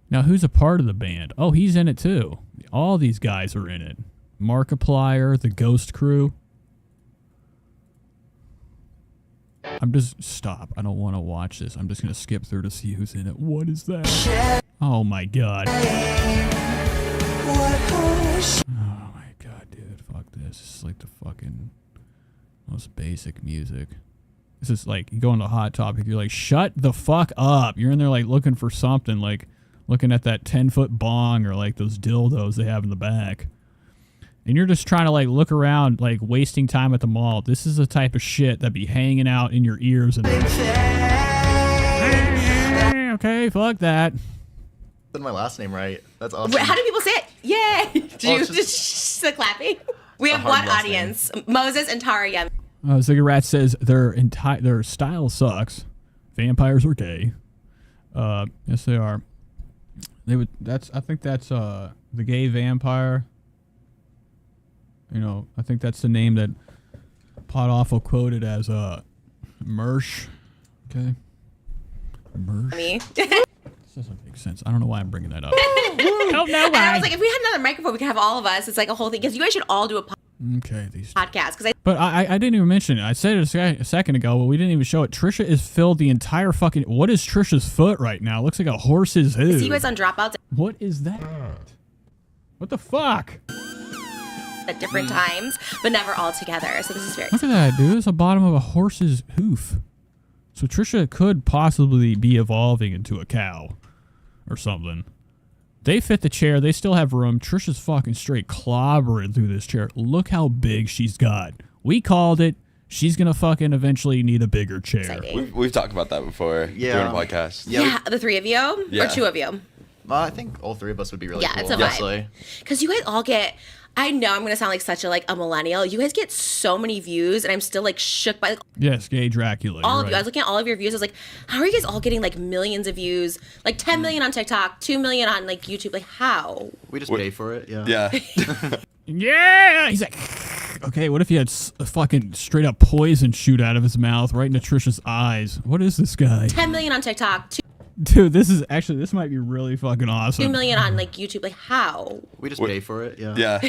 Now, who's a part of the band? Oh, he's in it too. All these guys are in it. Markiplier, the Ghost Crew. Stop. I don't want to watch this. I'm just going to skip through to see who's in it. What is that? Oh my god. Oh my god, dude. Fuck this. This is like the fucking most basic music. This is like, you go on the Hot Topic, you're like, shut the fuck up. You're in there like looking for something, like looking at that 10-foot bong or like those dildos they have in the back. And you're just trying to like look around, like wasting time at the mall. This is the type of shit that be hanging out in your ears and okay, fuck that. Said my last name right. That's awesome. How do people say it? Yay! Did you just the clapping? We have one audience, Moses and Tara Yem. Ziggurat says their style sucks. Vampires are gay. Yes, they are. I think that's the gay vampire. You know, I think that's the name that Pot Awful quoted as Mersh. Okay. Mersh. Me. This doesn't make sense. I don't know why I'm bringing that up. Don't know why. And I was like, if we had another microphone, we could have all of us. It's like a whole thing. Because you guys should all do a podcast. But I didn't even mention it. I said it a second ago, but we didn't even show it. Trisha is filled the entire fucking... What is Trisha's foot right now? It looks like a horse's hoof. See you guys on Dropouts. What is that? What the fuck? At different times, but never all together. So this is very Look at that, dude. It's the bottom of a horse's hoof. So Trisha could possibly be evolving into a cow or something. They fit the chair. They still have room. Trisha's fucking straight clobbering through this chair. Look how big she's got. We called it. She's going to fucking eventually need a bigger chair. We've talked about that before during a podcast. Yeah, the three of you? Yeah. Or two of you? I think all three of us would be really cool. It's a vibe. Because you guys all get... I know I'm going to sound like such a millennial. You guys get so many views, and I'm still like shook by yes, gay Dracula. All of you. I was looking at all of your views. I was like, how are you guys all getting like millions of views? Like 10 million on TikTok, 2 million on like YouTube. Like how? We just pay for it. Yeah. Yeah. Yeah. He's like, okay, what if he had a fucking straight up poison shoot out of his mouth right into Trisha's eyes? What is this guy? 10 million on TikTok. Dude, this might be really fucking awesome. 2 million on like YouTube. Like how? We just pay for it. Yeah. Yeah.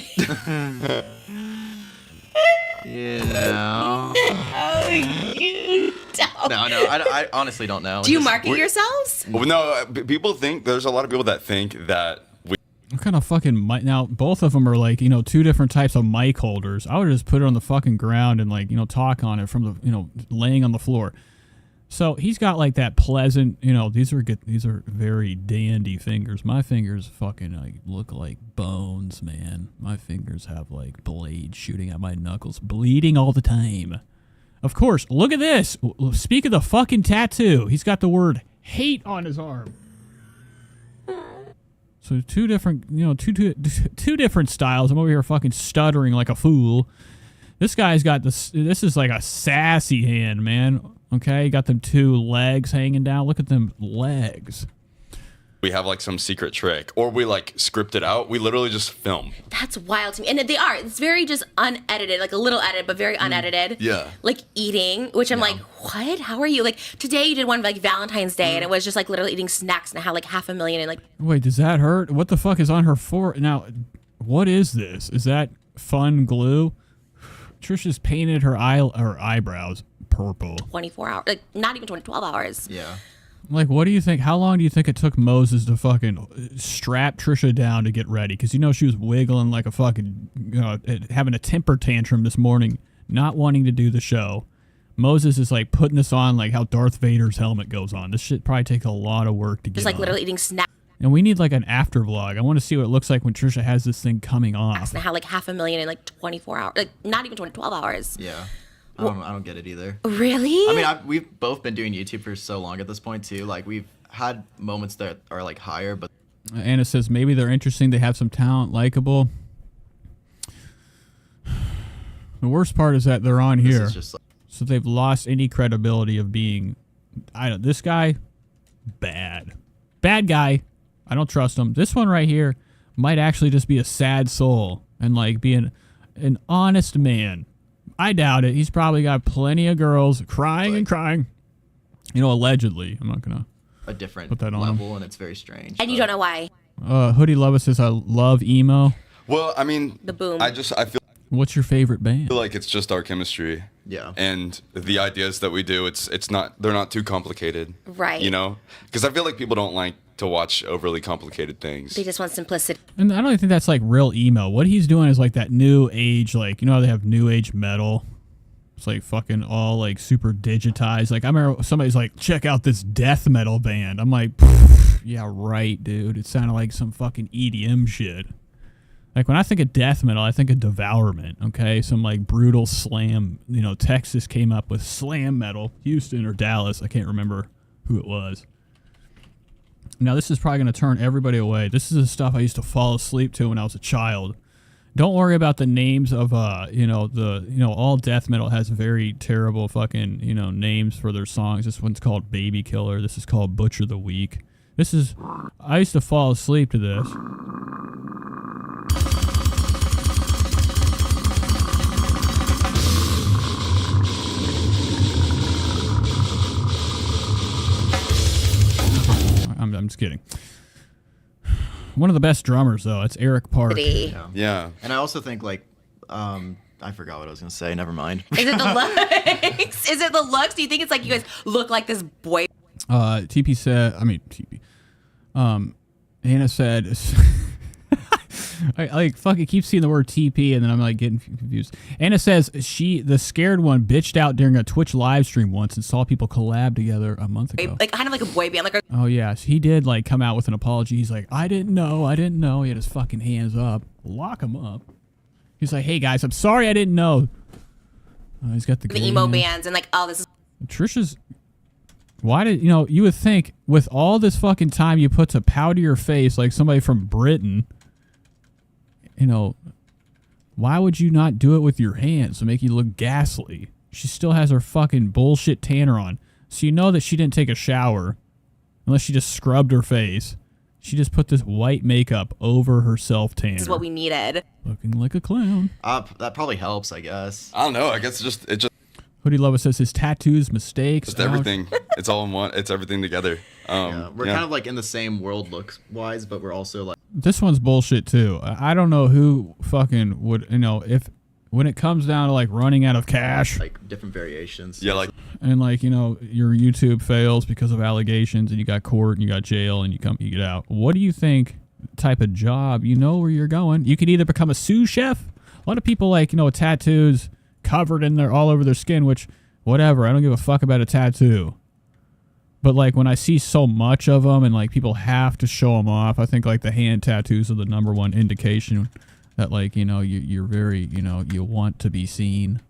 Yeah. Oh, you don't. No, I honestly don't know. Do you market yourselves? Well, no, people think, there's a lot of people that think that we... What kind of fucking mic? Now, both of them are like, two different types of mic holders. I would just put it on the fucking ground and like, talk on it from the, laying on the floor. So he's got like that pleasant, these are very dandy fingers. My fingers fucking like look like bones, man. My fingers have like blades shooting at my knuckles, bleeding all the time. Of course, look at this. Speak of the fucking tattoo. He's got the word hate on his arm. So two different styles. I'm over here fucking stuttering like a fool. This guy's got this is like a sassy hand, man. Okay, got them two legs hanging down. Look at them legs. We have like some secret trick, or we like script it out. We literally just film. That's wild to me. And they are. It's very just unedited, like a little edited, but very unedited. Yeah. Like eating, which I'm like, what? How are you? Like today you did one like Valentine's Day, and it was just like literally eating snacks, and I had like 500,000 and like. Wait, does that hurt? What the fuck is on her forehead? Now, what is this? Is that fun glue? Trisha's painted her eyebrows purple. 24 hours, like not even 12 hours. Yeah. Like, what do you think? How long do you think it took Moses to fucking strap Trisha down to get ready? Because she was wiggling like a fucking, having a temper tantrum this morning, not wanting to do the show. Moses is like putting this on like how Darth Vader's helmet goes on. This shit probably takes a lot of work to get just like on. Literally eating snacks. And we need like an after vlog. I want to see what it looks like when Trisha has this thing coming off. And I had like 500,000 in like 24 hours, like not even 12 hours. Yeah. I don't get it either. Really? I mean, we've both been doing YouTube for so long at this point too. Like we've had moments that are like higher, but Anna says maybe they're interesting. They have some talent, likable. The worst part is that they're on here, so they've lost any credibility of being. This guy, bad guy. I don't trust him. This one right here might actually just be a sad soul and like be an honest man. I doubt it. He's probably got plenty of girls crying and crying. You know, allegedly. I'm not gonna a different put that on level, him. and it's very strange. And you don't know why. Hoodie Lover says I love emo. Well, I mean, The boom. I feel. What's your favorite band? I feel like it's just our chemistry. Yeah. And the ideas that we do, it's not, they're not too complicated. Right. You know? Because I feel like people don't like to watch overly complicated things. They just want simplicity. And I don't even think that's like real emo. What he's doing is like that new age, like, you know how they have new age metal? It's like fucking all like super digitized. Like I remember somebody's like, check out this death metal band. I'm like, yeah, right, dude. It sounded like some fucking EDM shit. Like when I think of death metal, I think of Devourment, okay? Some like brutal slam, you know, Texas came up with slam metal, Houston or Dallas, I can't remember who it was. Now this is probably going to turn everybody away. This is the stuff I used to fall asleep to when I was a child. Don't worry about the names of, all death metal has very terrible fucking, names for their songs. This one's called Baby Killer. This is called Butcher the Week. I used to fall asleep to this. I'm just kidding. One of the best drummers, though. It's Eric Park. Yeah. And I also think, like, I forgot what I was going to say. Never mind. Is it the looks? Is it the looks? Do you think it's like you guys look like this boy? TP said, Hannah said, I like fucking keep seeing the word TP and then I'm like getting confused. Anna says the scared one bitched out during a Twitch live stream once and saw people collab together a month ago. Like kind of like a boy band. Oh yeah, so he did like come out with an apology. He's like, I didn't know. He had his fucking hands up. Lock him up. He's like, hey guys, I'm sorry I didn't know. He's got the emo bands and like, oh, this is Trisha's. Why did you would think with all this fucking time you put to powder your face like somebody from Britain, why would you not do it with your hands to make you look ghastly? She still has her fucking bullshit tanner on. So you know that she didn't take a shower unless she just scrubbed her face. She just put this white makeup over her self tanner. This is what we needed. Looking like a clown. That probably helps, I guess. I don't know. I guess it just Hoodie Lover says his tattoos, mistakes. Just everything. It's all in one. It's everything together. We're kind of like in the same world looks wise, but we're also like. This one's bullshit too. I don't know who fucking would, if when it comes down to like running out of cash. Like different variations. Yeah, like. And like, your YouTube fails because of allegations and you got court and you got jail and you get out. What do you think type of job, where you're going? You could either become a sous chef. A lot of people like, tattoos covered in all over their skin, which whatever, I don't give a fuck about a tattoo. But like when I see so much of them and like people have to show them off, I think like the hand tattoos are the number one indication that like, you're very, you want to be seen.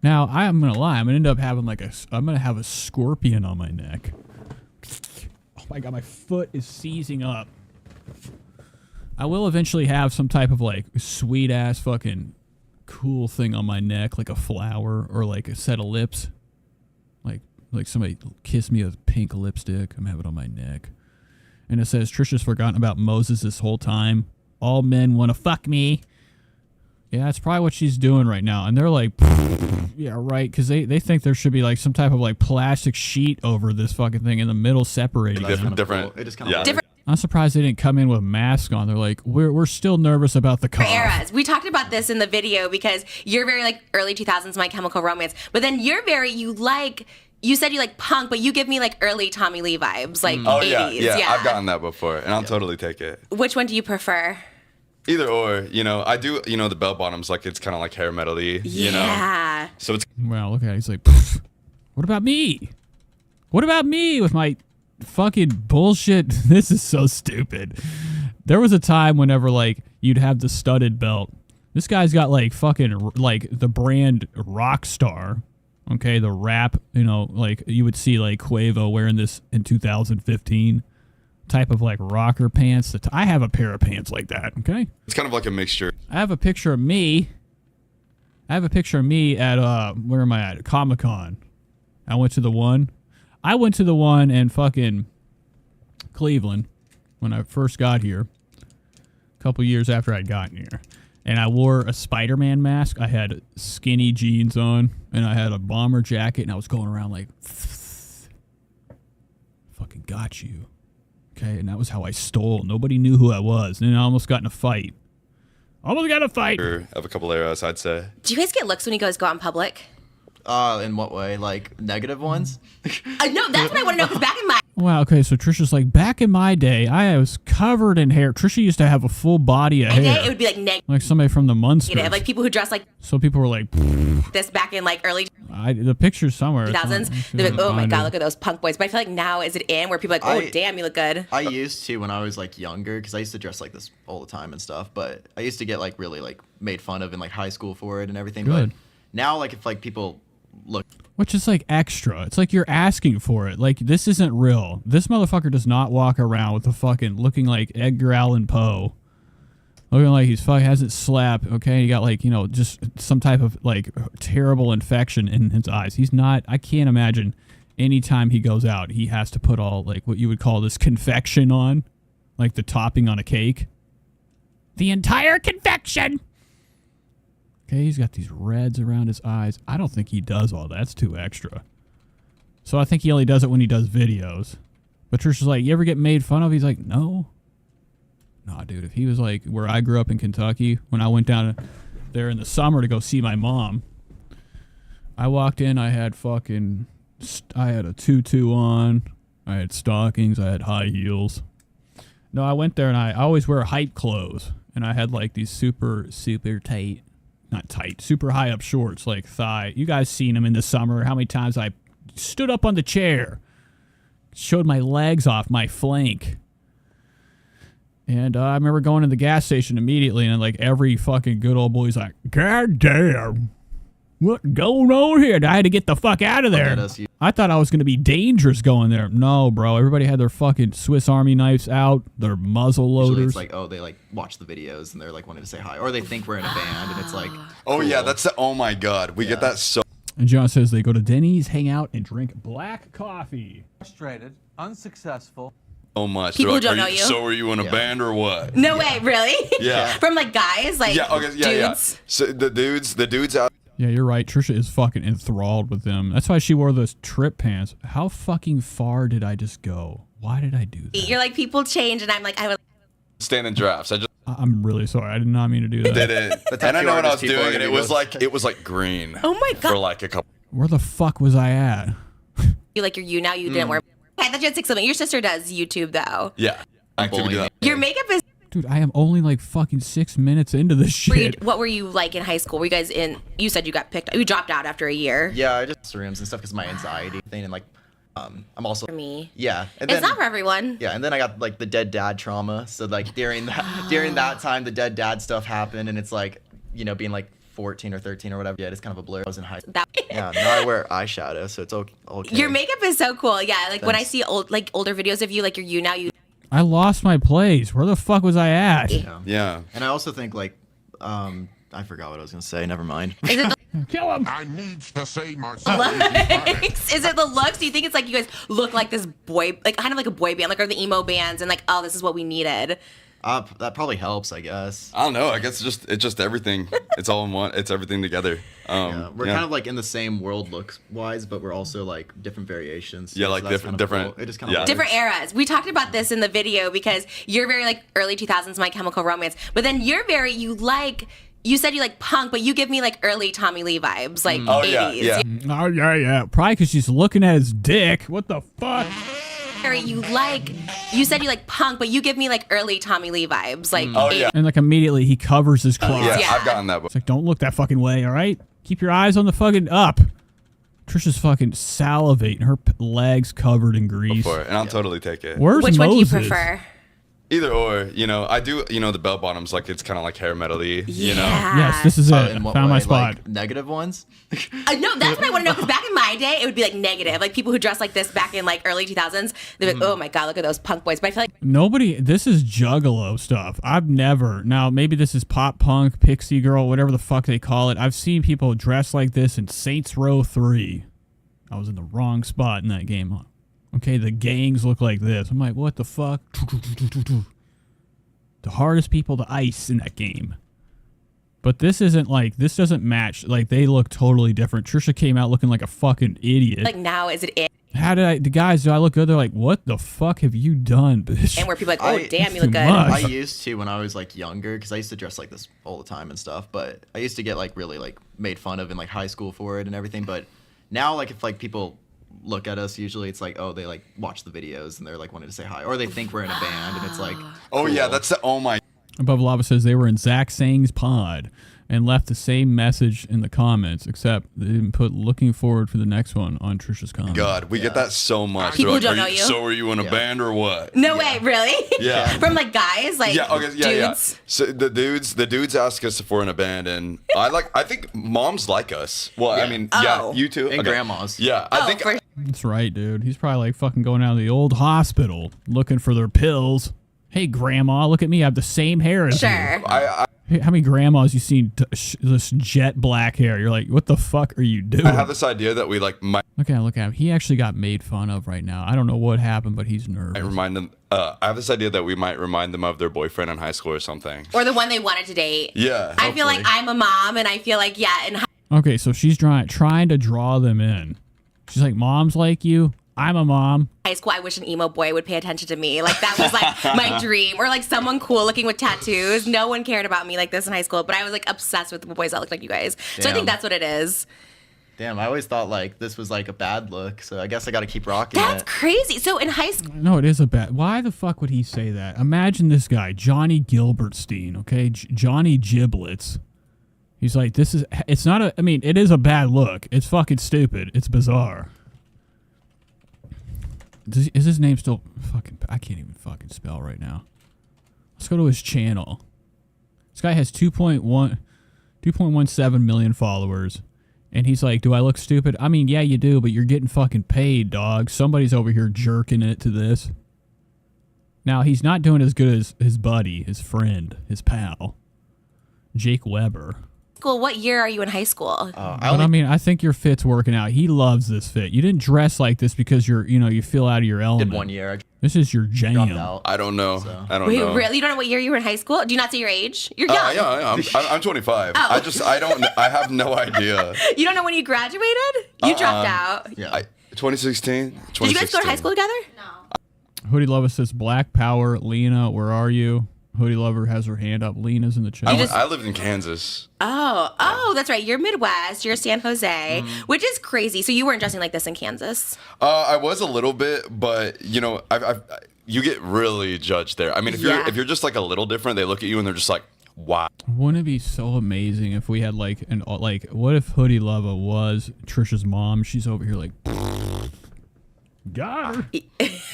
Now I'm going to lie, I'm going to end up having I'm going to have a scorpion on my neck. Oh my God, my foot is seizing up. I will eventually have some type of like sweet ass fucking cool thing on my neck, like a flower or like a set of lips, like somebody kissed me with pink lipstick. I'm having it on my neck. And it says Trisha's forgotten about Moses this whole time. All men want to fuck me. Yeah, that's probably what she's doing right now. And they're like, yeah, right, because they think there should be like some type of like plastic sheet over this fucking thing in the middle separating them. Different. It is kind of different. I'm surprised they didn't come in with a mask on. They're like, we're still nervous about the cough. Eras. We talked about this in the video because you're very like early 2000s My Chemical Romance, but then you're very you said you like punk, but you give me like early Tommy Lee vibes, like 80s. Yeah, I've gotten that before, and I'll totally take it. Which one do you prefer? Either or, I do, the bell bottoms, like it's kind of like hair metal-y, Yeah. So it's. Well, look at it. He's like, what about me? What about me with my fucking bullshit? This is so stupid. There was a time whenever like you'd have the studded belt This guy's got like fucking like the brand Rockstar. Okay, the rap, you know, like you would see like Quavo wearing this in 2015 type of like rocker pants. I have a pair of pants like that, okay? It's kind of like a mixture. I have a picture of me. At where am I at? Comic-Con. I went to the one in fucking Cleveland when I first got here. A couple years after I'd gotten here. And I wore a Spider-Man mask. I had skinny jeans on, and I had a bomber jacket, and I was going around like, fucking got you. Okay, and that was how I stole. Nobody knew who I was, and I almost got in a fight. Almost got in a fight. Of a couple eras, I'd say. Do you guys get looks when you guys go out in public? In what way? Like negative ones? No, that's what I want to know. Because back in my Wow, okay, so Trisha's like, back in my day, I was covered in hair. Trisha used to have a full body of hair. it would be like negative. Like somebody from the Munsters. Like people who dress like So people were like, this back in like early the picture's somewhere. 2000s. They're like, oh my God, look at those punk boys. But I feel like now is it in where people are like, oh damn, you look good. I used to when I was like younger, because I used to dress like this all the time and stuff. But I used to get like really like made fun of in like high school for it and everything. Good. But now like if like people look. Which is like extra. It's like you're asking for it. Like, this isn't real. This motherfucker does not walk around with the fucking looking like Edgar Allan Poe. Looking like he's fucking hasn't slept, okay? He got like, you know, just some type of like terrible infection in his eyes. He's not, I can't imagine anytime he goes out, he has to put all like what you would call this confection on. Like the topping on a cake. The entire confection! Okay, he's got these reds around his eyes. I don't think he does all that. That's too extra. So I think he only does it when he does videos. But Trisha's like, you ever get made fun of? He's like, no. Nah, dude, if he was like where I grew up in Kentucky, when I went down there in the summer to go see my mom, I walked in, I had a tutu on, I had stockings, I had high heels. No, I went there and I always wear hype clothes. And I had like these super tight. Not tight, super high up shorts, like thigh. You guys seen them in the summer. How many times I stood up on the chair, showed my legs off my flank. And I remember going to the gas station immediately, and like every fucking good old boy's like, God damn, what going on here? I had to get the fuck out of there. I thought I was going to be dangerous going there. No, bro. Everybody had their fucking Swiss Army knives out, their muzzle loaders. Usually it's like, oh, they like watch the videos and they're like wanting to say hi, or they think we're in a band and it's like, oh cool. Yeah, oh my God, we get that so. And John says they go to Denny's, hang out, and drink black coffee. Frustrated, unsuccessful. So much. People like, who don't know you. So are you in a band or what? No way, really? Yeah. From like guys, like dudes. Yeah. So the dudes out. Yeah, you're right. Trisha is fucking enthralled with them. That's why she wore those trip pants. How fucking far did I just go? Why did I do that? You're like, people change, and I'm like, I would. Stand in drafts. I'm really sorry. I did not mean to do that. Did it? And I know what I was doing, and it was like green. Oh my God. For like a couple. Where the fuck was I at? You like you now. You didn't wear. I thought you had 6 something. Your sister does YouTube though. Yeah. Your makeup is. Dude, I am only like fucking 6 minutes into this shit. What were you like in high school? Were you guys in? You said you got picked. You dropped out after a year. Yeah, I just rooms and stuff because of my anxiety thing, and like, I'm also for me. Yeah, and it's not for everyone. Yeah, and then I got like the dead dad trauma. So like during that time, the dead dad stuff happened, and it's like, you know, being like 14 or 13 or whatever. Yeah, it's kind of a blur. I was in high school. Yeah, now I wear eyeshadow, so it's okay. Your makeup is so cool. Yeah, like when I see older videos of you, like you now. I lost my place. Where the fuck was I at? Yeah. And I also think like, I forgot what I was gonna say. Never mind. Is it kill him? I need to say looks? Is it the looks? Do you think it's like you guys look like this boy, like kind of like a boy band, like or the emo bands, and like, oh, this is what we needed? That probably helps, I guess. I don't know. I guess it's just everything. It's all in one. It's everything together. We're kind of like in the same world looks wise, but we're also like different variations. Yeah, like different. Cool. It just kind of different eras. We talked about this in the video because you're very like early 2000s My Chemical Romance, but then you're very you said you like punk, but you give me like early Tommy Lee vibes, like 80s. Yeah. Oh yeah. Probably because she's looking at his dick. What the fuck? You said you like punk, but you give me like early Tommy Lee vibes, like 80s. And like immediately he covers his crotch. Yeah, I've gotten that. It's like, don't look that fucking way, all right? Keep your eyes on the fucking up. Trisha's fucking salivating, her legs covered in grease. And I'll totally take it. Where's Which Moses? one do you prefer? Either or, you know, I do, you know, the bell bottoms, like it's kind of like hair metal-y, you know? Yes, this is it. In what Found way? my spot. Like negative ones? No, that's what I want to know, because back in my day, it would be like negative. Like people who dressed like this back in like early 2000s, they'd be like, oh my God, look at those punk boys. But I feel like Nobody, this is juggalo stuff. I've never, now maybe this is pop punk, pixie girl, whatever the fuck they call it. I've seen people dressed like this in Saints Row 3. I was in the wrong spot in that game. Okay, the gangs look like this. I'm like, what the fuck? The hardest people to ice in that game. But this isn't like, this doesn't match. Like, they look totally different. Trisha came out looking like a fucking idiot. like now is it? How did the guys, do I look good? They're like, what the fuck have you done, bitch? And where people are like, oh damn, you too look good. much. I used to when I was like younger, because I used to dress like this all the time and stuff, but I used to get like really like made fun of in like high school for it and everything. But now, like, if like people look at us, usually it's like, oh, they like watch the videos and they're like wanting to say hi, or they think we're in a band and it's like, Oh yeah, that's the, oh my. Above Lava says they were in Zach Sang's pod and left the same message in the comments, except they didn't put looking forward for the next one on Trisha's comment. God, we get that so much. People They're who like, don't "Are know you?" So are you in a band or what? No way, really? Yeah. From like guys, like dudes. So the dudes ask us if we're in a band, and I think moms like us. Well, I mean, yeah, you too, and grandmas. Yeah, I think. That's right, dude. He's probably like fucking going out to the old hospital looking for their pills. Hey, grandma, look at me. I have the same hair as you. Hey, how many grandmas you seen this jet black hair? You're like, what the fuck are you doing? I have this idea that we like might. Look at him. He actually got made fun of right now. I don't know what happened, but he's nervous. I remind them. I have this idea that we might remind them of their boyfriend in high school or something. Or the one they wanted to date. Yeah. I feel like I'm a mom, and I feel like Okay, so she's trying to draw them in. She's like, moms like you. I'm a mom. high school, I wish an emo boy would pay attention to me. Like that was like my dream. Or like someone cool looking with tattoos. No one cared about me like this in high school, but I was like obsessed with boys that looked like you guys. So I think that's what it is. Damn, I always thought like this was like a bad look, so I guess I got to keep rocking That's it. crazy. So in high school, No, it is a bad. Why the fuck would he say that? Imagine this guy, Johnny Gilbertstein, okay? Johnny Giblets. He's like, this is, it's not a, I mean, it is a bad look. It's fucking stupid. It's bizarre. Is his name still fucking, I can't even fucking spell right now. Let's go to his channel. This guy has 2.17 million followers. And he's like, do I look stupid? I mean, yeah, you do, but you're getting fucking paid, dog. Somebody's over here jerking it to this. Now, he's not doing as good as his buddy, his friend, his pal, Jake Weber. what year are you in high school? I mean, I think your fit's working out. He loves this fit. You didn't dress like this because you're, you know, you feel out of your element. Did 1 year. This is your jam. I don't know. I don't Wait, know. really? You don't know what year you were in high school? Do you not say your age? You're young. Yeah, I'm 25. Oh. I have no idea. You don't know when you graduated? You dropped out. Yeah. 2016. Did you guys go to high school together? Hoodie Lover says, Black Power. Lena, where are you? Hoodie Lover has her hand up. Lena's in the chat. I lived in Kansas. Oh, that's right. You're Midwest. You're San Jose, which is crazy. So you weren't dressing like this in Kansas? I was a little bit, but you know, you get really judged there. I mean, if you're just like a little different, they look at you and they're just like, wow. Wouldn't it be so amazing if we had like what if Hoodie Lover was Trisha's mom? She's over here like, got her.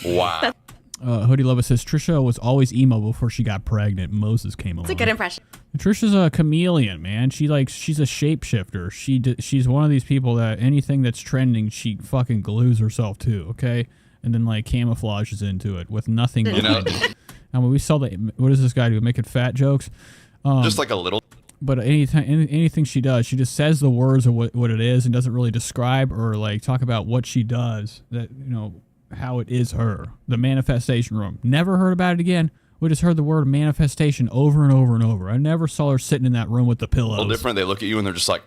Wow. Hoodie Lover says Trisha was always emo before she got pregnant. Moses came along. That's a good impression. Trisha's a chameleon, man. She's a shapeshifter. She's one of these people that anything that's trending, she fucking glues herself to. Okay, and then like camouflages into it with nothing. You know. I mean, we saw that. What does this guy do? Making fat jokes. Just like a little. But anything she does, she just says the words of what it is and doesn't really describe or like talk about what she does. That, you know, how it is her. The manifestation room. Never heard about it again. We just heard the word manifestation over and over and over. I never saw her sitting in that room with the pillows. A little different. They look at you and they're just like,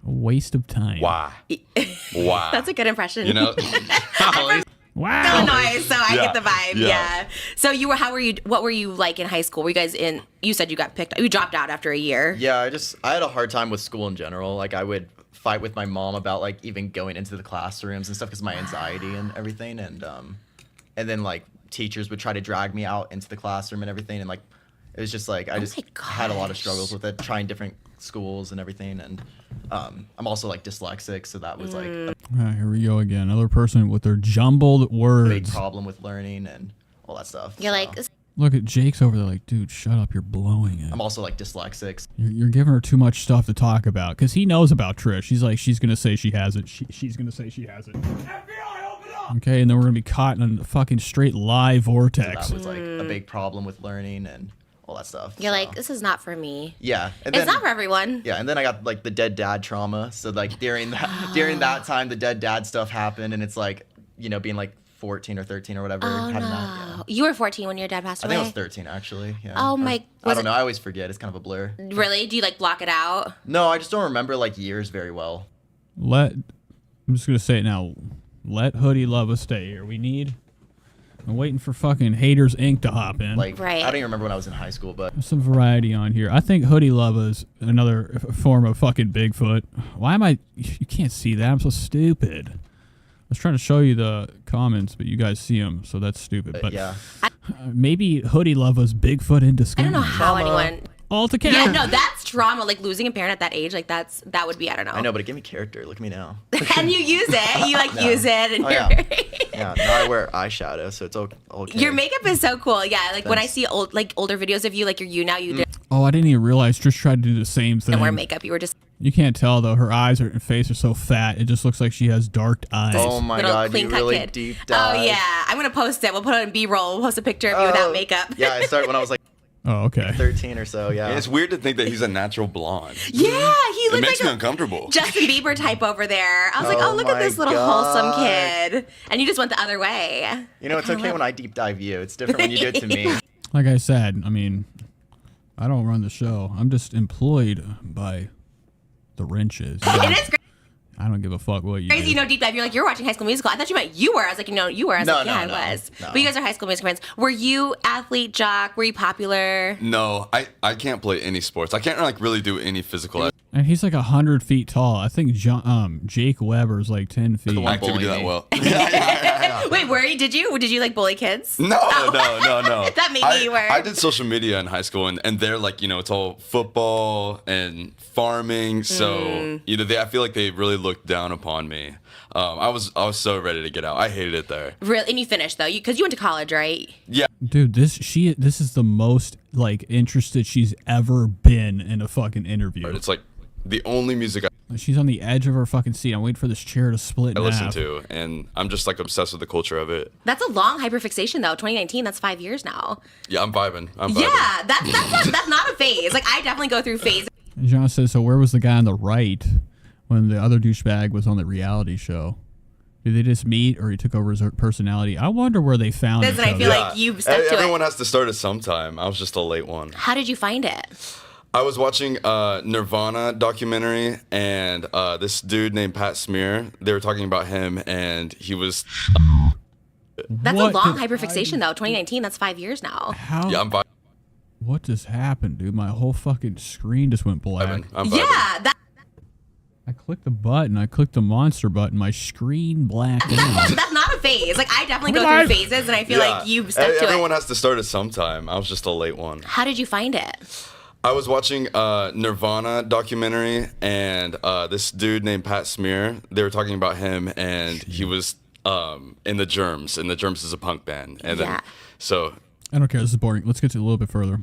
a waste of time. Wow. Wow. That's a good impression. You know? Wow. Illinois, so I get the vibe. Yeah. Yeah. So what were you like in high school? Were you guys you said you got picked, you dropped out after a year. Yeah, I had a hard time with school in general. Like I would fight with my mom about like even going into the classrooms and stuff because of my anxiety and everything. And then like teachers would try to drag me out into the classroom and everything. And like, it was just like, I just had a lot of struggles with it, trying different schools and everything. And I'm also like dyslexic. So that was like a Here we go again. Another person with their jumbled words. big problem with learning and all that stuff. You're like, Look at Jake's over there like, dude, shut up, you're blowing it. I'm also like dyslexic. You're giving her too much stuff to talk about because he knows about Trish. He's like, she's gonna say she has it. She's gonna say she has it. Okay, and then we're gonna be caught in a fucking straight lie vortex. So that was like a big problem with learning and all that stuff. You're like, this is not for me. Yeah, and It's not for everyone. Yeah, and then I got like the dead dad trauma. So like during that time, the dead dad stuff happened, and it's like, you know, being like 14 or 13 or whatever. Oh, having no. that, yeah. You were 14 when your dad passed I away? think I was 13 actually. Yeah. Oh Or- my- I don't know. I always forget. It's kind of a blur. Really? Do you like block it out? No, I just don't remember like years very well. I'm just gonna say it now. Let Hoodie Love us stay here. I'm waiting for fucking Haters Inc. to hop in. Like, I don't even remember when I was in high school, but There's some variety on here. I think Hoodie Love is another form of fucking Bigfoot. Why am I? You can't see that. I'm so stupid. I was trying to show you the comments, but you guys see them, so that's stupid. But yeah. Maybe Hoodie Love was Bigfoot in disguise. I don't know how anyone. All to count. Yeah, no, that's trauma. Like losing a parent at that age, like that would be, I don't know. I know, but it gave me character. Look at me now. And you use it. You like use it, and Oh, you're yeah. Yeah, now I wear eyeshadow, so it's okay. Your makeup is so cool. Yeah, like when I see older videos of you, like you're you now, you Oh, I didn't even realize Trish tried to do the same thing. didn't wear makeup. You were just You can't tell though. Her eyes and face are so fat. It just looks like she has dark eyes. Oh my little god, you clean cut really kid. deep dive. Oh yeah, I'm gonna post it. We'll put it in B-roll. We'll post a picture of you without makeup. Yeah, I started when I was like Oh, okay. 13 or so, yeah. And it's weird to think that he's a natural blonde. Yeah, he It looks makes like me a uncomfortable. Justin Bieber type over there. I was like, Oh oh, look at my this little God. wholesome kid. And you just went the other way. You know, it's okay when I deep dive you. It's different when you do it to me. Like I said, I mean, I don't run the show. I'm just employed by the wrenches. It is I don't give a fuck what you crazy, do. you know, deep dive. You're like, you're watching High School Musical. I thought you meant you were. I was like, no, you were. I was No, like, yeah, no, I no, was. no. But you guys are High School Musical fans. Were you athlete, jock? Were you popular? No, I can't play any sports. I can't like really do any physical And he's like 100 feet tall. I think Jake Weber's like 10 feet. activity that well. Wait, were you? Did you like bully kids? No. That maybe you were. I did social media in high school, and they're like, you know, it's all football and farming. So, you know, I feel like they really looked down upon me. I was so ready to get out. I hated it there. Really? And you finished though, because you went to college, right? Yeah. Dude, this is the most like interested she's ever been in a fucking interview. It's like the only music She's on the edge of her fucking seat. I'm waiting for this chair to split I in listen half. to, and I'm just like obsessed with the culture of it. That's a long hyperfixation though. 2019. That's 5 years now. Yeah, I'm vibing. Yeah, that's not a phase. Like I definitely go through phases. John says, so where was the guy on the right when the other douchebag was on the reality show? Did they just meet or he took over his personality? I wonder where they found Doesn't I feel like you stuck to it? Everyone has to start at some time. I was just a late one. How did you find it? I was watching a Nirvana documentary, and this dude named Pat Smear, they were talking about him, and he was... That's a long hyperfixation though. 2019. That's 5 years now. How? Yeah, I'm vibing. What just happened, dude? My whole fucking screen just went black. I'm vibing. Yeah, that. I clicked the button. I clicked the monster button. My screen blacked out. That's not a phase. Like I definitely go Live. through phases, and I feel like you stuck to it. Everyone has to start at some time. I was just a late one. How did you find it? I was watching a Nirvana documentary, and this dude named Pat Smear, they were talking about him, and he was in the Germs, and the Germs is a punk band. And then, so... I don't care. This is boring. Let's get to a little bit further.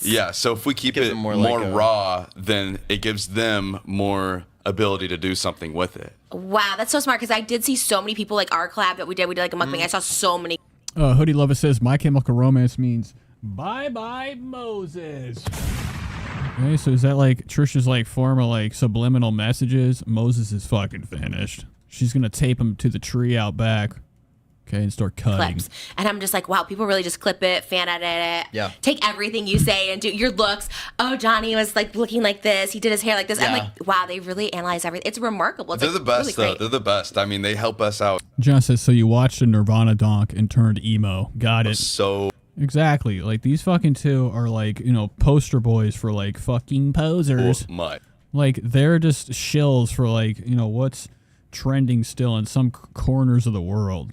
Yeah, so if we keep it more raw, then it gives them more ability to do something with it. Wow, that's so smart because I did see so many people like our collab that we did like a mukbang. I saw so many. Hoodie Lover says, My Chemical Romance means bye-bye Moses. Okay, so is that like Trisha's like form of like subliminal messages? Moses is fucking finished. She's going to tape him to the tree out back. Okay, and start cutting. Clips. And I'm just like, wow, people really just clip it, fan edit it. Yeah. Take everything you say and do your looks. Oh, Johnny was like looking like this. He did his hair like this. I'm Yeah. like, wow, they really analyze everything. It's remarkable. It's They're like, the best, really though. great. They're the best. I mean, they help us out. John says, so you watched a Nirvana donk and turned emo. Got it. So... Exactly. Like, these fucking two are like, you know, poster boys for like fucking posers. Oh, my. Like, they're just shills for like, you know, what's trending still in some corners of the world.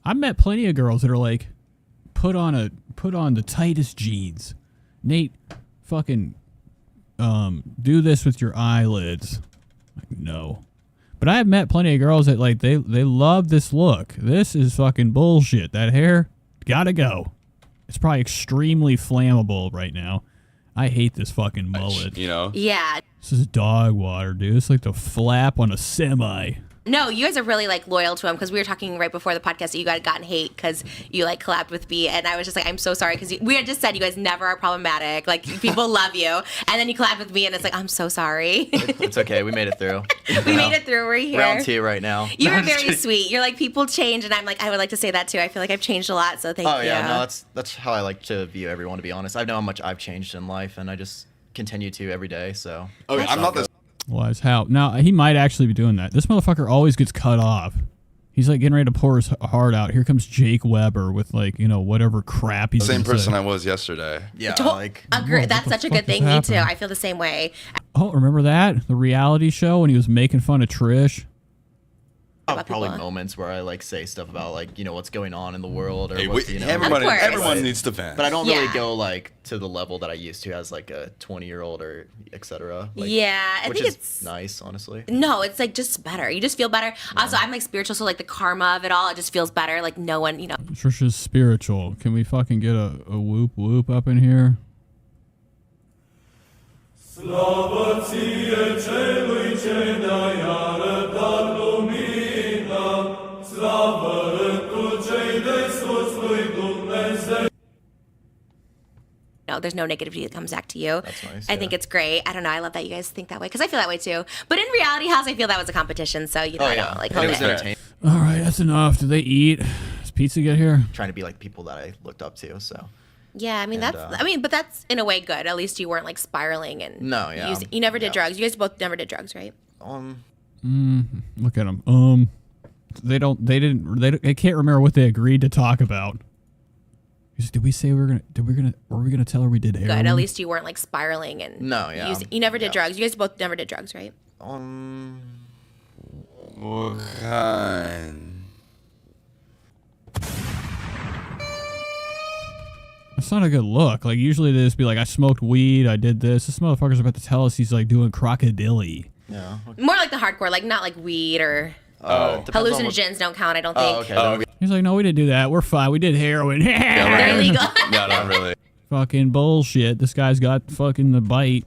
I've met plenty of girls that are like, put on the tightest jeans. Nate, fucking do this with your eyelids. Like, no. But I have met plenty of girls that like they love this look. This is fucking bullshit. That hair gotta go. It's probably extremely flammable right now. I hate this fucking mullet. You know? Yeah. This is dog water, dude. It's like the flap on a semi. No, you guys are really like loyal to him because we were talking right before the podcast that you guys had gotten hate because you like collabed with me, and I was just like, I'm so sorry because we had just said you guys never are problematic. Like people love you, and then you collabed with me, and it's like I'm so sorry. It's okay. We made it through. We made it through. We're here. Round 2 right now. You No, were I'm just very kidding. sweet. You're like people change, and I'm like I would like to say that too. I feel like I've changed a lot, so thank you. Oh yeah, no, that's how I like to view everyone. To be honest, I know how much I've changed in life, and I just continue to every day. So. Okay, I'm not this. Was how? Now he might actually be doing that. This motherfucker always gets cut off. He's like getting ready to pour his heart out. Here comes Jake Weber with like whatever crap he's Same gonna person say. I was yesterday. Yeah, like that's such a good thing. Me too. I feel the same way. Oh, remember that the reality show when he was making fun of Trish? Probably moments where I like say stuff about like what's going on in the world or Hey, what's, everyone needs to vent. But I don't really Yeah. go like to the level that I used to as like a 20-year-old or etc. Like, Yeah, I which think is it's nice, honestly. No, it's like just better. You just feel better. Also, I'm like spiritual, so like the karma of it all, it just feels better. Like no one, Trisha's spiritual. Can we fucking get a whoop whoop up in here? No, there's no negativity that comes back to you. That's nice. I think it's great. I don't know. I love that you guys think that way because I feel that way too. But in Reality House, I feel that was a competition. So I don't like. And it was entertaining. All right, that's enough. Did they eat? Does pizza get here? Trying to be like people that I looked up to. So. Yeah, I mean And, but that's in a way good. At least you weren't like spiraling and. No, yeah. You never did drugs. You guys both never did drugs, right? Look at them. They can't remember what they agreed to talk about. Did we say were we gonna tell her we did heroin? Good. At least you weren't like spiraling and. No, yeah. You never did drugs. You guys both never did drugs, right? That's not a good look. Like usually they just be like, I smoked weed, I did this. This motherfucker's about to tell us he's like doing crocodile. Yeah. More like the hardcore, like not like weed or. Hallucinogens don't count, I don't think. Okay. He's like, no, we didn't do that. We're fine. We did heroin. They're illegal. No, not really. Fucking bullshit. This guy's got fucking the bite.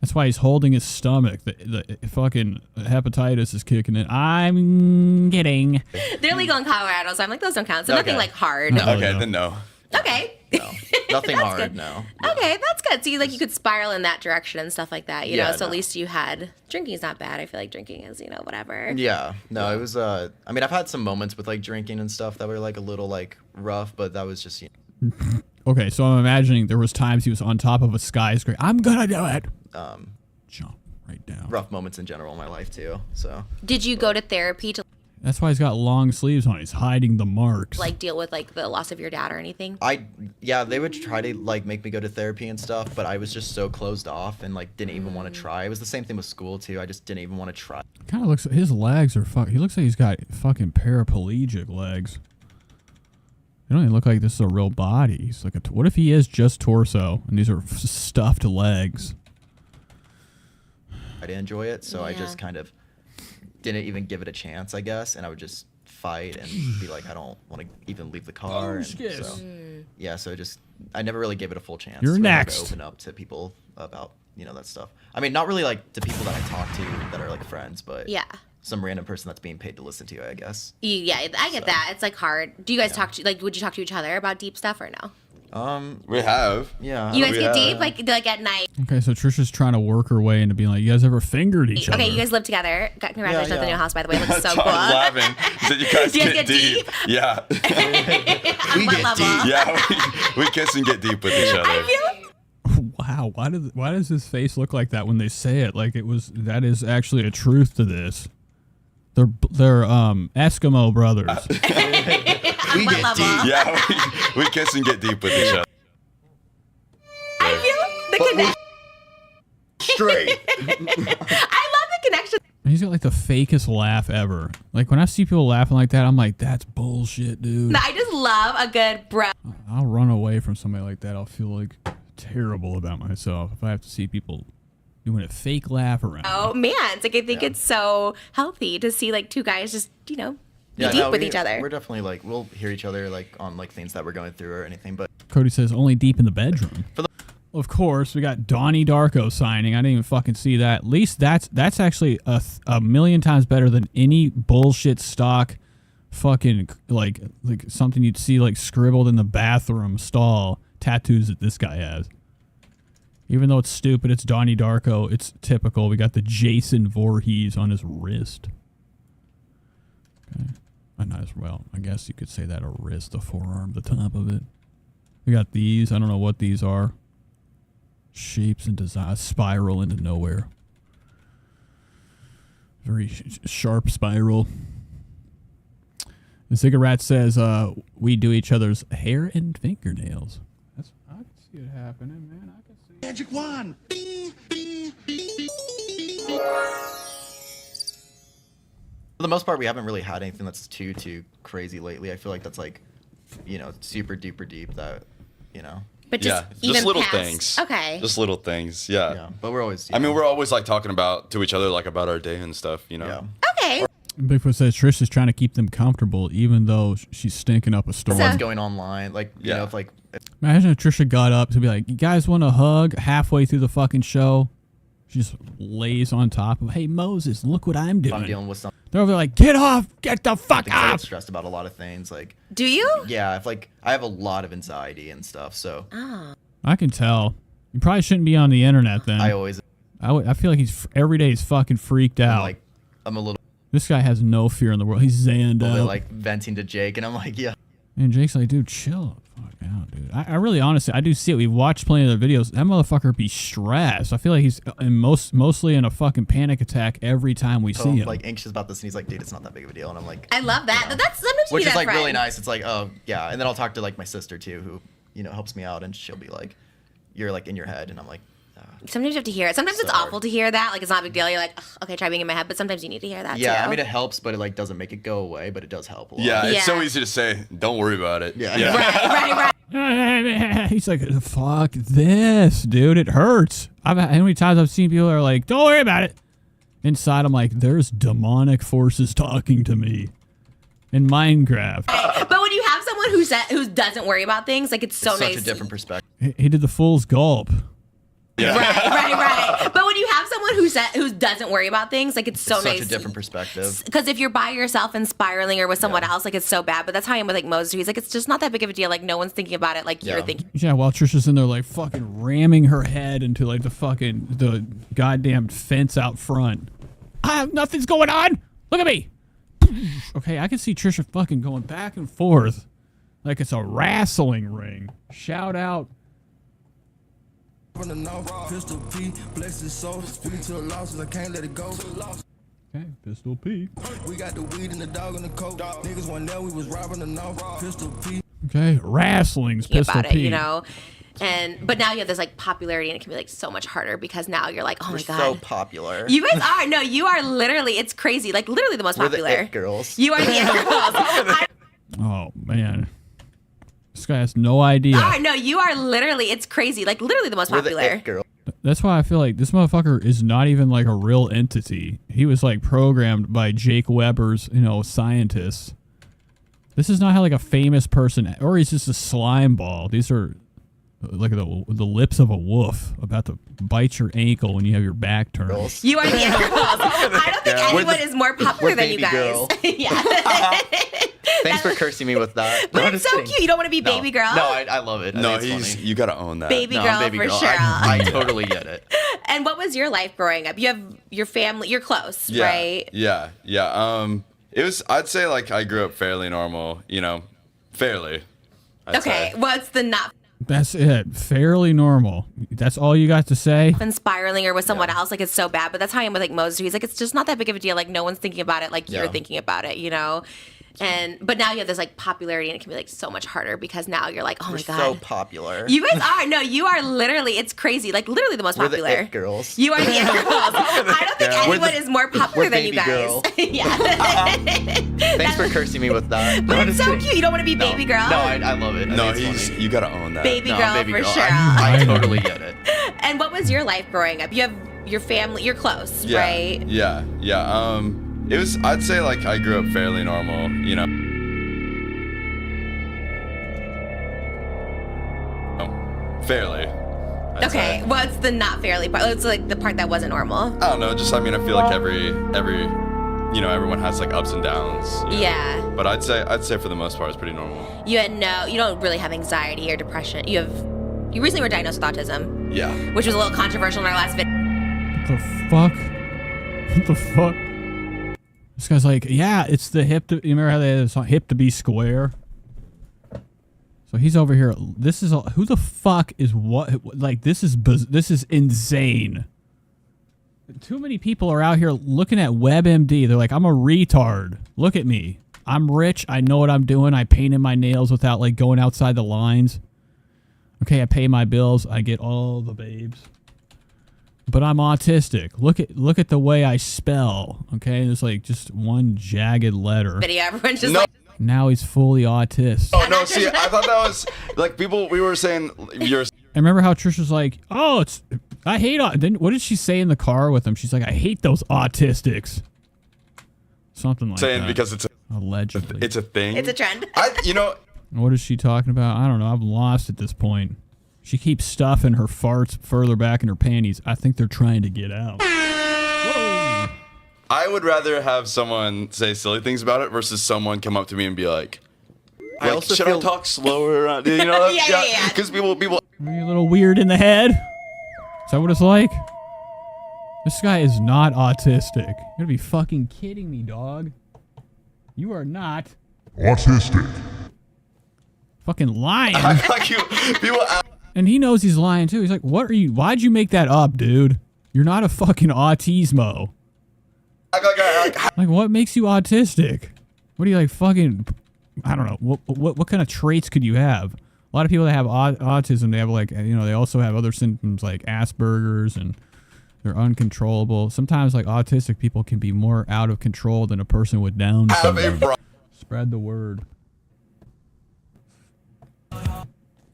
That's why he's holding his stomach. The fucking hepatitis is kicking in. I'm kidding. They're legal in Colorado, so I'm like, those don't count. So nothing like hard. No. Okay, then no. Okay. Nothing That's hard. good. No. Okay, that's good. So you could spiral in that direction and stuff like that, you know. Yeah, So at no. least you had drinking's not bad. I feel like drinking is, whatever. Yeah. No, it was. I mean, I've had some moments with like drinking and stuff that were like a little like rough, but that was just. Okay, so I'm imagining there was times he was on top of a skyscraper. I'm gonna do it. Jump right down. Rough moments in general in my life too. So. Did you go to therapy to That's why he's got long sleeves on. He's hiding the marks. like deal with like the loss of your dad or anything? Yeah, they would try to like make me go to therapy and stuff, but I was just so closed off and like didn't even want to try. It was the same thing with school too. I just didn't even want to try. Kind of looks. His legs are He looks like he's got fucking paraplegic legs. They don't even look like this is a real body. He's like what if he is just torso and these are stuffed legs? I didn't enjoy it, so I Yeah. just kind of didn't even give it a chance, I guess, and I would just fight and be like, I don't want to even leave the car. And so, yeah, so I never really gave it a full chance. You're for me next. To open up to people about that stuff. I mean, not really like to people that I talk to that are like friends, but Yeah. some random person that's being paid to listen to you, I guess. Yeah, I get that. It's like hard. Do you guys talk to would you talk to each other about deep stuff or no? We have. Yeah. You guys get deep like at night. Okay, so Trisha's trying to work her way into being like, you guys ever fingered each other? Okay, you guys live together. Congratulations on the new house, by the way. It looks so Tom's cool. laughing. He said, you guys Do you guys get get deep. Yeah. We get level? deep. Yeah, we kiss and get deep with each other. Wow, why does his face look like that when they say it? Like that is actually a truth to this. They're Eskimo brothers. We get level? deep. Yeah, we kiss and get deep with each other. I feel the connection. Straight. I love the connection. He's got like the fakest laugh ever. Like when I see people laughing like that, I'm like, that's bullshit, dude. I just love a good bro. I'll run away from somebody like that. I'll feel like terrible about myself if I have to see people doing a fake laugh around. Oh man, it's like I think it's so healthy to see like two guys just be deep with each other. We're definitely like we'll hear each other like on like things that we're going through or anything. But Cody says only deep in the bedroom. Of course, we got Donnie Darko signing. I didn't even fucking see that. At least that's actually a million times better than any bullshit stock fucking like something you'd see like scribbled in the bathroom stall tattoos that this guy has. Even though it's stupid, it's Donnie Darko. It's typical. We got the Jason Voorhees on his wrist. Okay. Not as well. I guess you could say that a wrist, a forearm, the top of it. We got these. I don't know what these are. Shapes and design spiral into nowhere. Very sharp spiral. The cigarette says, we do each other's hair and fingernails. I can see it happening, man. I can see it. Magic wand. For the most part, we haven't really had anything that's too crazy lately. I feel like that's like, super duper deep that, But just just little past. things. Okay. Just little things. Yeah. Yeah, but we're always. I mean, we're always like talking to each other like about our day and stuff. Yeah. Okay. Bigfoot says Trish is trying to keep them comfortable, even though she's stinking up a storm. What's going online? Like, you know, if like. Imagine if Trisha got up to be like, "You guys want a hug?" Halfway through the fucking show, she just lays on top of, "Hey Moses, look what I'm doing." I'm dealing with something. They're over there like, "Get off! Get the fuck I off!" get stressed about a lot of things. Like. Do you? Yeah, I have a lot of anxiety and stuff. So. Oh. I can tell. You probably shouldn't be on the internet then. I always. I feel like he's every day he's fucking freaked out. I'm a little. This guy has no fear in the world. He's zanned out. Like venting to Jake, and I'm like, yeah. And Jake's like, dude, chill the fuck out, dude. I really, honestly, I do see it. We've watched plenty of their videos. That motherfucker be stressed. I feel like he's mostly in a fucking panic attack every time we see him. Like anxious about this, and he's like, dude, it's not that big of a deal. And I'm like, I love that. That's sometimes you which need is that like friend. really nice. It's like, oh yeah, and then I'll talk to like my sister too, who helps me out, and she'll be like, you're like in your head, and I'm like. Sometimes you have to hear it. Sometimes it's awful to hear that. Like, it's not a big deal. You're like, ugh, okay, try being in my head. But sometimes you need to hear that, Yeah, too. I mean, it helps, but it, like, doesn't make it go away, but it does help a lot. Yeah, it's so easy to say, don't worry about it. Yeah. Right. He's like, fuck this, dude. It hurts. How many times I've seen people that are like, don't worry about it. Inside, I'm like, there's demonic forces talking to me. In Minecraft. But when you have someone who doesn't worry about things, like, it's so nice. Such a different perspective. He did the fool's gulp. Yeah. Right. But when you have someone who doesn't worry about things, like, it's so nice. Such a different perspective. Because if you're by yourself and spiraling or with someone else, like, it's so bad. But that's how I am with, like, Moses. He's like, it's just not that big of a deal. Like, no one's thinking about it like you're thinking. Yeah, while Trisha's in there, like, fucking ramming her head into, like, the goddamn fence out front. Nothing's going on. Look at me. Okay, I can see Trisha fucking going back and forth like it's a wrestling ring. Shout out. Pistol P, bless his soul. Speak to the losses, I can't let it go. Okay, Pistol P. We got the weed and the dog and the coke. Niggas one there, we was robbing the no. Pistol P. Okay, wrestling's Pistol about P. it, you know. But now you have this like popularity, and it can be like so much harder because now you're like, oh my god, so popular. You guys are. No, you are literally. It's crazy. Like literally the most popular. We're the it girls. You are the it girls. Oh man, this guy has no idea. No, you are literally. It's crazy. Like literally the most popular. We're the it girl. That's why I feel like this motherfucker is not even like a real entity. He was like programmed by Jake Weber's, scientists. This is not how like a famous person, or he's just a slime ball. These are like the lips of a wolf about to bite your ankle when you have your back turned. You are the it girls. I don't think anyone is more popular than you guys. Yeah. Thanks for cursing me with that. But it's so cute. You don't want to be baby girl. No, I love it. No, you gotta own that. Baby girl baby for girl. sure. I totally get it. And what was your life growing up? You have your family. You're close, right? Yeah. I'd say like I grew up fairly normal. Fairly. I'd say. What's the not? That's it. Fairly normal. That's all you got to say? And spiraling or with someone else, like it's so bad. But that's how I am with like Moses. He's like, it's just not that big of a deal. Like no one's thinking about it like you're thinking about it, But now you have this like popularity, and it can be like so much harder because now you're like, oh my god, so popular. You guys are. No, you are literally. It's crazy. Like literally the most popular. We're the it girls. You are the it girls. I don't think anyone is more popular than you guys. Yeah. Thanks for cursing me with that. But it's so cute. You don't want to be baby girl. No, I love it. No, you gotta own that. Baby girl for sure. I totally get it. And what was your life growing up? You have your family. You're close, right? Yeah. It was, I'd say like I grew up fairly normal, you know. Fairly. I'd say. What's the not fairly part? It's like the part that wasn't normal. I don't know, just I mean I feel like every you know, everyone has like ups and downs. You know? Yeah. But I'd say for the most part it's pretty normal. You don't really have anxiety or depression. You recently were diagnosed with autism. Yeah. Which was a little controversial in our last video. What the fuck? What the fuck? This guy's like, yeah, it's the hip to, you remember how they had a song, hip to be square? So he's over here. This is who the fuck is what? Like this is insane. Too many people are out here looking at WebMD. They're like, I'm a retard. Look at me. I'm rich. I know what I'm doing. I painted my nails without like going outside the lines. Okay, I pay my bills. I get all the babes. But I'm autistic. Look at the way I spell. Okay, there's like just one jagged letter. Video. Everyone's just like. Now he's fully autistic. Oh no! See, I thought that was like people. We were saying you're. I remember how Trisha's like, "Oh, I hate." Then what did she say in the car with him? She's like, "I hate those autistics." Something like saying that. Because it's allegedly it's a thing. It's a trend. You know. What is she talking about? I don't know. I'm lost at this point. She keeps stuffing her farts further back in her panties. I think they're trying to get out. Whoa. I would rather have someone say silly things about it versus someone come up to me and be like, I also should feel I talk slower? You know, yeah. Because people. Are you a little weird in the head? Is that what it's like? This guy is not autistic. You're gonna be fucking kidding me, dog. You are not autistic. Fucking lying. People. And he knows he's lying too. He's like, "What are you? Why'd you make that up, dude? You're not a fucking autismo." Like, what makes you autistic? What do you like? Fucking, I don't know. What kind of traits could you have? A lot of people that have autism, they have like, you know, they also have other symptoms like Asperger's, and they're uncontrollable. Sometimes like autistic people can be more out of control than a person with Down syndrome. Spread the word.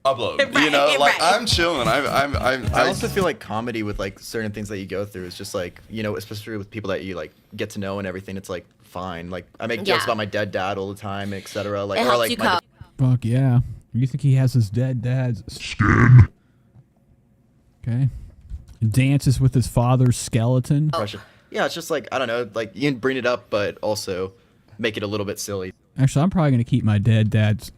Upload. You know, like I'm chilling. I also feel like comedy with like certain things that you go through is just like, you know, especially with people that you like get to know and everything. It's like fine. Like I make jokes about my dead dad all the time, etc. Like it or helps like you cope. Fuck yeah. You think he has his dead dad's skin? Okay. Dances with his father's skeleton. Yeah, it's just like I don't know, like you can bring it up, but also make it a little bit silly. Actually, I'm probably gonna keep my dead dad's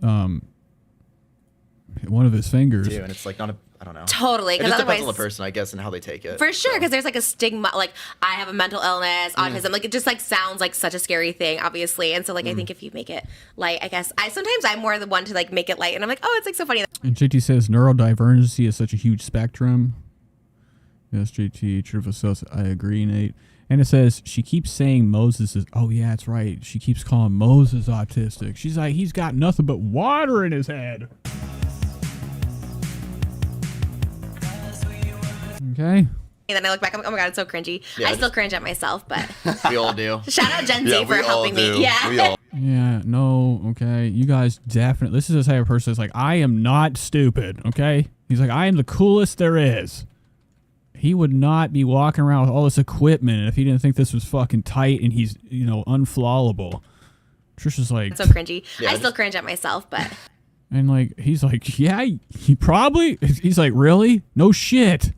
one of his fingers. Too, and it's like not a, I don't know. Totally, it because just otherwise, depends on the person, I guess, and how they take it. For sure, because there's like a stigma, like I have a mental illness, autism, like it just like sounds like such a scary thing, obviously. And so like I think if you make it light, I guess I'm more the one to like make it light, and I'm like, oh, it's like so funny. And JT says neurodivergency is such a huge spectrum. Yes, JT, true for self. I agree, Nate. And it says she keeps saying Moses is. Oh yeah, that's right. She keeps calling Moses autistic. She's like, he's got nothing but water in his head. Okay. And then I look back, I'm like, oh my god, it's so cringy. Yeah, I still cringe at myself, but we all do. Shout out Gen Z for helping me. Yeah. We all. Yeah, no, okay. You guys definitely. This is the type of person that's like, I am not stupid, okay? He's like, I am the coolest there is. He would not be walking around with all this equipment if he didn't think this was fucking tight and he's, you know, unflawable. Trisha's like... It's so cringy. Yeah, I still cringe at myself, but... And like, he's like, yeah, he probably... He's like, really? No shit.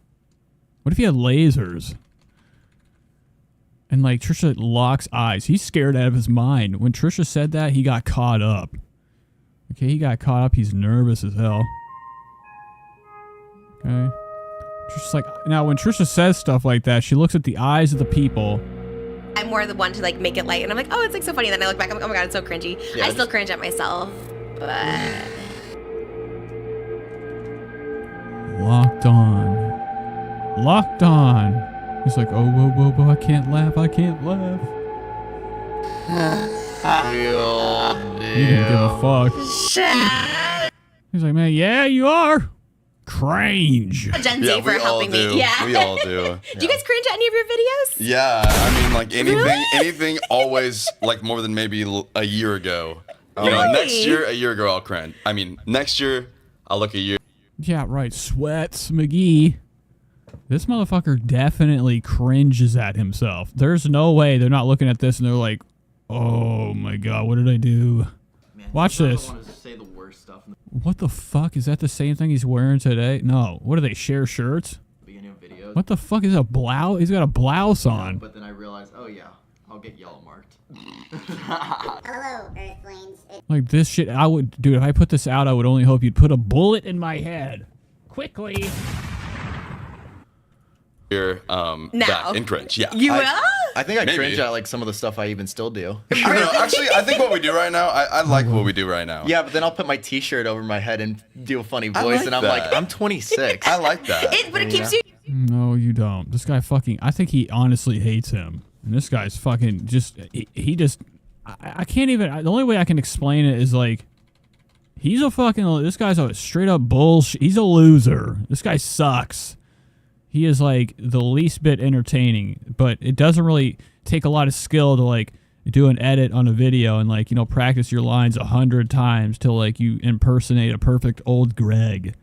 What if he had lasers? And like, Trisha locks eyes. He's scared out of his mind. When Trisha said that, he got caught up. Okay, he got caught up. He's nervous as hell. Okay. Trisha's like, now when Trisha says stuff like that, she looks at the eyes of the people. I'm more the one to like make it light, and I'm like, oh, it's like so funny. And then I look back, I'm like, oh my god, it's so cringy. Yeah, I still cringe at myself, but... Locked on. Locked on. He's like, oh, whoa, I can't laugh. I can't laugh. He didn't give a fuck. He's like, man, yeah, you are. Cringe. Gen Z for helping me. Yeah. We all do. Do you guys cringe at any of your videos? Yeah, I mean, like anything always like more than maybe a year ago. You know, next year, a year ago, I'll cringe. I mean, next year, I'll look a year. Yeah, right. Sweats McGee. This motherfucker definitely cringes at himself. There's no way they're not looking at this and they're like, oh my god, what did I do? Watch this. What the fuck? Is that the same thing he's wearing today? No. What do they share shirts? What the fuck is a blouse? He's got a blouse on. But then I realized, oh yeah, I'll get yellow marked. Hello, Earthlings. Like this shit, I would, dude, if I put this out, I would only hope you'd put a bullet in my head. Quickly. Here, back in cringe. Yeah. You will? I think I Maybe. cringe at like some of the stuff I even still do. I don't know. Actually, I think what we do right now, I like what we do right now. Yeah, but then I'll put my T-shirt over my head and do a funny I voice, like and I'm that. like, I'm 26. I like that. But it keeps you. No, you don't. This guy fucking, I think he honestly hates him. And this guy's fucking just, he just, I can't even, the only way I can explain it is like, he's a fucking, this guy's a straight up bullshit. He's a loser. This guy sucks. He is like the least bit entertaining, but it doesn't really take a lot of skill to like do an edit on a video and like, you know, practice your lines 100 times till like you impersonate a perfect old Greg.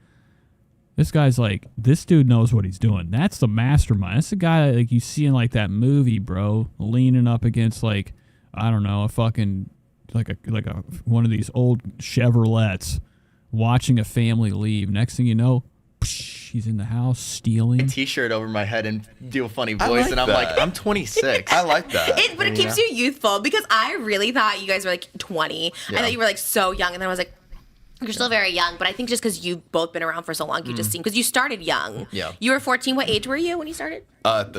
This guy's like, this dude knows what he's doing. That's the mastermind. That's the guy that, like you see in like that movie, bro, leaning up against like, I don't know, a fucking like a one of these old Chevrolets, watching a family leave. Next thing you know, he's in the house stealing. A T-shirt over my head and do a funny voice, and I'm like, I'm 26. I like that. But it keeps you youthful because I really thought you guys were like 20. Yeah. I thought you were like so young, and then I was like, you're still very young. But I think just because you've both been around for so long, you just seem, because you started young. Yeah. You were 14. What age were you when you started?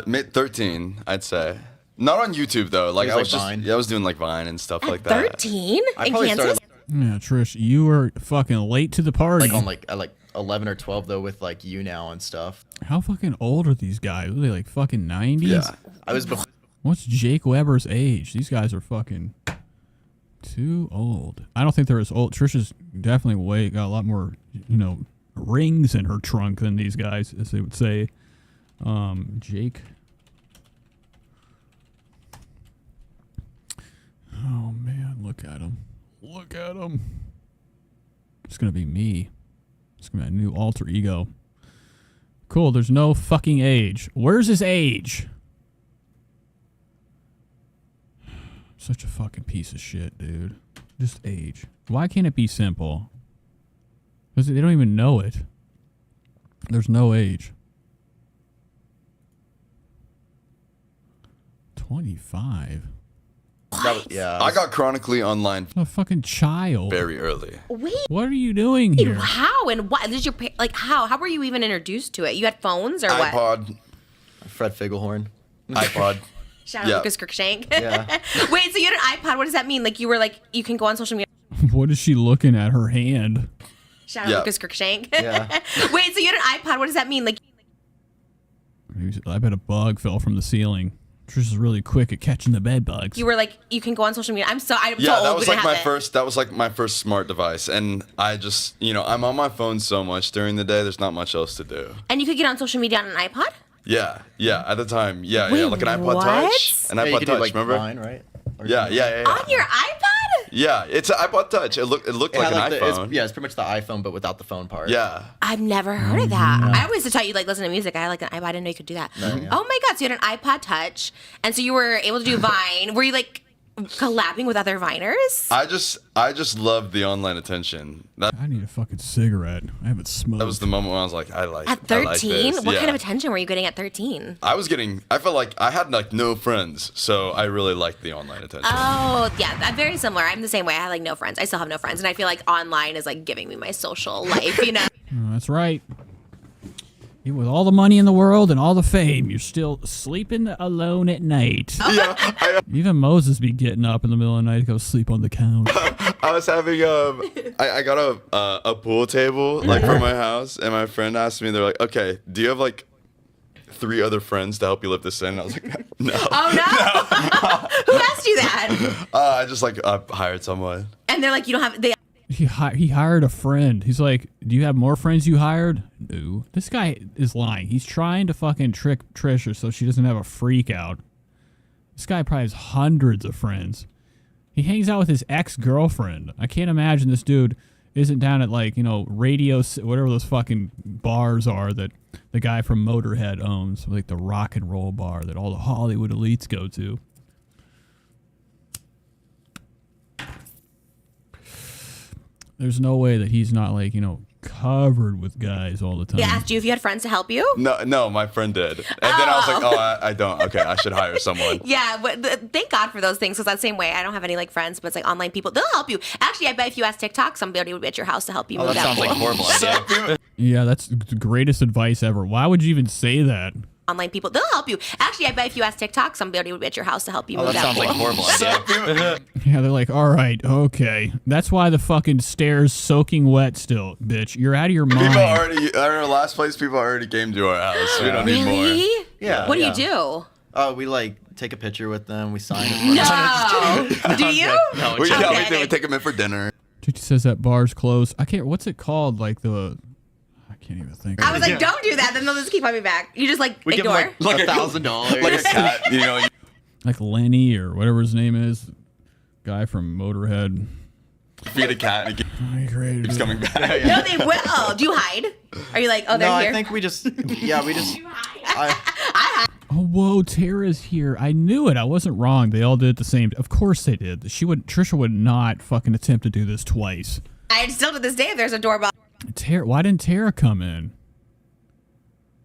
Mid 13, I'd say. Not on YouTube though. Like It I was was like just, Vine. yeah, I was doing like Vine and stuff like that. 13 I in probably Kansas? started Yeah, Trish, you were fucking late to the party. like on like at like 11 or 12 though with like you now and stuff. How fucking old are these guys? Are they like fucking 90s? Yeah, I was before. What's Jake Weber's age? These guys are fucking too old. I don't think they're as old. Trisha's definitely got a lot more, you know, rings in her trunk than these guys, as they would say. Jake. Oh man, look at him. Look at him. It's gonna be me. It's gonna be a new alter ego. Cool, there's no fucking age. Where's his age? Such a fucking piece of shit, dude. Just age. Why can't it be simple? Because they don't even know it. There's no age. 25. I got chronically online A fucking child. very early. Wait. What are you doing here? How and what did your like? How were you even introduced to it? You had phones or what? iPod, Fred Figglehorn. iPod. Shout out Yeah. Lucas Crookshank. Yeah. Wait, so you had an iPod? What does that mean? Like you were like you can go on social media. What is she looking at? Her hand. Shout out Yeah. Lucas Crookshank. Yeah. Wait, so you had an iPod? What does that mean? Like I bet a bug fell from the ceiling. Trisha's really quick at catching the bed bugs. you were like you can go on social media. I'm so Yeah, old. that we was didn't like my have it. first. That was like my first smart device, and I just, you know, I'm on my phone so much during the day. There's not much else to do. And you could get on social media on an iPod. Yeah, at the time, yeah, Wait, like an iPod what? Touch, an Yeah, you iPod could do, Touch, like, remember? Vine, right? Yeah. On your iPod? Yeah, it's an iPod Touch. It looked It like had, an like, iPhone. it's pretty much the iPhone, but without the phone part. Yeah. I've never heard of that. I always thought you like listen to music. I had like an iPod. I didn't know you could do that. No, yeah. Oh my god! So you had an iPod Touch, and so you were able to do Vine. Were you like collabing with other Viners? I just loved the online attention. I need a fucking cigarette. I haven't smoked. That was the moment when I was like, I like At I like 13, this. what Yeah. kind of attention were you getting at 13? I felt like I had like no friends, so I really liked the online attention. Oh yeah, I'm very similar. I'm the same way. I had like no friends. I still have no friends, and I feel like online is like giving me my social life. You know. Oh, that's right. With all the money in the world and all the fame, you're still sleeping alone at night. Even Moses be getting up in the middle of the night to go sleep on the couch. I was having I got a pool table like for my house, and my friend asked me, they're like, okay, do you have like 3 other friends to help you lift this in? And I was like, no. Oh no! Who asked you that? I just like hired someone. And they're like, you don't have. They. He hired a friend. He's like, do you have more friends you hired? No. This guy is lying. He's trying to fucking trick Trisha so she doesn't have a freak out. This guy probably has hundreds of friends. He hangs out with his ex-girlfriend. I can't imagine this dude isn't down at like, Radio, whatever those fucking bars are that the guy from Motorhead owns, like the rock and roll bar that all the Hollywood elites go to. There's no way that he's not like, covered with guys all the time. He asked you if you had friends to help you? No, my friend did. And then I was like, I don't. Okay, I should hire someone. Yeah, but thank God for those things, because that's the same way. I don't have any like friends, but it's like online people. They'll help you. Actually, I bet if you ask TikTok, somebody would be at your house to help you move that sounds like a horrible idea. Yeah, that's the greatest advice ever. Why would you even say that? Online people, they'll help you. Actually, I bet if you ask TikTok, somebody would be at your house to help you move that sounds like a horrible idea. Yeah, they're like, all right, okay. That's why the fucking stairs soaking wet still, bitch. You're out of your mind. People already, at our last place, people already came to our house. We don't need more. Really? Yeah. What do you do? We like take a picture with them. We sign. No. Do you? No, we take them in for dinner. She says that bar's closed. I can't. What's it called? Like I can't even think. I was like, don't do that. Then they'll just keep coming back. You just like we ignore. Give them like $1,000. Like a cat, Like Lenny or whatever his name is, guy from Motorhead. Feed a cat and he keeps coming back. No, they will. Do you hide? Are you like, oh, they're no, here? I think we just. Oh, whoa, Tara's here. I knew it. I wasn't wrong. They all did it the same. Of course they did. Trisha would not fucking attempt to do this twice. I still to this day, if there's a doorbell. Why didn't Tara come in?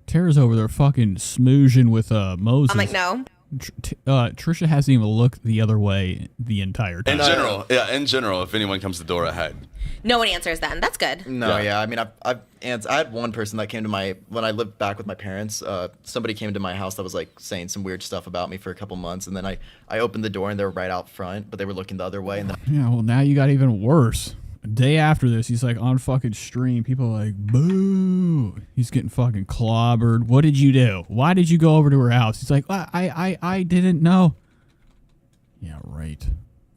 Tara's over there fucking smoozing with Moses. I'm like, no. Trisha hasn't even looked the other way the entire time. In general, if anyone comes to the door, I hide. No one answers then. That's good. No, yeah. I mean, I had one person that came to when I lived back with my parents. Somebody came to my house that was like saying some weird stuff about me for a couple months, and then I opened the door and they were right out front, but they were looking the other way. And then yeah, well now you got even worse. A day after this, he's like on fucking stream. People are like, boo. He's getting fucking clobbered. What did you do? Why did you go over to her house? He's like, I didn't know. Yeah, right.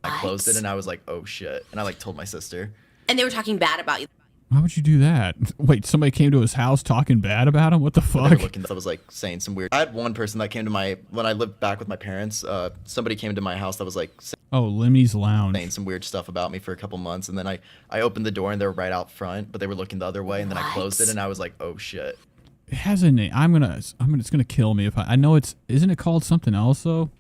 I closed it and I was like, oh shit. And I like told my sister. And they were talking bad about you. Why would you do that? Wait, somebody came to his house talking bad about him? What the fuck? I was like saying some weird. I had one person that came to when I lived back with my parents. Somebody came to my house that was like. Oh, Lemmy's Lounge. Saying some weird stuff about me for a couple months, and then I opened the door and they were right out front, but they were looking the other way, and then I closed it and I was like, oh shit. It has a name. It's gonna kill me if I know it's. Isn't it called something else though?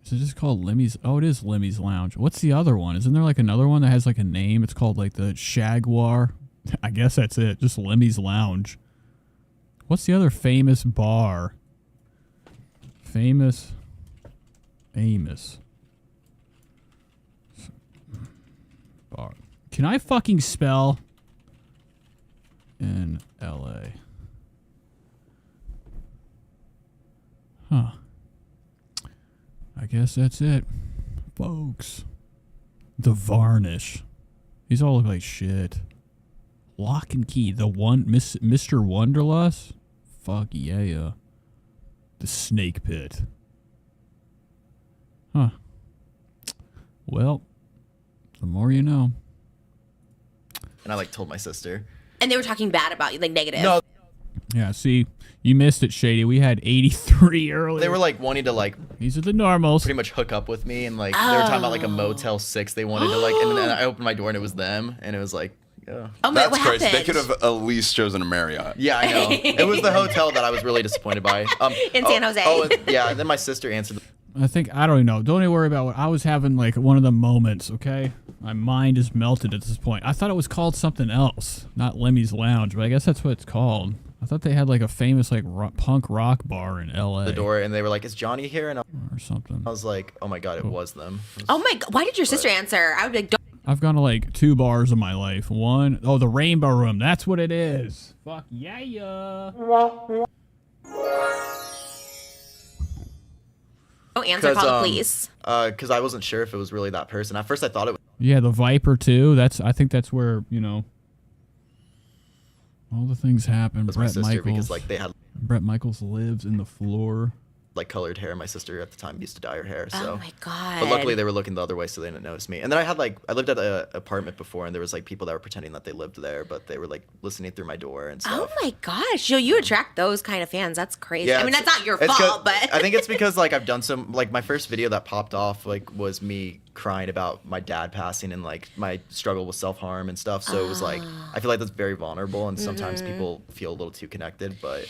Is it just called Lemmy's? Oh, it is Lemmy's Lounge. What's the other one? Isn't there like another one that has like a name? It's called like the Shaguar. I guess that's it. Just Lemmy's Lounge. What's the other famous bar? Famous. Bar. Can I fucking spell? In LA. Huh. I guess that's it, folks. The Varnish. These all look like shit. Lock and Key. The one, Mr. Wonderlust? Fuck yeah. The Snake Pit. Huh. Well, the more you know. And I like told my sister. And they were talking bad about you, like negative. No. Yeah, see, you missed it, Shady. We had 83 earlier. They were like wanting to like. These are the normals. Pretty much hook up with me, and like they were talking about like a Motel 6. They wanted to like, and then I opened my door and it was them, and it was like. Yeah. Oh my, That's what crazy. happened? They could have at least chosen a Marriott. Yeah, I know. It was the hotel that I was really disappointed by. In San Jose. Oh, yeah. And then my sister answered. I don't even know. Don't even worry about what I was having. Like one of the moments. Okay, my mind is melted at this point. I thought it was called something else, not Lemmy's Lounge, but I guess that's what it's called. I thought they had like a famous like punk rock bar in LA. The door, and they were like, "Is Johnny here?" And or something. I was like, "Oh my god, it was them." Oh my god, why did your sister answer? I would be like, don't. I've gone to like 2 bars in my life. One, the Rainbow Room. That's what it is. Fuck yeah. Don't answer, call the police. Because I wasn't sure if it was really that person. At first, I thought it was. Yeah, the Viper too. I think that's where all the things happen. My sister, because like they had. Brett Michaels lives in the floor. like colored hair. My sister at the time used to dye her hair. So. Oh my god. But luckily they were looking the other way, so they didn't notice me. And then I lived at an apartment before, and there was like people that were pretending that they lived there, but they were like listening through my door and stuff. Oh my gosh, yo, you attract those kind of fans. That's crazy. Yeah, I mean, that's not your it's fault, good. but I think it's because like I've done some like my first video that popped off like was me crying about my dad passing and like my struggle with self-harm and stuff. So it was like I feel like that's very vulnerable, and sometimes people feel a little too connected, but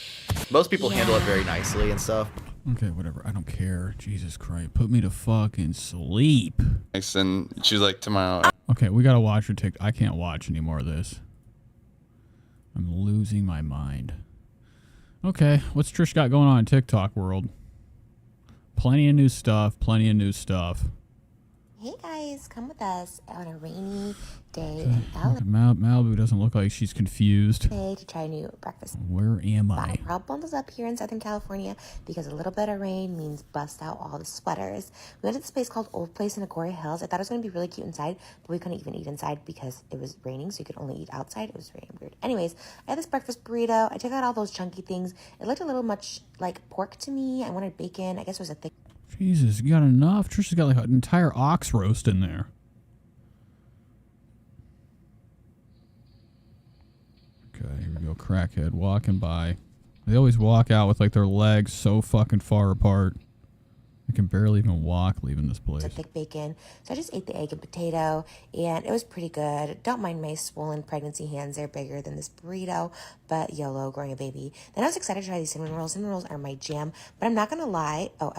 most people handle it very nicely and stuff. Okay, whatever. I don't care. Jesus Christ. Put me to fucking sleep. And she's like, tomorrow. Okay, we gotta watch her TikTok. I can't watch any more of this. I'm losing my mind. Okay, what's Trish got going on in TikTok world? Plenty of new stuff. Plenty of new stuff. Hey guys, come with us on a rainy day in LA Malibu doesn't look like she's confused. to try a new breakfast. Where am I? We're all bundled up here in Southern California because a little bit of rain means bust out all the sweaters. We went to this place called Old Place in Agoura Hills. I thought it was going to be really cute inside, but we couldn't even eat inside because it was raining, so you could only eat outside. It was very weird. Anyways, I had this breakfast burrito. I took out all those chunky things. It looked a little much like pork to me. I wanted bacon. I guess it was a thick... Jesus, you got enough? Trisha's got like an entire ox roast in there. Okay, here we go. Crackhead walking by. They always walk out with like their legs so fucking far apart. I can barely even walk leaving this place. A thick bacon. So I just ate the egg and potato, and it was pretty good. Don't mind my swollen pregnancy hands. They're bigger than this burrito, but YOLO, growing a baby. Then I was excited to try these cinnamon rolls. Cinnamon rolls are my jam, but I'm not going to lie. I'm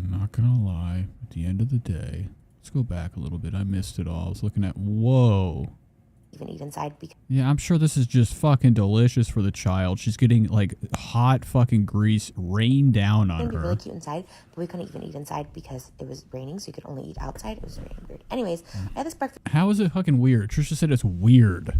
not going to lie. At the end of the day, let's go back a little bit. I missed it all. I was looking at, whoa. Even eat inside because... Yeah, I'm sure this is just fucking delicious for the child. She's getting like hot fucking grease rained down on It would be her. really cute inside, but we couldn't even eat inside because it was raining, so you could only eat outside. It was very weird. Anyways, I had this breakfast... How is it fucking weird? Trisha said it's weird.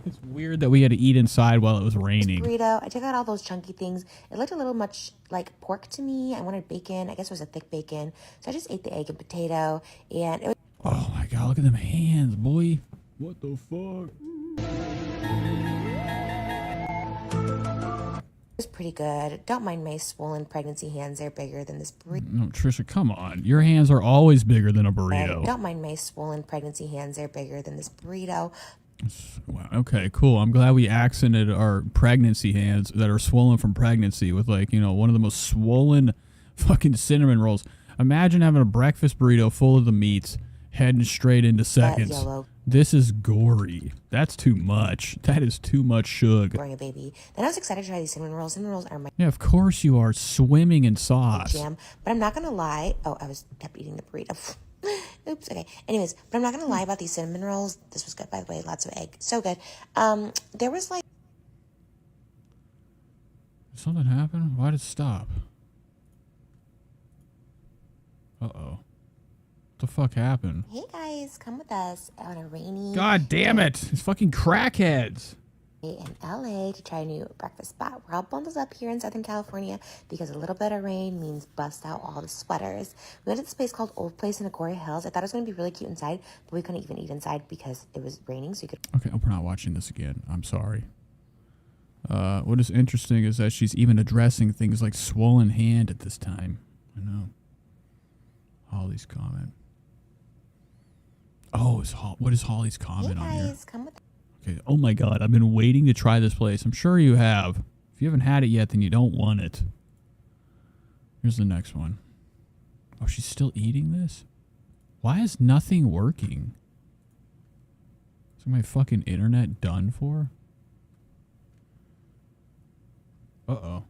It's weird that we had to eat inside while it was raining. Burrito. I took out all those chunky things. It looked a little much like pork to me. I wanted bacon. I guess it was a thick bacon. So I just ate the egg and potato, and it was... Oh my god, look at them hands, boy. What the fuck? It was pretty good. Don't mind my swollen pregnancy hands. They're bigger than this burrito. No, Trisha, come on. Your hands are always bigger than a burrito. Don't mind my swollen pregnancy hands. They're bigger than this burrito. Wow. Okay, cool. I'm glad we accented our pregnancy hands that are swollen from pregnancy with like, you know, one of the most swollen fucking cinnamon rolls. Imagine having a breakfast burrito full of the meats, heading straight into seconds. YOLO. This is gory. That's too much. That is too much sugar. Growing a baby. Then I was excited to try these cinnamon rolls. Cinnamon rolls are my Yeah, of course you are, swimming in sauce. jam. But I'm not gonna lie. Oh, I kept eating the burrito. Oops. Okay. Anyways, but I'm not gonna lie about these cinnamon rolls. This was good, by the way. Lots of egg. So good. There was like... Did something happen? Why did it stop? Uh-oh. What the fuck happened? Hey guys, come with us on a rainy... God damn it! It's fucking crackheads! in LA to try a new breakfast spot. We're all bundled up here in Southern California because a little bit of rain means bust out all the sweaters. We went to this place called Old Place in Agoura Hills. I thought it was going to be really cute inside, but we couldn't even eat inside because it was raining, so you could... Okay, we're not watching this again. I'm sorry. What is interesting is that she's even addressing things like swollen hand at this time. I know. Holly's comment. Oh, what is Holly's comment on here? Come with... Okay. Oh my God, I've been waiting to try this place. I'm sure you have. If you haven't had it yet, then you don't want it. Here's the next one. Oh, she's still eating this? Why is nothing working? Is my fucking internet done for? Uh-oh.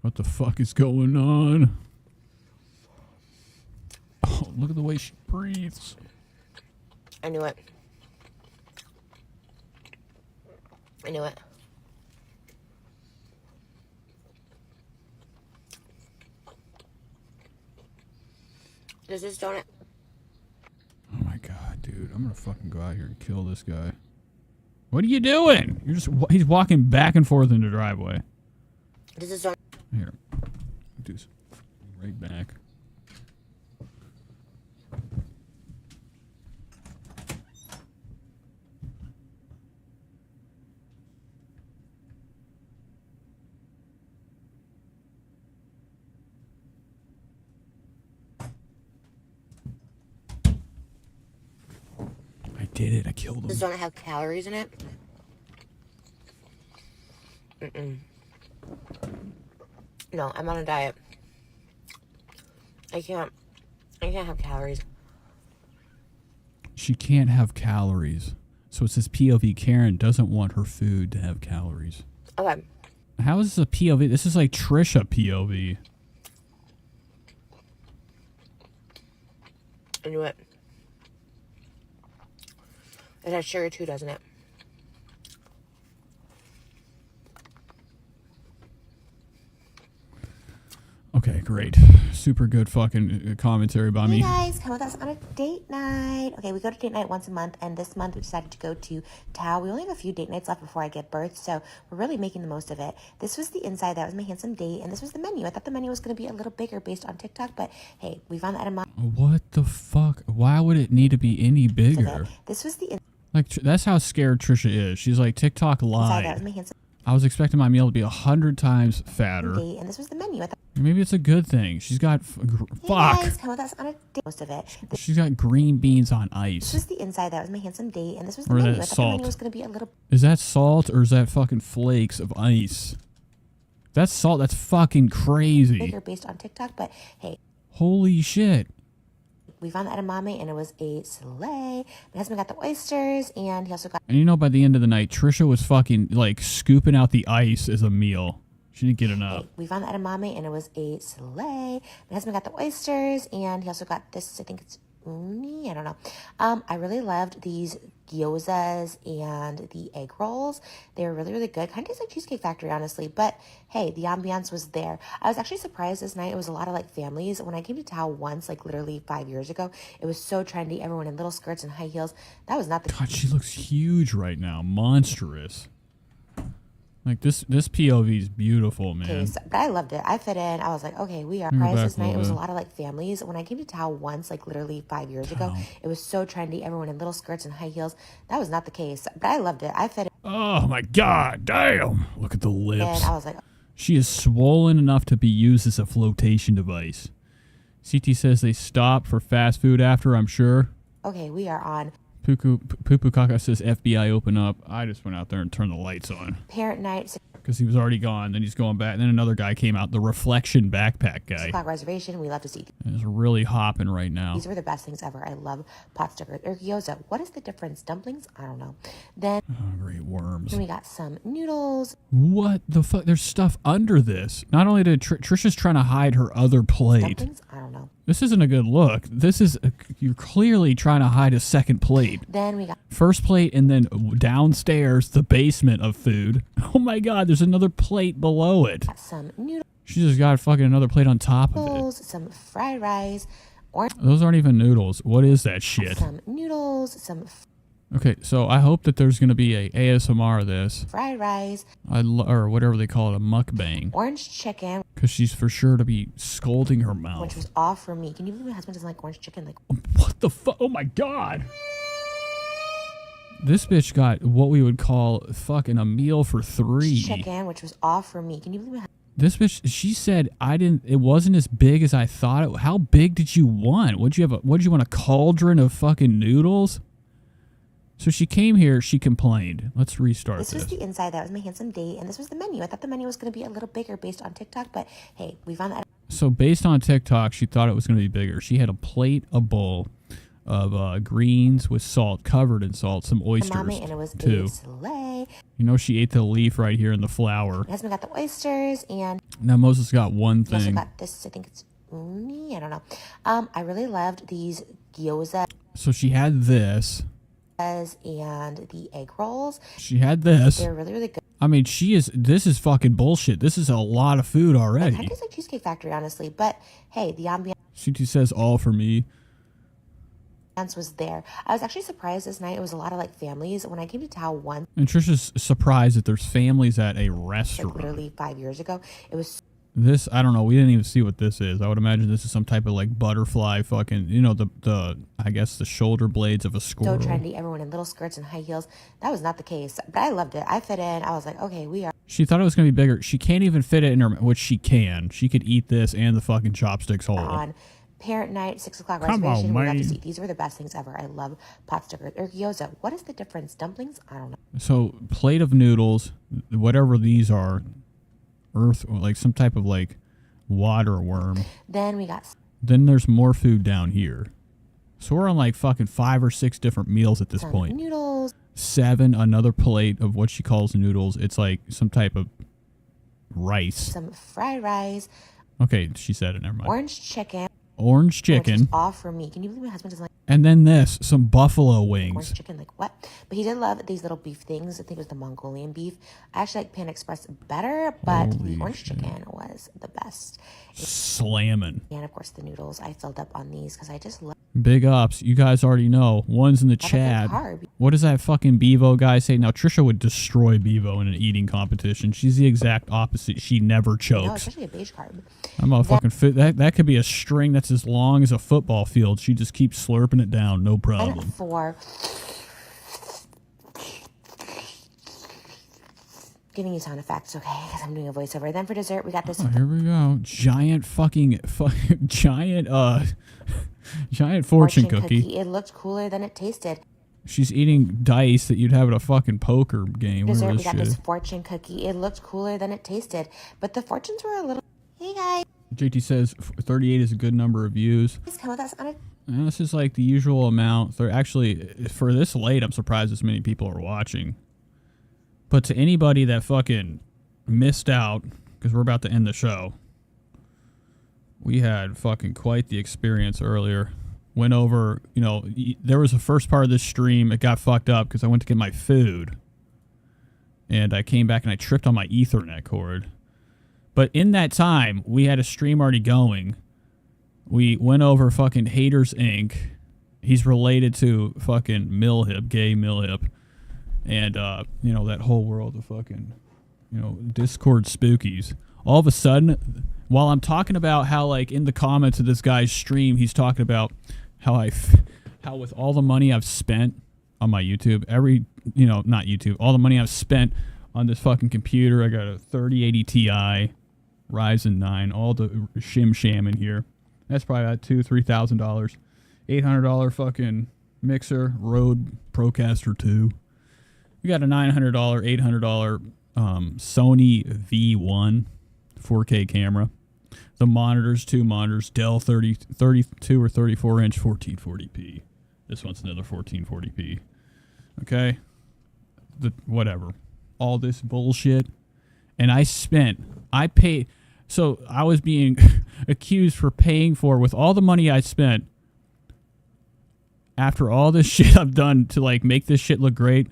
What the fuck is going on? Oh, look at the way she breathes. I knew it. I knew it. Does this donut? Oh my God, dude. I'm gonna fucking go out here and kill this guy. What are you doing? He's walking back and forth in the driveway. Does this donut? Here. Do this. Right back. did it. I killed This him. don't have calories in it. No, I'm on a diet. I can't have calories. She can't have calories. So it says POV Karen doesn't want her food to have calories. Okay. How is this a POV? This is like Trisha POV. I knew it. It has sugar too, doesn't it? Okay, great. Super good fucking commentary by Hey me. guys, come with us on a date night. Okay, we go to date night once a month, and this month we decided to go to Tao. We only have a few date nights left before I give birth, so we're really making the most of it. This was the inside. That was my handsome date, and this was the menu. I thought the menu was going to be a little bigger based on TikTok, but hey, we found the edamame. What the fuck? Why would it need to be any bigger? This was the Like, that's how scared Trisha is. She's like, TikTok inside. That was lied. my handsome I was expecting my meal to be 100 times fatter. date, and this was the menu. I thought, Maybe it's a good thing. She's got hey fuck. guys, come with us on a date. Most of it. She's got green beans on This ice. was the inside. That was my handsome date, and this was the Or is menu. that I thought the menu salt? was going to be a little Is that salt or is that fucking flakes of ice? That's salt. That's fucking crazy. bigger based on TikTok, but hey, Holy shit. we found the edamame, and it was a slay. My husband got the oysters, and he also got And you know, by the end of the night, Trisha was fucking like scooping out the ice as a meal. She didn't get enough. we found the edamame, and it was a slay. My husband got the oysters, and he also got this, I think it's uni, I don't know. I really loved these gyozas and the egg rolls. They were really, really good. Kind of tastes like Cheesecake Factory, honestly. But hey, the ambiance was there. I was actually surprised this night. It was a lot of like families. When I came to Tao once, like literally 5 years ago, it was so trendy. Everyone in little skirts and high heels. That was not the God, she looks huge right now. Monstrous. Like this POV is beautiful, man. case, but I loved it. I fit in. I was like, okay, we are. Bring her Surprised back this a night. It little was a bit. lot of like families. When I came to Tao once, like literally 5 years ago, it was so trendy. Everyone in little skirts and high heels. That was not the case, but I loved it. I fit in. Oh my god, damn. Look at the lips. And I was like, She is swollen enough to be used as a flotation device. CT says they stopped for fast food after, I'm sure. okay, we are on Poo Poo Kaka says FBI open up. I just went out there and turned the lights on parent night. because he was already gone. Then he's going back. Then another guy came out, the reflection backpack 6 guy. o'clock reservation. We love to see. It's really hopping right now. These were the best things ever. I love pot stickers or gyoza. What is the difference? Dumplings? I don't know. Then Hungry worms. we got some noodles. What the fuck? There's stuff under this. Not only did Trisha's trying to hide her other plate. Dumplings? I don't know. This isn't a good look. This is you're clearly trying to hide a second plate. Then we got First plate and then downstairs the basement of food. Oh my god, there's another plate below it. some noodles. She just got fucking another plate on top of it. Some fried rice, orange. Those aren't even noodles. What is that shit? Some noodles, some Okay, so I hope that there's going to be a ASMR of this. fried rice, Or whatever they call it, a mukbang. orange chicken, Because she's for sure to be scolding her which mouth. was all for me. Can you believe my husband doesn't like orange chicken? Like, What the fuck? Oh my god. This bitch got what we would call fucking a meal for 3. chicken, which was all for me. Can you believe my This bitch, she said, it wasn't as big as I thought it. How big did you want? What'd you want, a cauldron of fucking noodles? So she came here, she complained. Let's restart This was this. the inside. That was my handsome date, and this was the menu. I thought the menu was going to be a little bigger based on TikTok, but hey, we found that. So based on TikTok, she thought it was going to be bigger. She had a bowl of greens with salt, covered in salt, some oysters Mommy, and it was too. a slay. You know, she ate the leaf right here in the flour. My husband got the oysters, and Now Moses got one he also thing. got this. I think it's uni. I don't know. I really loved these gyoza So she had this. and the egg rolls. She had this. They're really, really good. I mean, this is fucking bullshit. This is a lot of food It already. kind of tastes like Cheesecake Factory, honestly. But hey, the ambiance She says all for me. was there. I was actually surprised this night. It was a lot of like families. When I came to Tao once, And Trisha's surprised that there's families at a like restaurant. literally 5 years ago, it was This, I don't know. We didn't even see what this is. I would imagine this is some type of like butterfly fucking, you know, I guess the shoulder blades of a so squirrel. trendy. Everyone in little skirts and high heels. That was not the case. But I loved it. I fit in. I was like, okay, we are She thought it was going to be bigger. She can't even fit it in her, which she can. She could eat this and the fucking chopsticks whole. on Parent night, 6 o'clock Come on, reservation. We got to man. see. These were the best things ever. I love pot stickers or gyoza. What is the difference? Dumplings? I don't know. So plate of noodles, whatever these are, earth or like some type of like water worm. Then we got. Then there's more food down here. So we're on like fucking 5 or 6 different meals at this some point. Noodles. 7, another plate of what she calls noodles. It's like some type of rice. Some fried rice. Okay, she said it. Never mind. Orange chicken. Orange chicken. Which is off for me. Can you believe my husband doesn't like And then this, some buffalo wings. orange chicken? Like what? But he did love these little beef things. I think it was the Mongolian beef. I actually like Panda Express better, but the orange chicken was the best. Slamming. And of course the noodles. I filled up on these because I just love. Big ups. You guys already know. One's in the Not a good chat. carb. What does that fucking Bevo guy say? Now, Trisha would destroy Bevo in an eating competition. She's the exact opposite. She never No, chokes. especially a beige carb. I'm a fucking fit. That could be a string that's as long as a football field. She just keeps slurping it down. No And problem. for giving you sound effects, okay? Because I'm doing a voiceover. Then for dessert, we got this. Oh, here we go. Giant giant fortune cookie. It looked cooler than it tasted. She's eating dice that you'd have at a fucking poker game. Dessert, Whatever we got this this shit. fortune cookie. It looked cooler than it tasted, but the fortunes were a little. Hey guys, JT says 38 is a good number of views. please come with us on a. And this is like the usual amount. Actually, for this late, I'm surprised as many people are watching. But to anybody that fucking missed out, because we're about to end the show, we had fucking quite the experience earlier. Went over, there was the first part of this stream. It got fucked up because I went to get my food. And I came back and I tripped on my Ethernet cord. But in that time, we had a stream already going. We went over fucking Haters Inc. He's related to fucking Millhip, gay Millhip. And, that whole world of fucking, Discord spookies. All of a sudden, while I'm talking about how, like, in the comments of this guy's stream, he's talking about how with all the money I've spent on my YouTube, not YouTube, all the money I've spent on this fucking computer. I got a 3080 Ti, Ryzen 9, all the shim in here. That's probably about $2,000-$3,000. $800 fucking mixer, Rode Procaster 2. We got a $900, $800 Sony V1 4K camera. The monitors, 2 monitors, Dell 32 or 34 inch 1440p. This one's another 1440p. Okay? Whatever. All this bullshit. And I paid. So I was being accused for paying for, with all the money I spent, after all this shit I've done to like make this shit look great,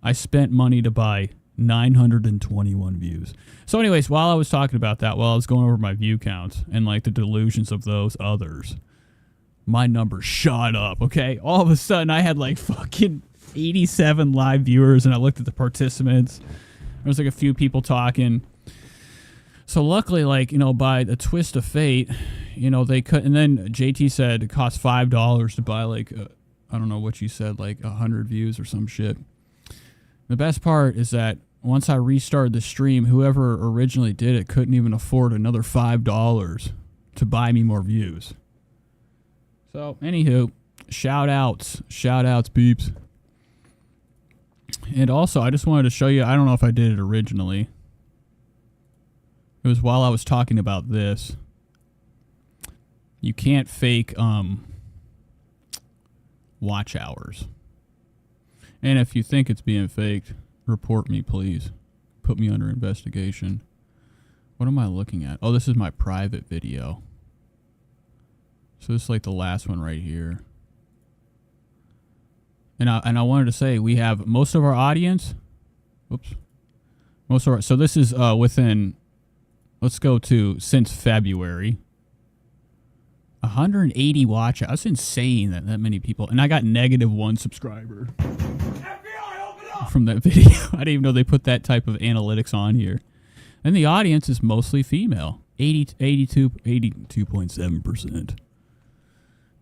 I spent money to buy 921 views. So anyways, while I was talking about that, while I was going over my view counts and like the delusions of those others, my number shot up, okay? All of a sudden I had like fucking 87 live viewers and I looked at the participants. There was like a few people talking. So luckily, like, by the twist of fate, they could. And then JT said it cost $5 to buy like, I don't know what you said, like 100 views or some shit. The best part is that once I restarted the stream, whoever originally did it couldn't even afford another $5 to buy me more views. So, anywho, shout outs, peeps. And also, I just wanted to show you, I don't know if I did it originally. It was while I was talking about this. You can't fake watch hours. And if you think it's being faked, report me, please. Put me under investigation. What am I looking at? Oh, this is my private video. So this is like the last one right here. And I wanted to say, we have most of our audience. So this is within, let's go to since February. 180 watch. That's insane that many people. And I got -1 subscriber from that video. I didn't even know they put that type of analytics on here. And the audience is mostly female. 82.7%.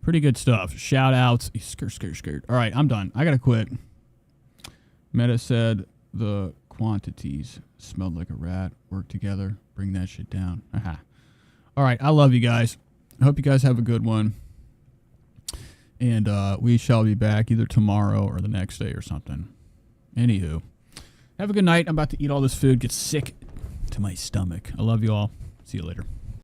Pretty good stuff. Shout outs. Skirt. All right, I'm done. I gotta quit. Meta said the quantities smelled like a rat. Work together. Bring that shit down. Aha. All right, I love you guys. I hope you guys have a good one. And we shall be back either tomorrow or the next day or something. Anywho, have a good night. I'm about to eat all this food, get sick to my stomach. I love you all. See you later.